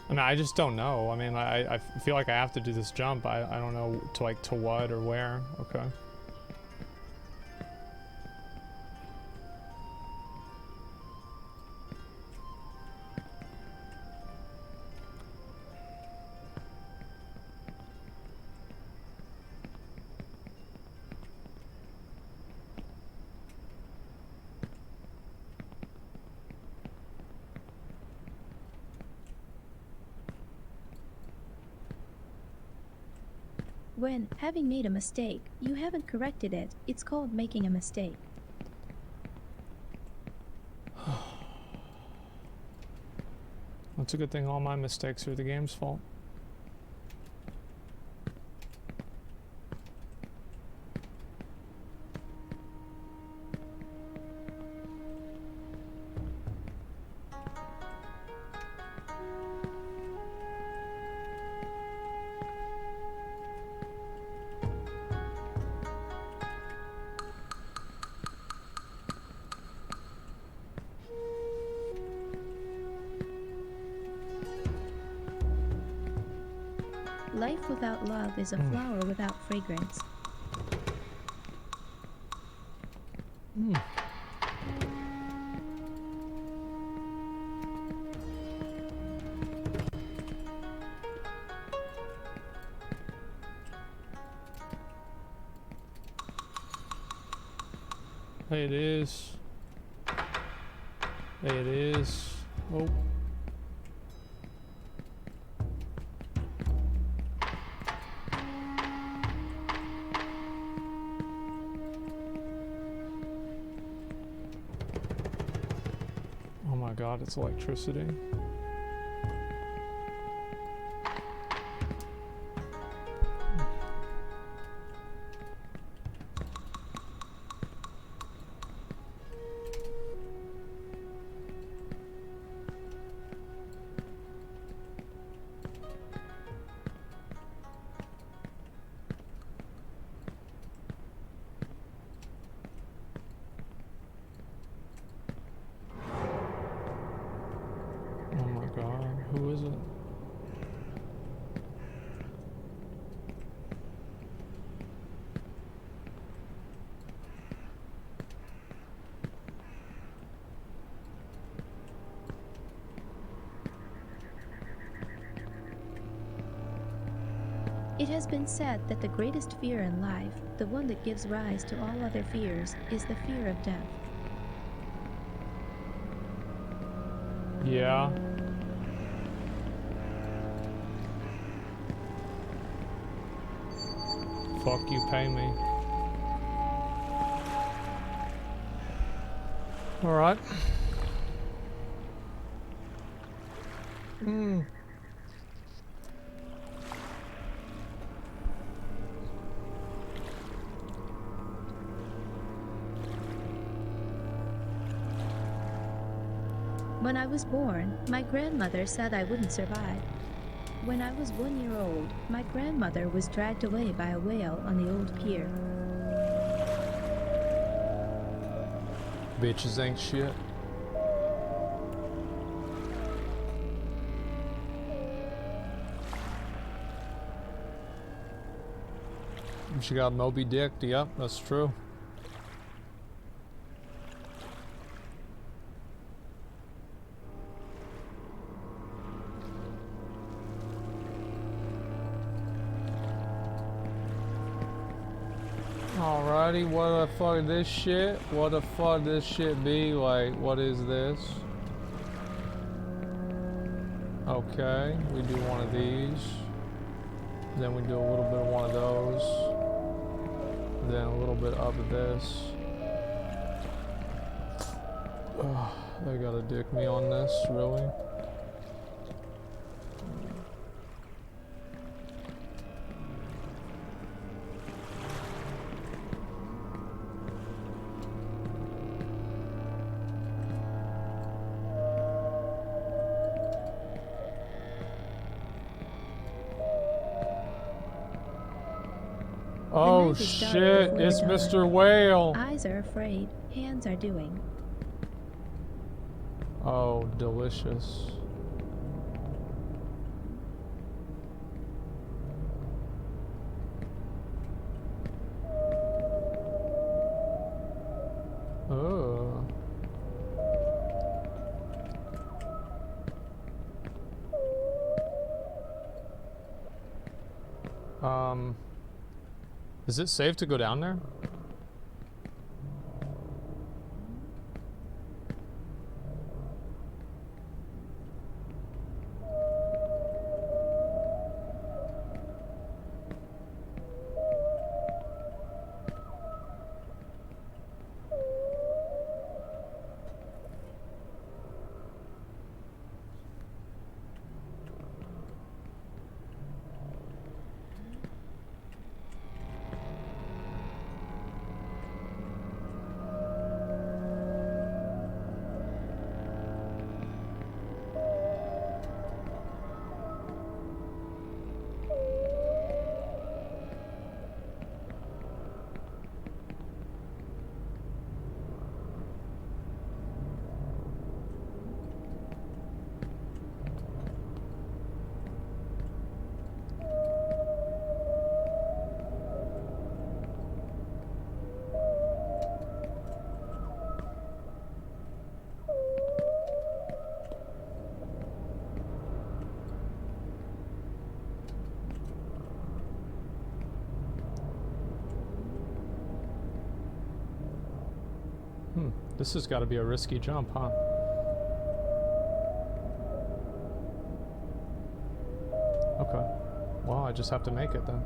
I mean, I just don't know. I mean, I feel like I have to do this jump. I don't know to like to what or where. Okay. When, having made a mistake, you haven't corrected it, it's called making a mistake. It's a good thing all my mistakes are the game's fault. Life without love is a flower without fragrance. Hey, it is. Hey, it is. Oh. Oh my god, it's electricity. Who is it? It has been said that the greatest fear in life, the one that gives rise to all other fears, is the fear of death. Yeah. Fuck you, pay me. Alright. When I was born, my grandmother said I wouldn't survive. When I was 1 year old, my grandmother was dragged away by a whale on the old pier. Bitches ain't shit. She got Moby Dick. Yep, that's true. Alrighty, what the fuck is this shit? What the fuck this shit be? Like, what is this? Okay, we do one of these. Then we do a little bit of one of those. Then a little bit of this. Ugh, they gotta dick me on this, really? Oh shit, it's Mr. Whale. Eyes are afraid, hands are doing. Oh, delicious. Oh. Is it safe to go down there? This has got to be a risky jump, huh? Okay. Well, I just have to make it then.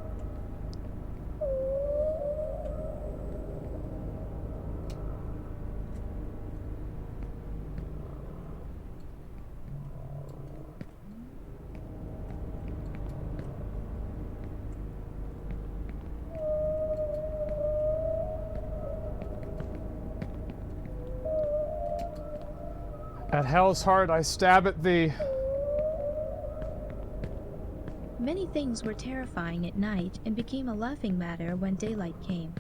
At hell's heart, I stab at thee. Many things were terrifying at night and became a laughing matter when daylight came.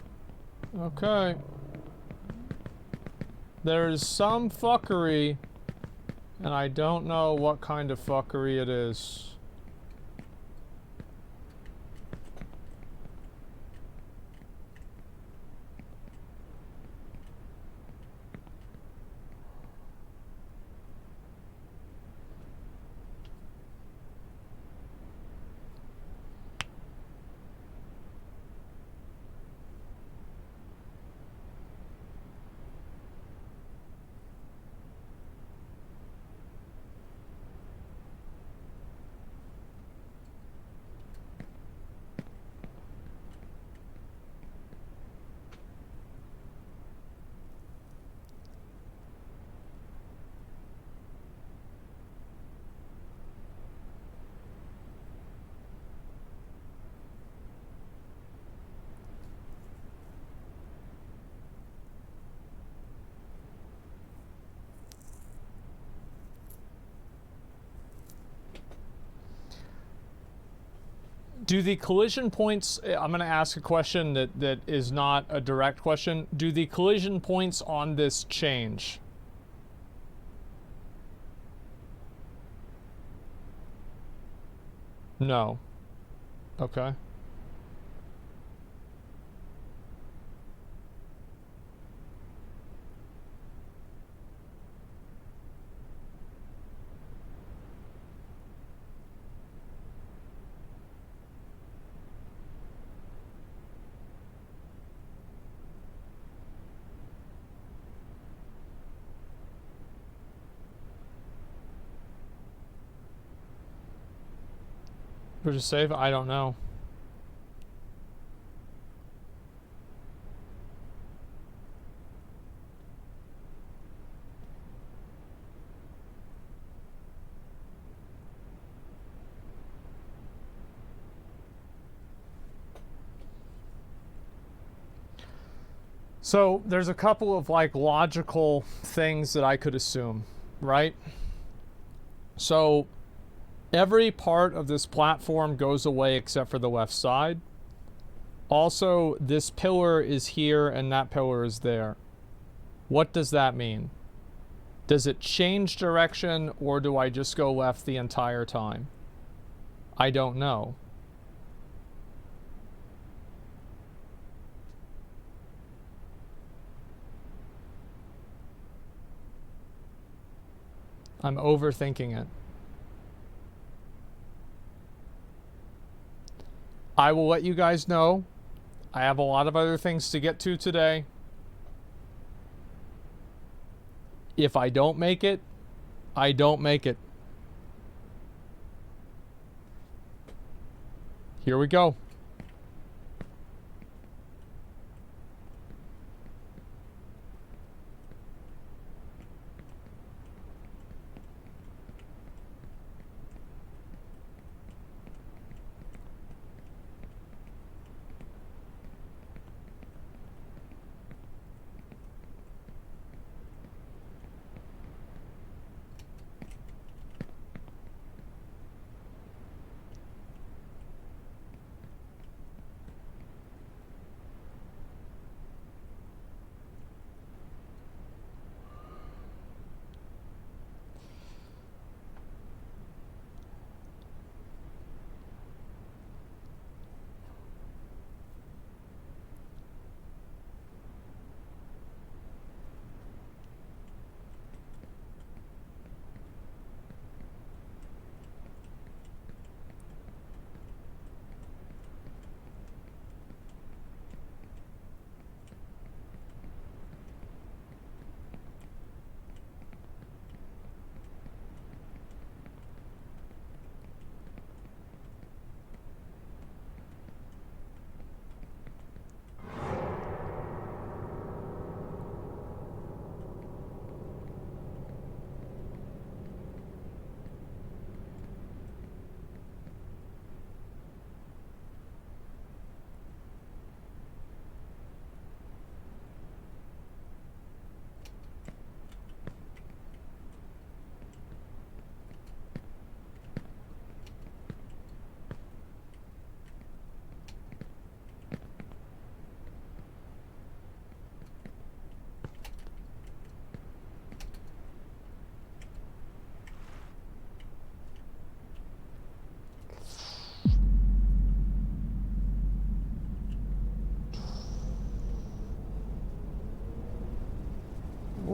Okay. There's some fuckery, and I don't know what kind of fuckery it is. Do the collision points, I'm going to ask a question that is not a direct question. Do the collision points on this change? No. Okay. We're just save? I don't know. So there's a couple of like logical things that I could assume, right? So every part of this platform goes away except for the left side. Also, this pillar is here and that pillar is there. What does that mean? Does it change direction or do I just go left the entire time? I don't know. I'm overthinking it. I will let you guys know. I have a lot of other things to get to today. If I don't make it, I don't make it. Here we go.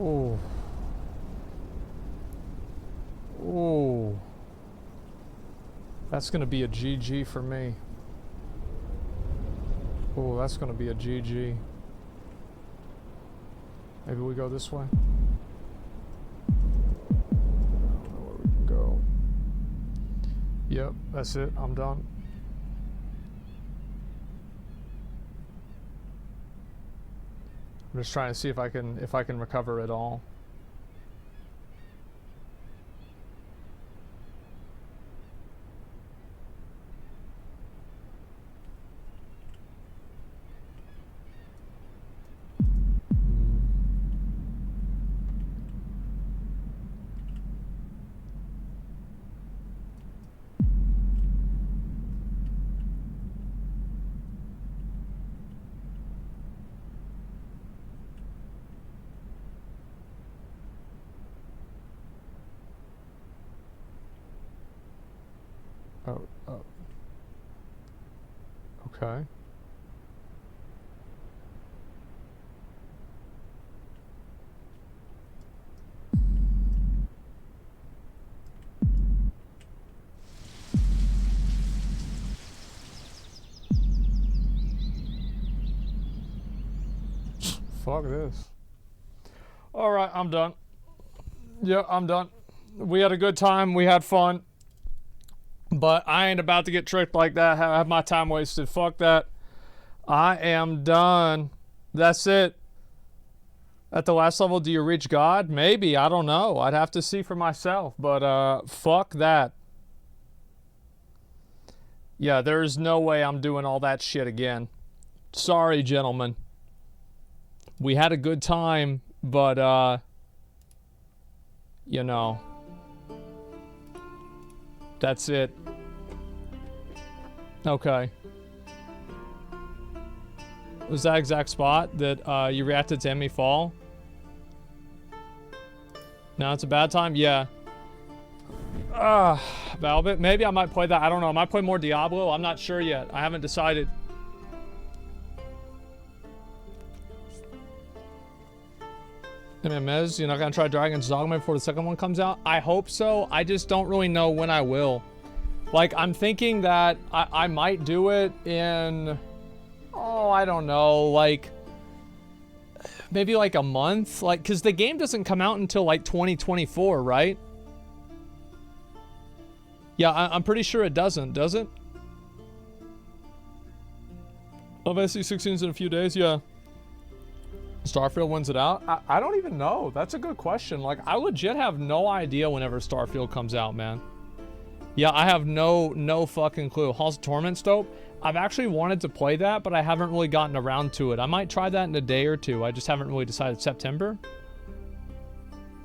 Oh. Oh. That's going to be a GG for me. Oh, that's going to be a GG. Maybe we go this way? I don't know where we can go. Yep, that's it. I'm done. I'm just trying to see if I can recover it all. Oh, okay. Fuck this. Alright, I'm done. Yeah, I'm done. We had a good time. We had fun. But I ain't about to get tricked like that. Have my time wasted. Fuck that. I am done. That's it. At the last level, do you reach God? Maybe. I don't know. I'd have to see for myself. But fuck that. Yeah, there's no way I'm doing all that shit again. Sorry, gentlemen. We had a good time, but you know, that's it. Okay. Was that exact spot that you reacted to Emmy fall? Now it's a bad time? Yeah. Velvet. Maybe I might play that. I don't know. I might play more Diablo. I'm not sure yet. I haven't decided. MMS, you're not gonna try Dragon's Dogma before the second one comes out? I hope so. I just don't really know when I will. Like, I'm thinking that I might do it in, oh, I don't know, like, maybe like a month? Like, because the game doesn't come out until like 2024, right? Yeah, I'm pretty sure it doesn't, does it? Oh, SC16's in a few days, yeah. Starfield wins it out? I don't even know. That's a good question. Like, I legit have no idea whenever Starfield comes out, man. Yeah, I have no fucking clue. Halls of Torment's dope. I've actually wanted to play that, but I haven't really gotten around to it. I might try that in a day or two. I just haven't really decided. September?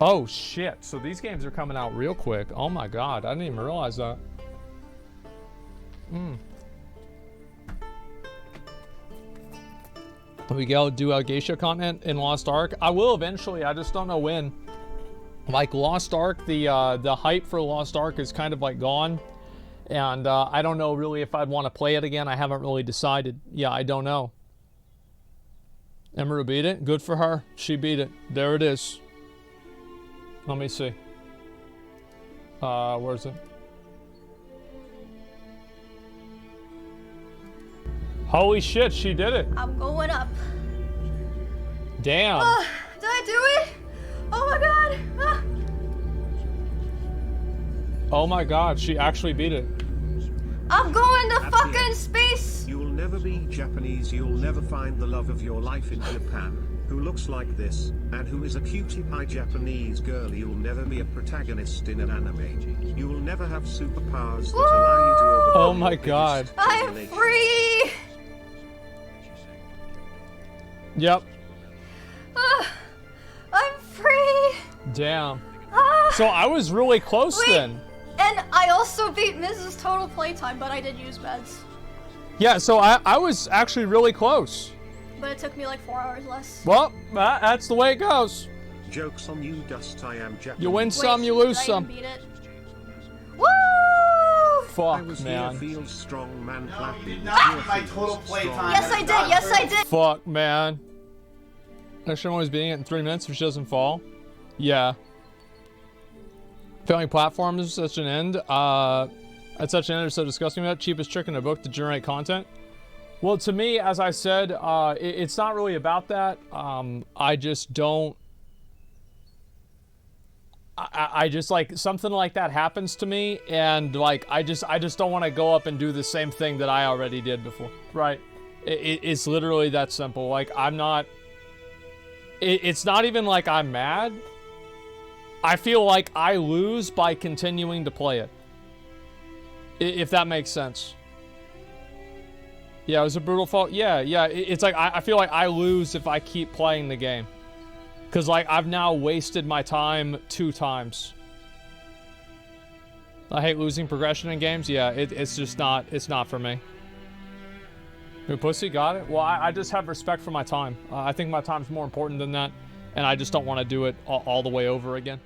Oh, shit. So these games are coming out real quick. Oh my god. I didn't even realize that. We go do geisha content in Lost Ark. I will eventually. I just don't know when. Like Lost Ark, the hype for Lost Ark is kind of like gone, and I don't know really if I'd want to play it again. I haven't really decided. Yeah, I don't know. Emiru beat it. Good for her. She beat it. There it is. Let me see. Where's it? Holy shit, she did it. I'm going up. Damn. Did I do it? Oh my god. Oh my god, she actually beat it. I'm going to fucking space. You'll never be Japanese, you'll never find the love of your life in Japan, who looks like this, and who is a cutie pie Japanese girl. You'll never be a protagonist in an anime. You will never have superpowers that allow you to overcome. Oh my god. I'm free. Yep. I'm free. Damn. So I was really close then. And I also beat Mrs. Total Playtime, but I did use meds. Yeah, so I was actually really close. But it took me like 4 hours less. Well, that's the way it goes. Joke's on you, Dust. I am Japanese. You win some, you lose some. Beat it? Woo! Fuck, man. Feels strong, man. Did not get my total playtime. Yes, I did. Yes, I did. Fuck, man. Actually, I'm always beating it in 3 minutes if she doesn't fall. Yeah. Failing platforms is such an end. At such an end, it's so disgusting. That cheapest trick in a book to generate content. Well, to me, as I said, it's not really about that. I just don't. I just like something like that happens to me, and like I just don't want to go up and do the same thing that I already did before. Right? It's literally that simple. Like I'm not. It's not even like I'm mad. I feel like I lose by continuing to play it. If that makes sense. Yeah, it was a brutal fault. Yeah. It's like I feel like I lose if I keep playing the game. Because, like, I've now wasted my time 2 times. I hate losing progression in games. Yeah, it's just not, it's not for me. Your pussy got it? Well, I just have respect for my time. I think my time's more important than that. And I just don't want to do it all the way over again.